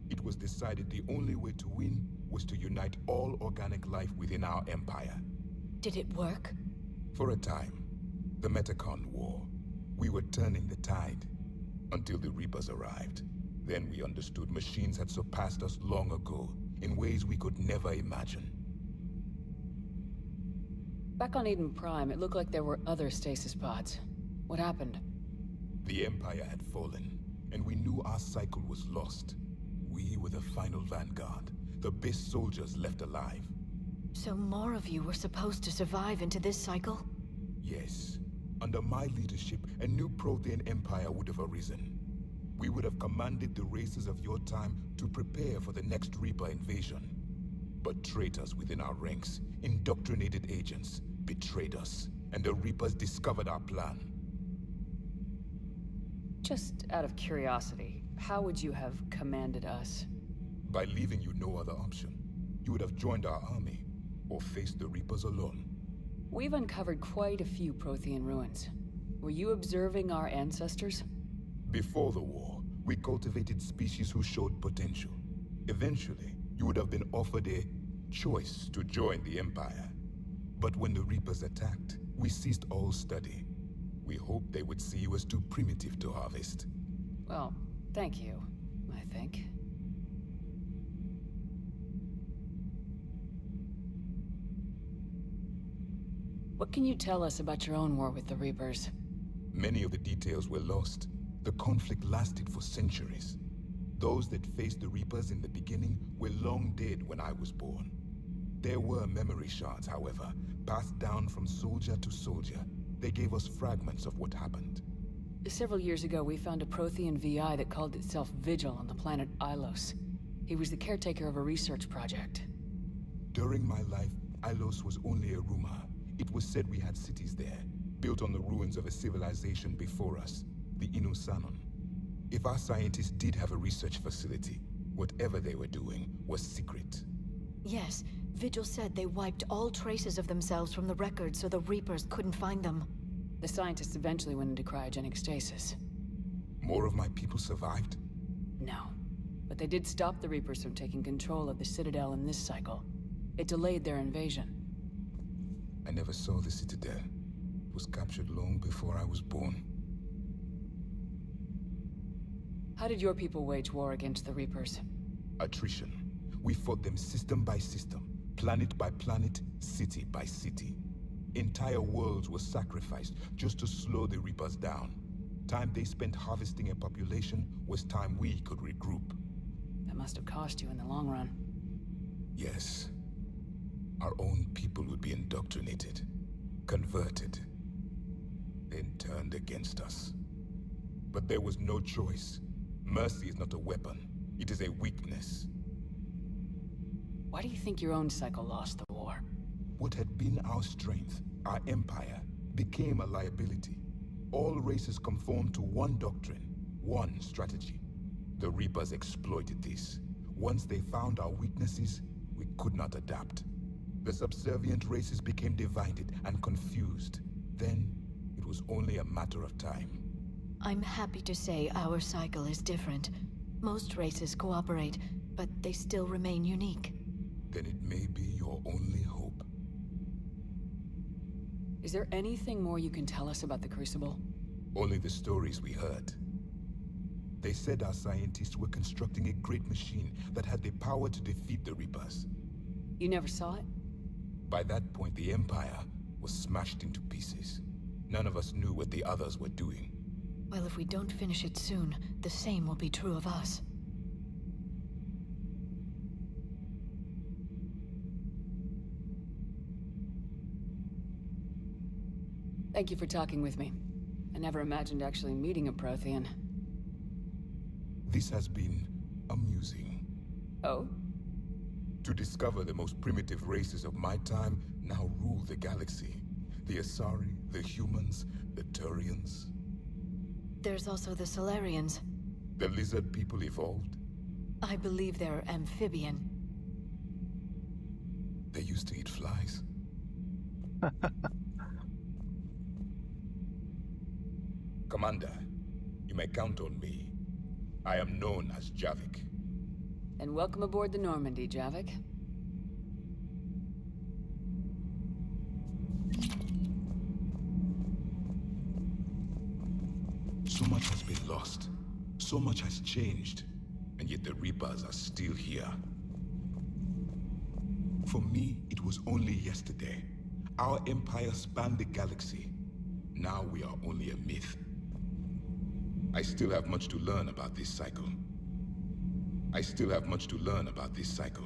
It was decided the only way to win was to unite all organic life within our empire. Did it work? For a time. The Metacon War. We were turning the tide. Until the Reapers arrived. Then we understood machines had surpassed us long ago, in ways we could never imagine. Back on Eden Prime, it looked like there were other stasis pods. What happened? The Empire had fallen, and we knew our cycle was lost. We were the final vanguard, the best soldiers left alive. So more of you were supposed to survive into this cycle? Yes. Under my leadership, a new Prothean empire would have arisen. We would have commanded the races of your time to prepare for the next Reaper invasion. But traitors within our ranks, indoctrinated agents, betrayed us, and the Reapers discovered our plan. Just out of curiosity, how would you have commanded us? By leaving you no other option. You would have joined our army, or faced the Reapers alone. We've uncovered quite a few Prothean ruins. Were you observing our ancestors? Before the war, we cultivated species who showed potential. Eventually, you would have been offered a choice to join the Empire. But when the Reapers attacked, we ceased all study. We hoped they would see you as too primitive to harvest. Well, thank you, I think. What can you tell us about your own war with the Reapers? Many of the details were lost. The conflict lasted for centuries. Those that faced the Reapers in the beginning were long dead when I was born. There were memory shards, however, passed down from soldier to soldier. They gave us fragments of what happened. Several years ago, we found a Prothean VI that called itself Vigil on the planet Ilos. He was the caretaker of a research project. During my life, Ilos was only a rumor. It was said we had cities there, built on the ruins of a civilization before us, the Inusanon. If our scientists did have a research facility, whatever they were doing was secret. Yes, Vigil said they wiped all traces of themselves from the records so the Reapers couldn't find them. The scientists eventually went into cryogenic stasis. More of my people survived? No. But they did stop the Reapers from taking control of the Citadel in this cycle. It delayed their invasion. I never saw the Citadel. It was captured long before I was born. How did your people wage war against the Reapers? Attrition. We fought them system by system, planet by planet, city by city. Entire worlds were sacrificed just to slow the Reapers down. Time they spent harvesting a population was time we could regroup. That must have cost you in the long run. Yes. Our own people would be indoctrinated, converted, then turned against us. But there was no choice. Mercy is not a weapon. It is a weakness. Why do you think your own cycle lost the war? What had been our strength, our empire, became a liability. All races conformed to one doctrine, one strategy. The Reapers exploited this. Once they found our weaknesses, we could not adapt. The subservient races became divided and confused. Then, it was only a matter of time. I'm happy to say our cycle is different. Most races cooperate, but they still remain unique. Then it may be your only hope. Is there anything more you can tell us about the Crucible? Only the stories we heard. They said our scientists were constructing a great machine that had the power to defeat the Reapers. You never saw it? By that point, the Empire was smashed into pieces. None of us knew what the others were doing. Well, if we don't finish it soon, the same will be true of us. Thank you for talking with me. I never imagined actually meeting a Prothean. This has been amusing. Oh? To discover the most primitive races of my time now rule the galaxy. The Asari, the humans, the Turians. There's also the Solarians. The lizard people evolved? I believe they're amphibian. They used to eat flies. Commander, you may count on me. I am known as Javik. And welcome aboard the Normandy, Javik. So much has been lost. So much has changed. And yet the Reapers are still here. For me, it was only yesterday. Our empire spanned the galaxy. Now we are only a myth. I still have much to learn about this cycle. I still have much to learn about this cycle.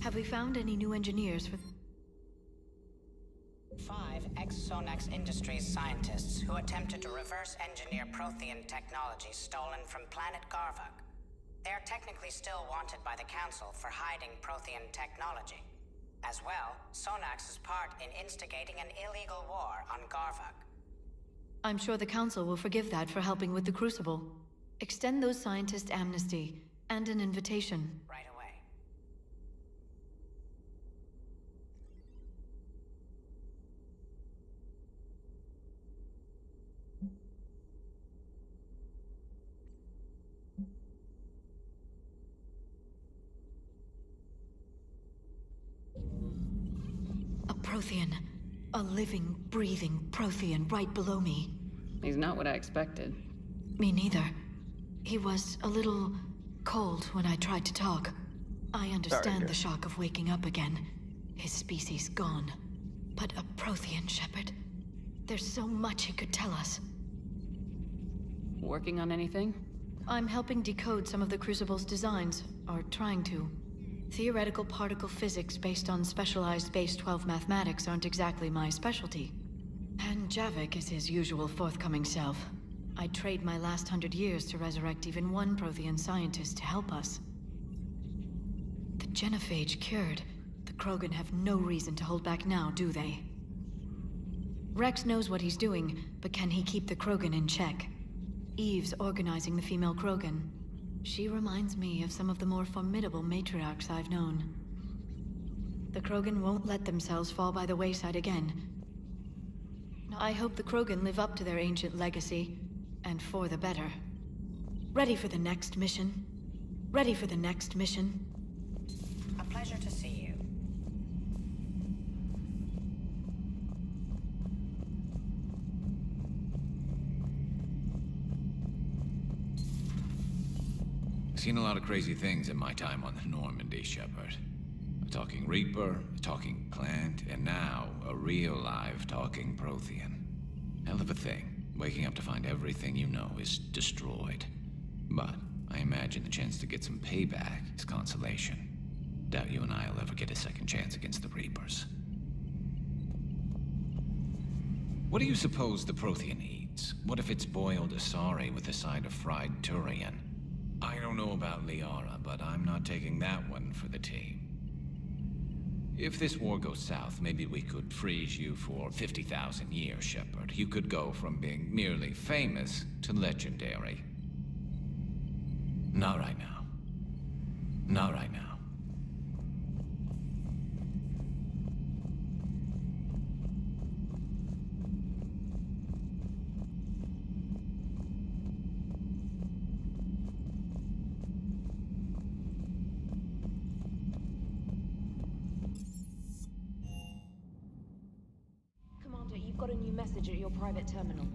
Have we found any new engineers for... 5 ex-Sonax Industries scientists who attempted to reverse engineer Prothean technology stolen from planet Garvuk. They are technically still wanted by the Council for hiding Prothean technology. As well, Sonax's part in instigating an illegal war on Garvuk. I'm sure the Council will forgive that for helping with the Crucible. Extend those scientists amnesty and an invitation. Right away. A Prothean. A living, breathing Prothean right below me. He's not what I expected. Me neither. He was a little cold when I tried to talk. I understand the shock of waking up again. His species gone. But a Prothean, Shepard. There's so much he could tell us. Working on anything? I'm helping decode some of the Crucible's designs, or trying to. Theoretical particle physics based on specialized base 12 mathematics aren't exactly my specialty. And Javik is his usual forthcoming self. I'd trade my last 100 years to resurrect even one Prothean scientist to help us. The genophage cured. The Krogan have no reason to hold back now, do they? Rex knows what he's doing, but can he keep the Krogan in check? Eve's organizing the female Krogan. She reminds me of some of the more formidable matriarchs I've known. The Krogan won't let themselves fall by the wayside again. I hope the Krogan live up to their ancient legacy, and for the better. Ready for the next mission? Ready for the next mission? A pleasure to see you. Seen a lot of crazy things in my time on the Normandy, Shepard. A talking Reaper, a talking plant, and now a real live talking Prothean. Hell of a thing, waking up to find everything you know is destroyed. But I imagine the chance to get some payback is consolation. Doubt you and I'll ever get a second chance against the Reapers. What do you suppose the Prothean eats? What if it's boiled Asari with a side of fried Turian? I don't know about Liara, but I'm not taking that one for the team. If this war goes south, maybe we could freeze you for 50,000 years, Shepard. You could go from being merely famous to legendary. Not right now. Not right now. Commander, you've got a new message at your private terminal.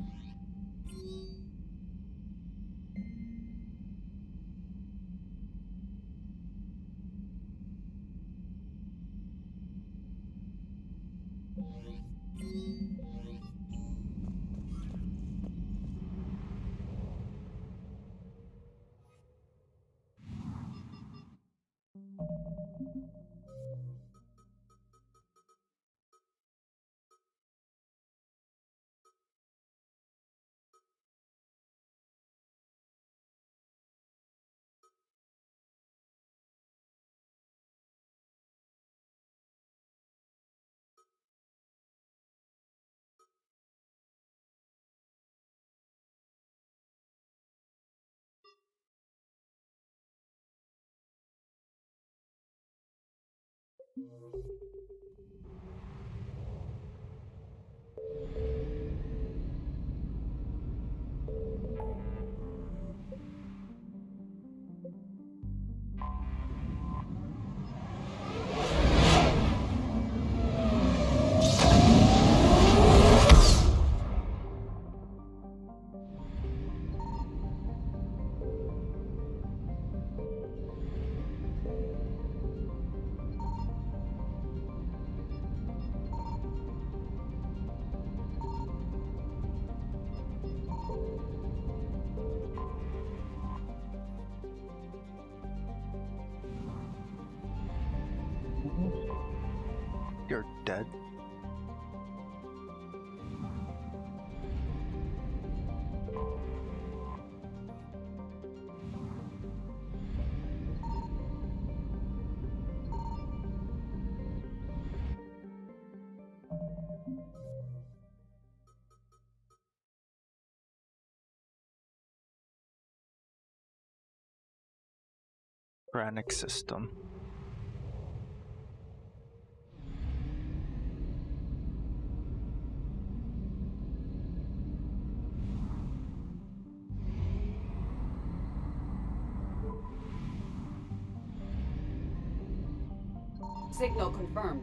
You're dead. Granic system. Signal confirmed.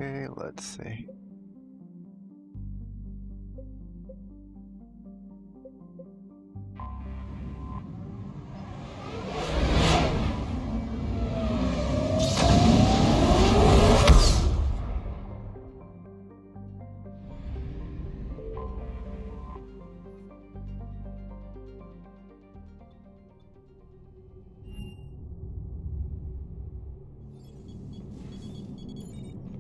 Okay, let's see.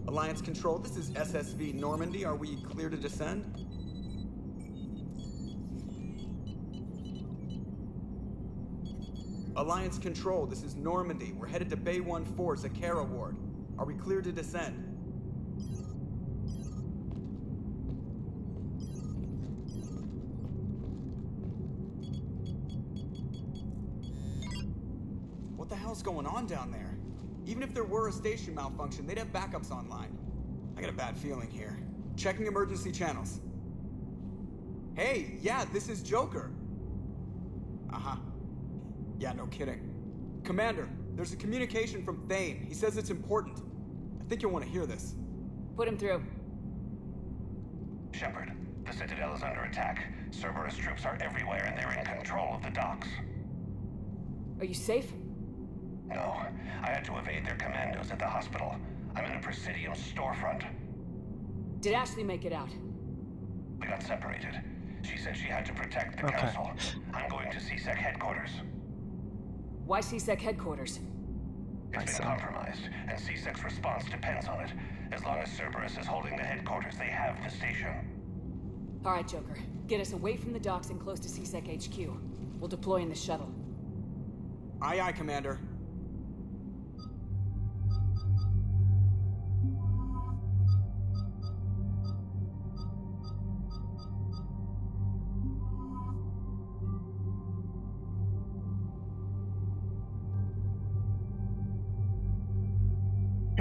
Alliance Control, this is SSV Normandy. Are we clear to descend? Alliance Control, this is Normandy. We're headed to Bay 1-4, Zakara Ward. Are we clear to descend? What the hell's going on down there? Even if there were a station malfunction, they'd have backups online. I got a bad feeling here. Checking emergency channels. Hey, yeah, this is Joker. Uh-huh. Yeah, no kidding. Commander, there's a communication from Thane. He says it's important. I think you'll want to hear this. Put him through. Shepard, the Citadel is under attack. Cerberus troops are everywhere and they're in control of the docks. Are you safe? No, I had to evade their commandos at the hospital. I'm in a Presidium storefront. Did Ashley make it out? We got separated. She said she had to protect the Council. I'm going to CSEC headquarters. Why CSEC headquarters? It's been compromised, and CSEC's response depends on it. As long as Cerberus is holding the headquarters, they have the station. All right, Joker. Get us away from the docks and close to CSEC HQ. We'll deploy in the shuttle. Aye, aye, Commander.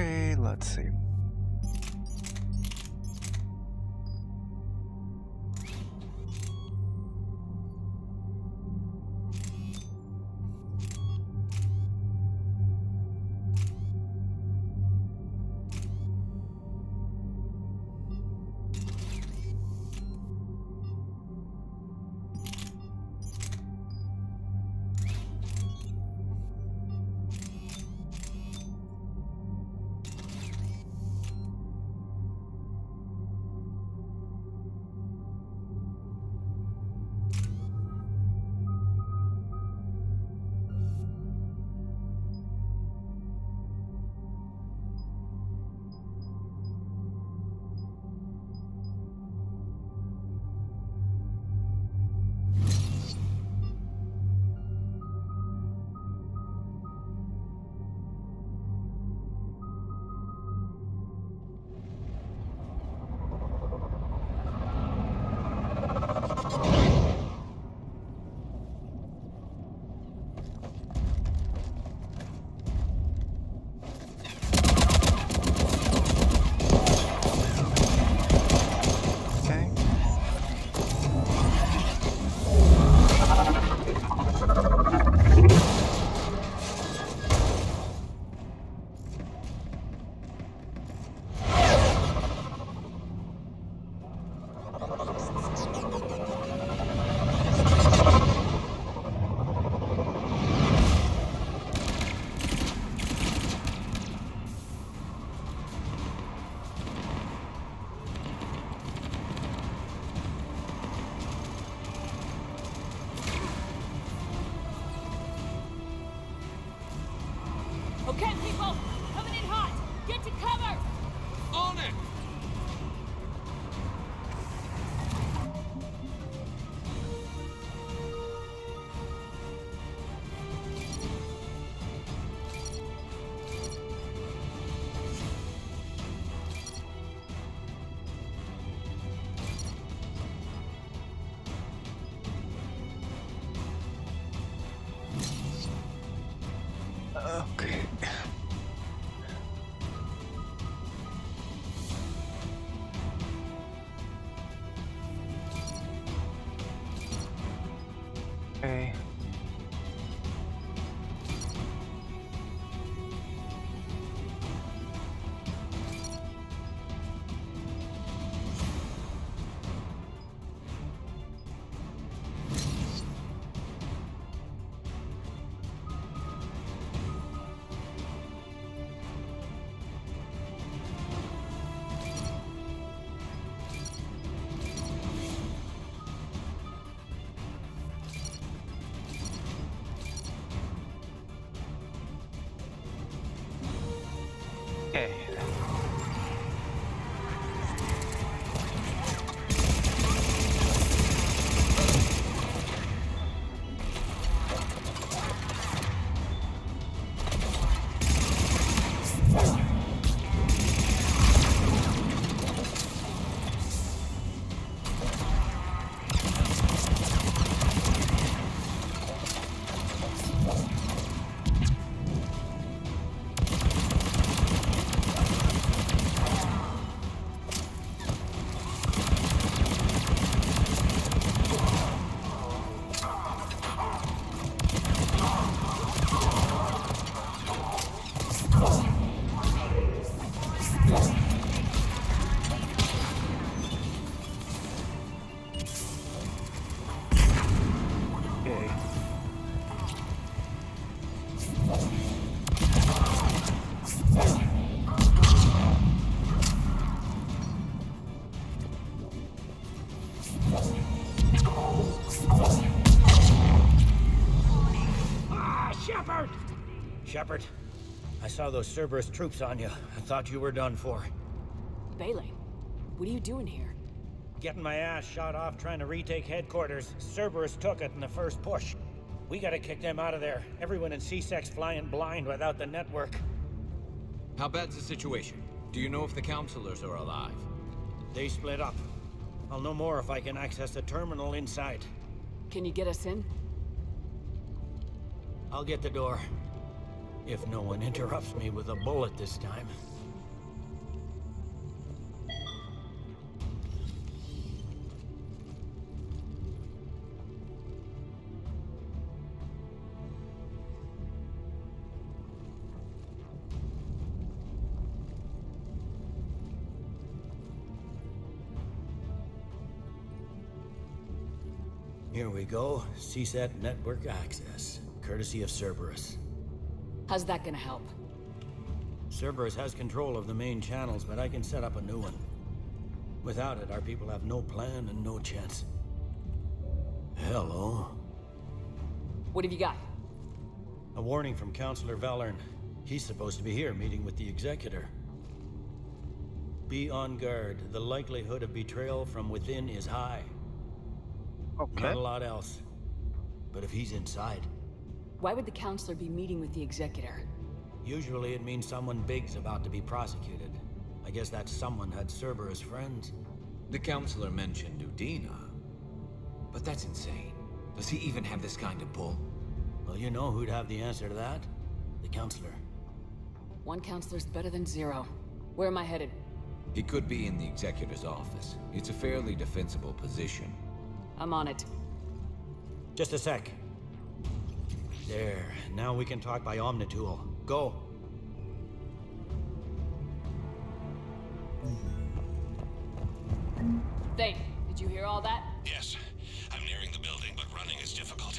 Okay, let's see. Shepard. I saw those Cerberus troops on you. I thought you were done for. Bailey, what are you doing here? Getting my ass shot off trying to retake headquarters. Cerberus took it in the first push. We gotta kick them out of there. Everyone in C-Sec's flying blind without the network. How bad's the situation? Do you know if the counselors are alive? They split up. I'll know more if I can access the terminal inside. Can you get us in? I'll get the door. If no one interrupts me with a bullet this time. Here we go. CSAT network access, courtesy of Cerberus. How's that gonna help? Cerberus has control of the main channels, but I can set up a new one. Without it, our people have no plan and no chance. Hello. What have you got? A warning from Counselor Valern. He's supposed to be here meeting with the Executor. Be on guard. The likelihood of betrayal from within is high. Okay. Not a lot else. But if he's inside... Why would the Counselor be meeting with the Executor? Usually it means someone big's about to be prosecuted. I guess that someone had Cerberus friends. The Counselor mentioned Udina. But that's insane. Does he even have this kind of pull? Well, you know who'd have the answer to that? The Counselor. One Counselor's better than zero. Where am I headed? He could be in the Executor's office. It's a fairly defensible position. I'm on it. Just a sec. There. Now we can talk by Omnitool. Go. Thane, did you hear all that? Yes. I'm nearing the building, but running is difficult.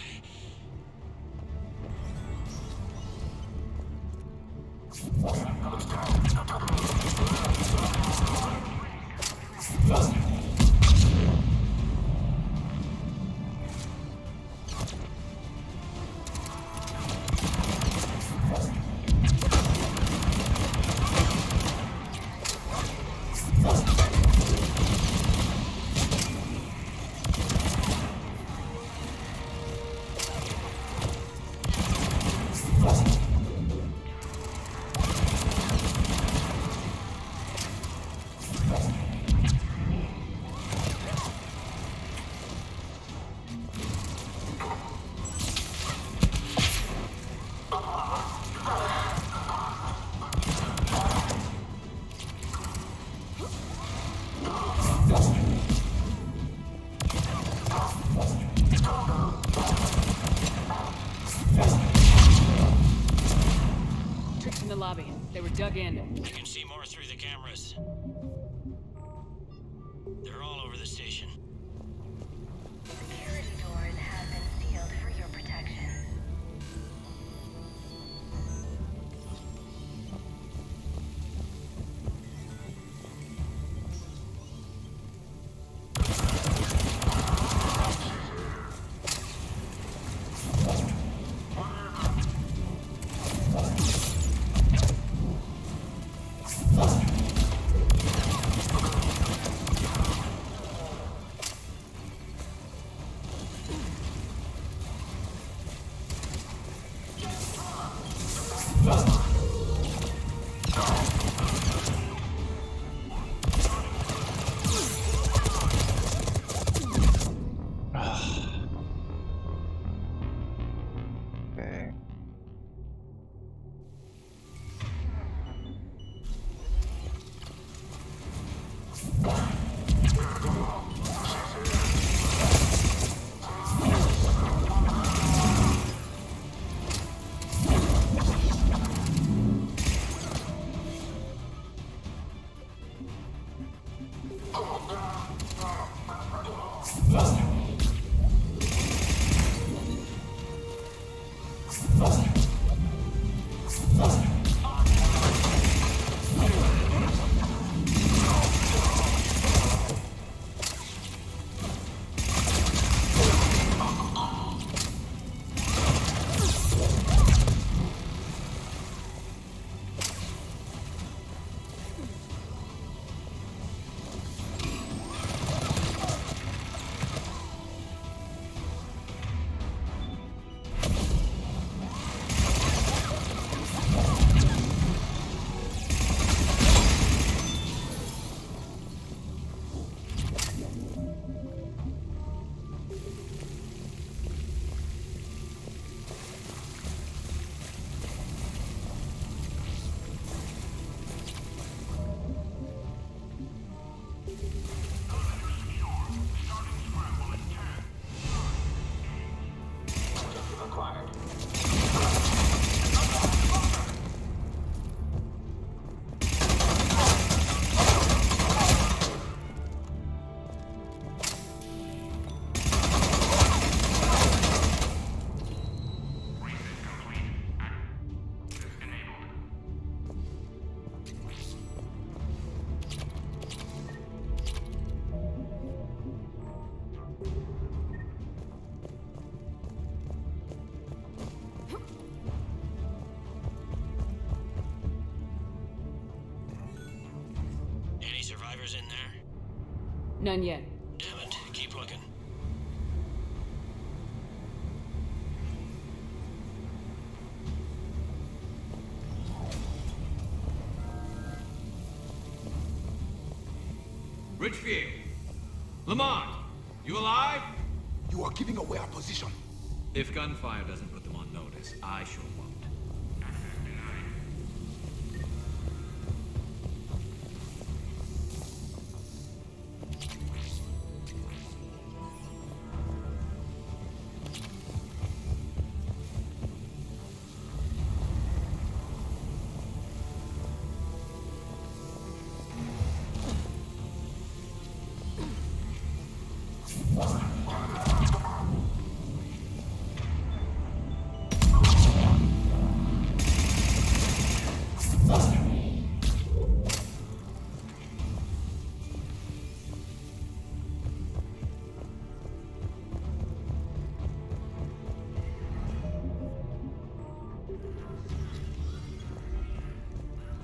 Dug in. I can see more through the cameras. They're all over the station. Security doors have been sealed for your protection. survivors in there? None yet. Damn it. Keep looking. Richfield! Lamont! You alive? You are giving away our position. If gunfire doesn't put them on notice, I sure won't.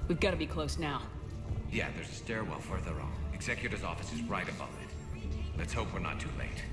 We've got to be close now. Yeah, there's a stairwell further on. Executor's office is right above it. Let's hope we're not too late.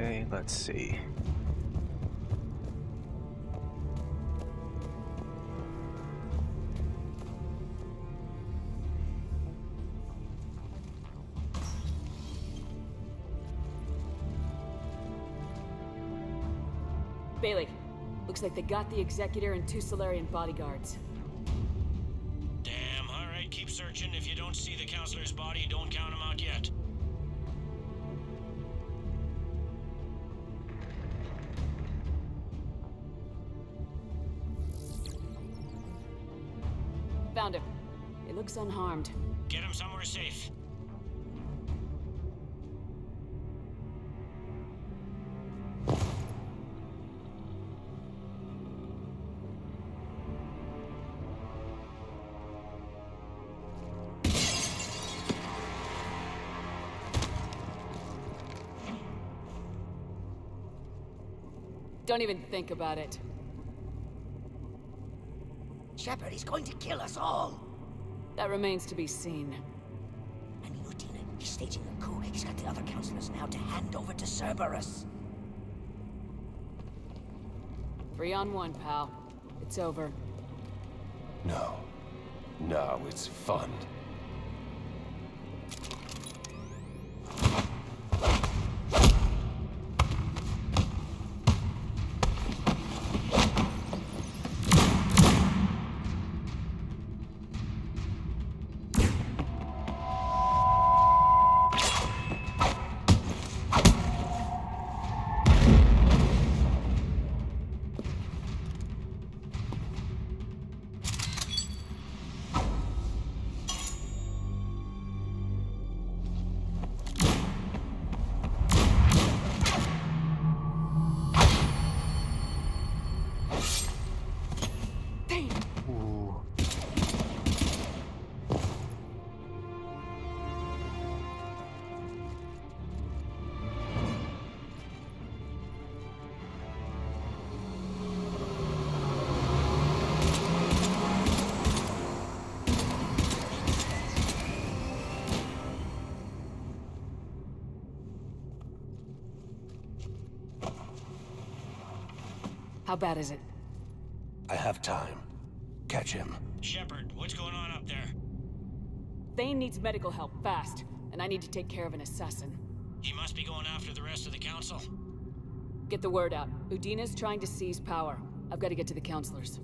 Okay, let's see. Bailey, looks like they got the Executor and 2 Solarian bodyguards. Damn, alright, keep searching. If you don't see the counselor's body, don't count him out yet. Found him. He looks unharmed. Get him somewhere safe. Don't even think about it. Shepard, he's going to kill us all. That remains to be seen. And Utina, he's staging a coup. He's got the other counselors now to hand over to Cerberus. 3 on 1, pal. It's over. No. No, it's fun. How bad is it? I have time. Catch him. Shepard, what's going on up there? Thane needs medical help, fast. And I need to take care of an assassin. He must be going after the rest of the council. Get the word out. Udina's trying to seize power. I've got to get to the counselors.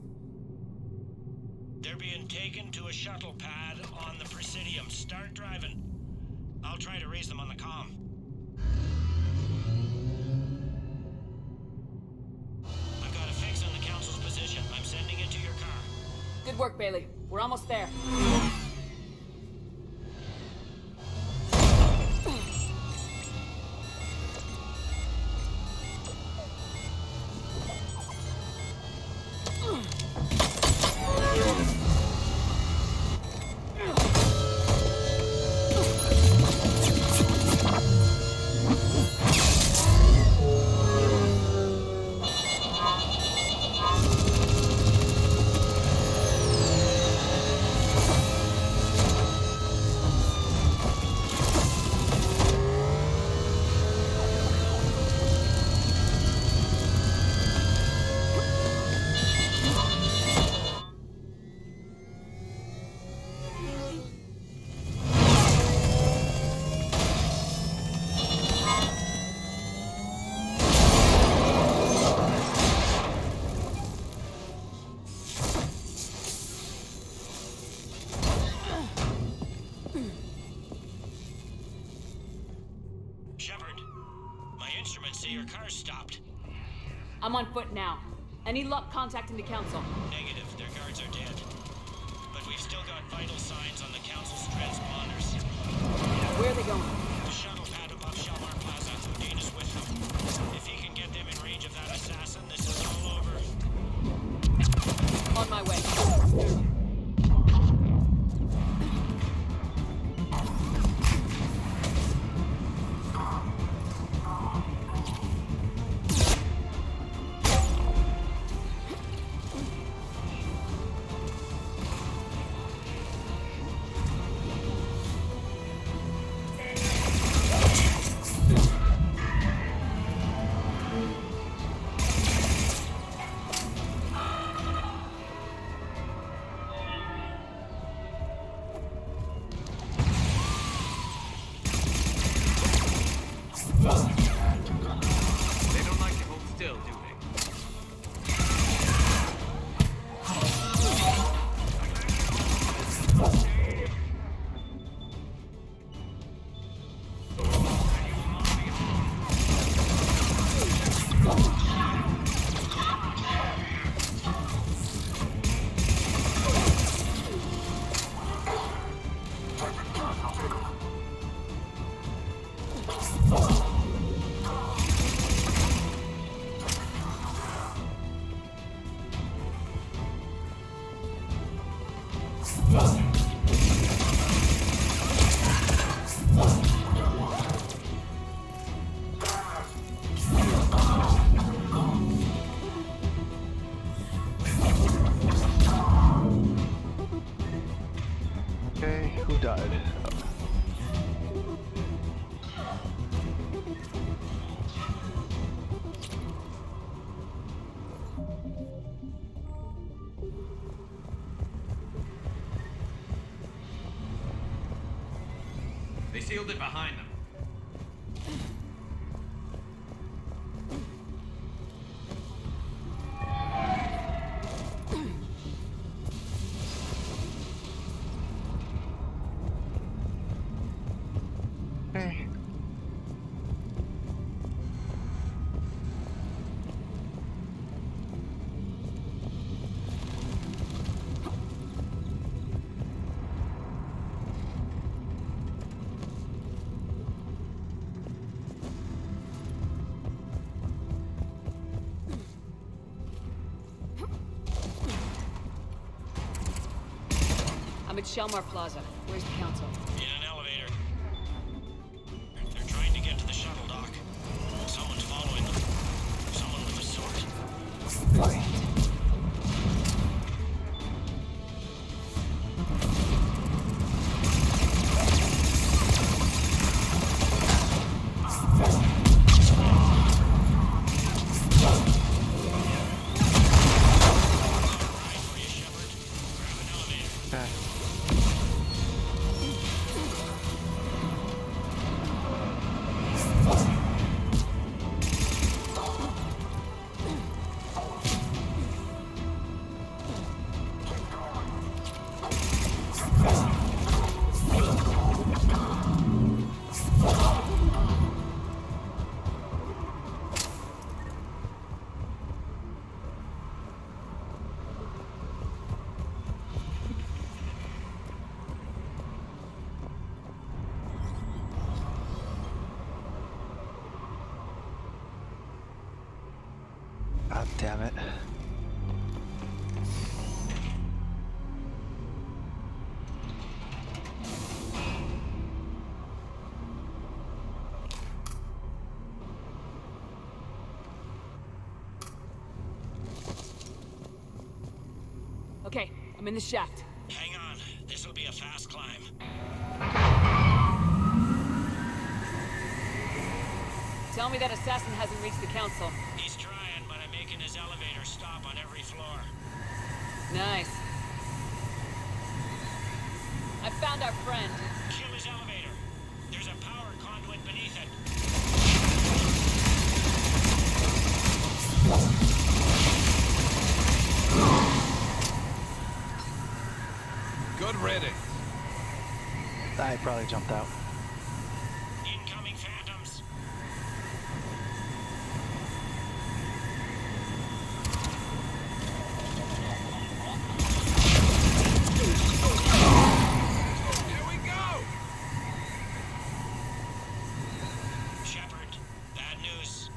They're being taken to a shuttle pad on the Presidium. Start driving. I'll try to raise them on the comm. I've got a fix on the council's position. I'm sending it to your car. Good work, Bailey. We're almost there. Your car's stopped. I'm on foot now. Any luck contacting the council? Negative. Their guards are dead. But we've still got vital signs on the council's transponders. Where are they going? The shuttle pad above Shelmar Plaza. Udina's with them. If he can get them in range of that assassin, this is all over. On my way. Okay, who died? They sealed it behind them. Okay. I'm at Shelmar Plaza. Where's the council? In an elevator. They're trying to get to the shuttle dock. Someone's following them. Someone with a sword. Damn it. Okay, I'm in the shaft. Hang on. This'll be a fast climb. Tell me that assassin hasn't reached the council. He's trying, but I'm making his elevator stop on every floor. Nice. I found our friend. Kill his elevator. There's a power conduit beneath it. Good riddance. I probably jumped out. Incoming phantoms. Here we go! Shepard, bad news.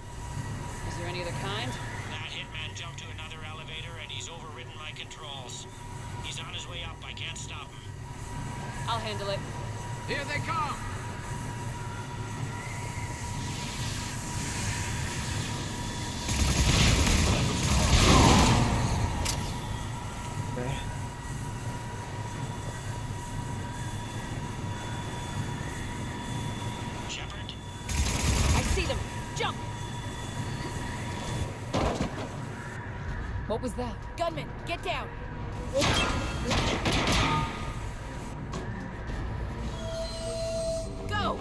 Is there any other kind? That hitman jumped to another elevator and he's overridden my controls. He's on his way up. I can't stop him. I'll handle it. Here they come! Okay. Shepard? I see them! Jump! What was that? Gunman, get down! Go!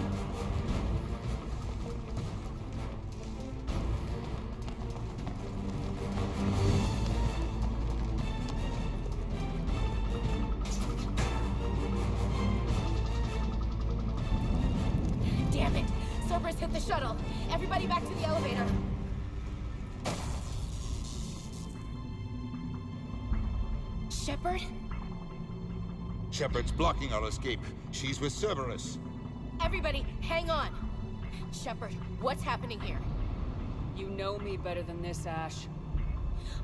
Damn it! Cerberus hit the shuttle. Everybody back to the elevator. Shepard? Shepard's blocking our escape. She's with Cerberus. Everybody, hang on. Shepard, what's happening here? You know me better than this, Ash.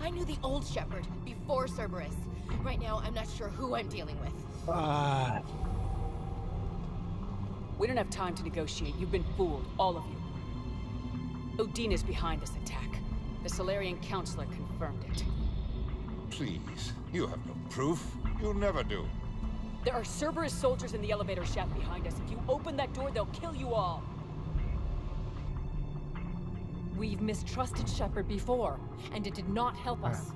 I knew the old Shepard before Cerberus. Right now, I'm not sure who I'm dealing with. We don't have time to negotiate. You've been fooled, all of you. Odin is behind this attack. The Solarian Counselor confirmed it. Please, you have no proof. You never do. There are Cerberus soldiers in the elevator shaft behind us. If you open that door, they'll kill you all. We've mistrusted Shepard before, and it did not help us.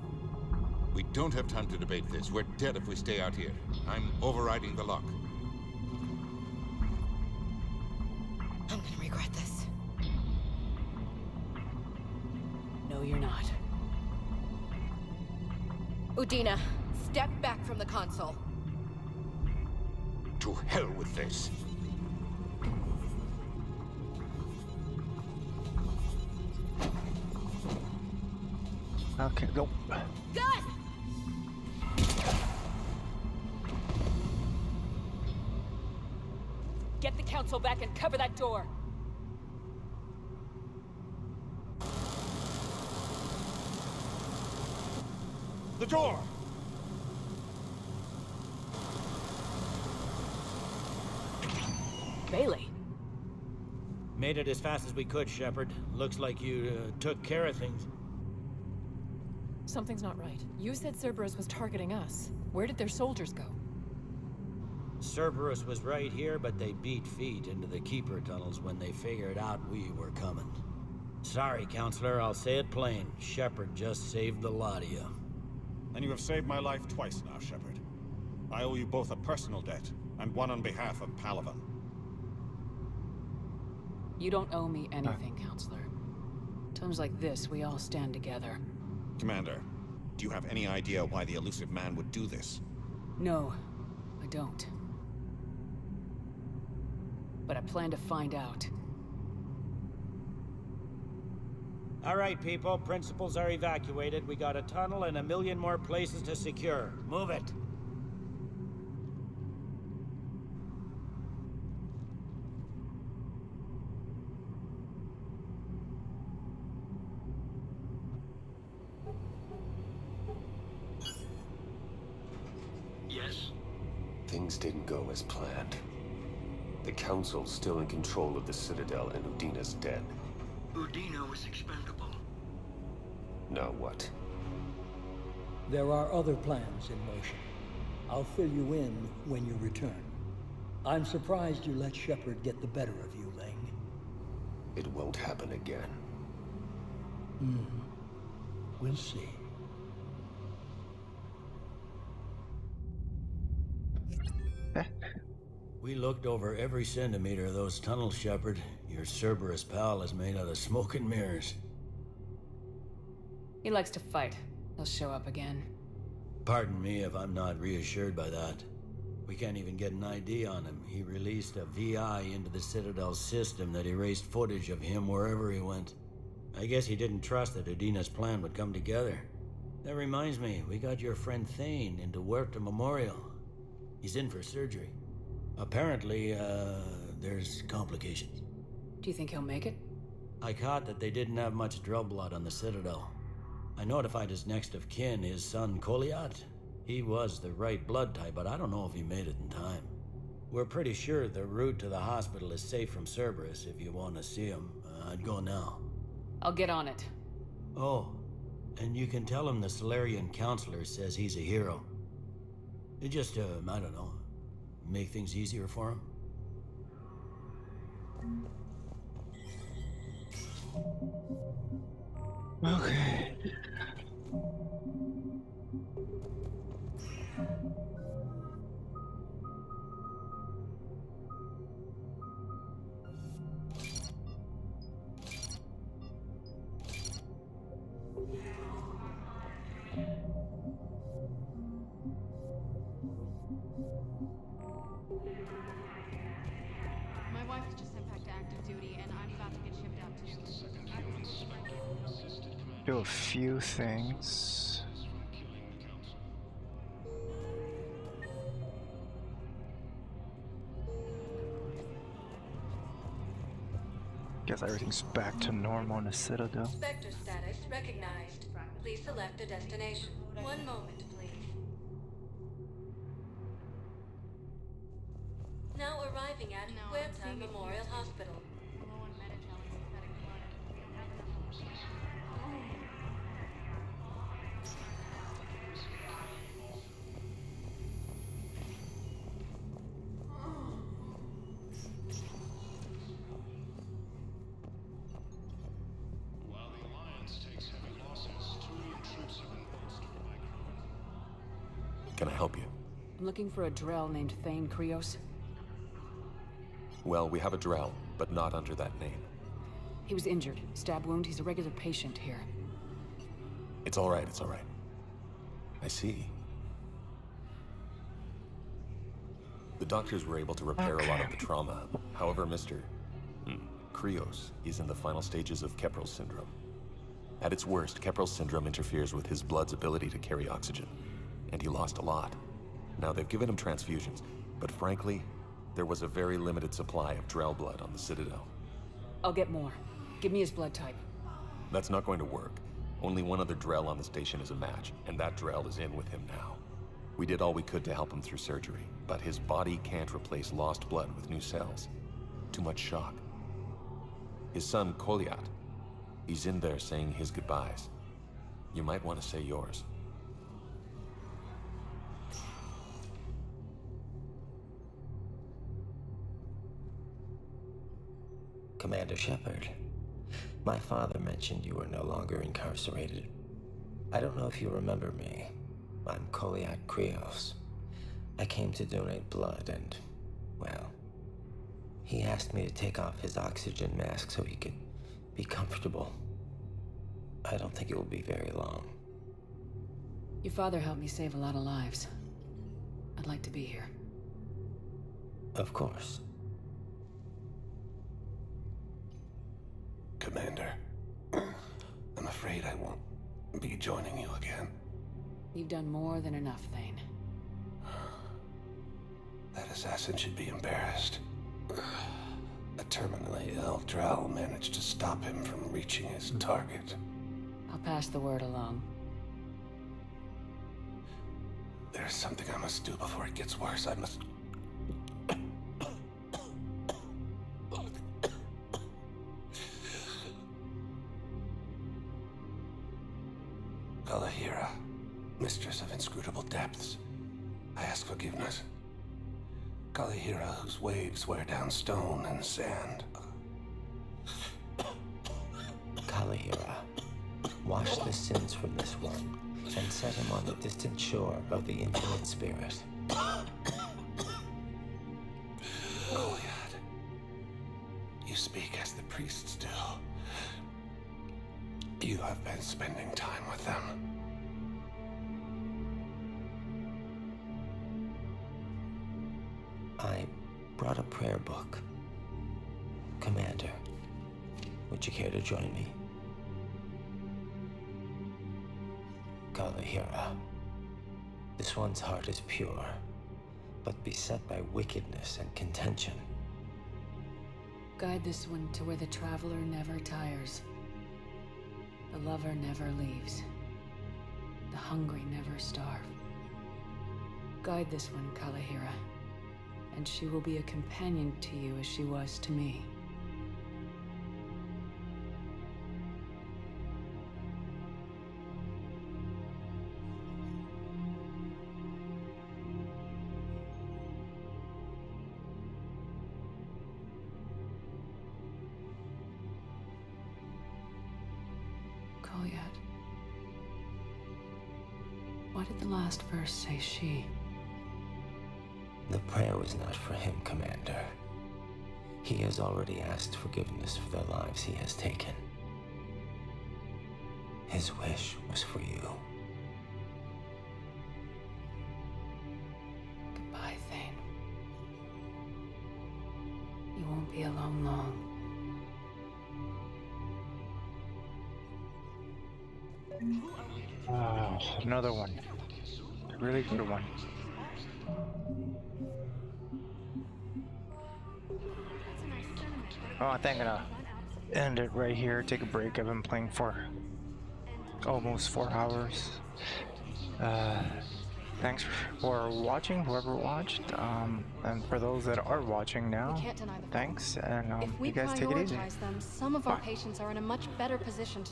We don't have time to debate this. We're dead if we stay out here. I'm overriding the lock. I'm gonna regret this. No, you're not. Udina, step back from the console. To hell with this. Okay, go. Gun! Get the council back and cover that door. The door! Bailey. Made it as fast as we could, Shepard. Looks like you took care of things. Something's not right. You said Cerberus was targeting us. Where did their soldiers go? Cerberus was right here, but they beat feet into the Keeper tunnels when they figured out we were coming. Sorry, Counselor, I'll say it plain. Shepard just saved the lot of you. And you have saved my life twice now, Shepard. I owe you both a personal debt, and one on behalf of Palaven. You don't owe me anything, Counselor. Times like this, we all stand together. Commander, do you have any idea why the elusive man would do this? No, I don't. But I plan to find out. All right, people. Principals are evacuated. We got a tunnel and 1 million more places to secure. Move it. Things didn't go as planned. The Council's still in control of the Citadel and Udina's dead. Udina was expendable. Now what? There are other plans in motion. I'll fill you in when you return. I'm surprised you let Shepard get the better of you, Ling. It won't happen again. We'll see. We looked over every centimeter of those tunnels, Shepard. Your Cerberus pal is made out of smoke and mirrors. He likes to fight. He'll show up again. Pardon me if I'm not reassured by that. We can't even get an ID on him. He released a VI into the Citadel system that erased footage of him wherever he went. I guess he didn't trust that Udina's plan would come together. That reminds me, we got your friend Thane into Huerta Memorial. He's in for surgery. Apparently, there's complications. Do you think he'll make it? I caught that they didn't have much Drell blood on the Citadel. I notified his next of kin, his son Koliat. He was the right blood type, but I don't know if he made it in time. We're pretty sure the route to the hospital is safe from Cerberus. If you want to see him, I'd go now. I'll get on it. Oh, and you can tell him the Solarian counselor says he's a hero. It just, I don't know, make things easier for him. Okay. My wife was just sent back to active duty, and I'm about to get shipped out too. Do a few things. Guess everything's back to normal in the Citadel. Vector status recognized. Please select a destination. One moment, please. Now arriving at Huerta Memorial Hospital. While the Alliance takes heavy losses, two intrusive and bolstered by crew. Can I help you? I'm looking for a Drell named Thane Krios. Well, we have a Drell, but not under that name. He was injured. Stab wound. He's a regular patient here. It's all right, it's all right. I see. The doctors were able to repair a lot of the trauma. However, Mr. Krios is in the final stages of Keprel syndrome. At its worst, Keprel syndrome interferes with his blood's ability to carry oxygen, and he lost a lot. Now, they've given him transfusions, but frankly, there was a very limited supply of Drell blood on the Citadel. I'll get more. Give me his blood type. That's not going to work. Only one other Drell on the station is a match, and that Drell is in with him now. We did all we could to help him through surgery, but his body can't replace lost blood with new cells. Too much shock. His son, Koliat, he's in there saying his goodbyes. You might want to say yours. Commander Shepard, my father mentioned you were no longer incarcerated. I don't know if you remember me. I'm Koliat Krios. I came to donate blood and, well, he asked me to take off his oxygen mask so he could be comfortable. I don't think it will be very long. Your father helped me save a lot of lives. I'd like to be here. Of course. Commander, I'm afraid I won't be joining you again. You've done more than enough, Thane. That assassin should be embarrassed. A terminally ill Drell managed to stop him from reaching his target. I'll pass the word along. There's something I must do before it gets worse. I must Kalahira, mistress of inscrutable depths, I ask forgiveness. Kalahira, whose waves wear down stone and sand. Kalahira, wash the sins from this one, and set him on the distant shore of the infinite spirit. Goliath, you speak as the priests do. You have been spending time with them. I brought a prayer book. Commander, would you care to join me? Kalahira, this one's heart is pure, but beset by wickedness and contention. Guide this one to where the traveler never tires. The lover never leaves. The hungry never starve. Guide this one, Kalahira, and she will be a companion to you as she was to me. Goliath. Why did the last verse say she? The prayer was not for him, Commander. He has already asked forgiveness for the lives he has taken. His wish was for you. Goodbye, Thane. You won't be alone long. Oh, another one. A really good one. Oh, I think I'm gonna end it right here. Take a break. I've been playing for almost 4 hours. Thanks for watching, whoever watched. And for those that are watching now, thanks. And If we you guys take it easy. prioritize them, some of our Bye. patients are in a much better position to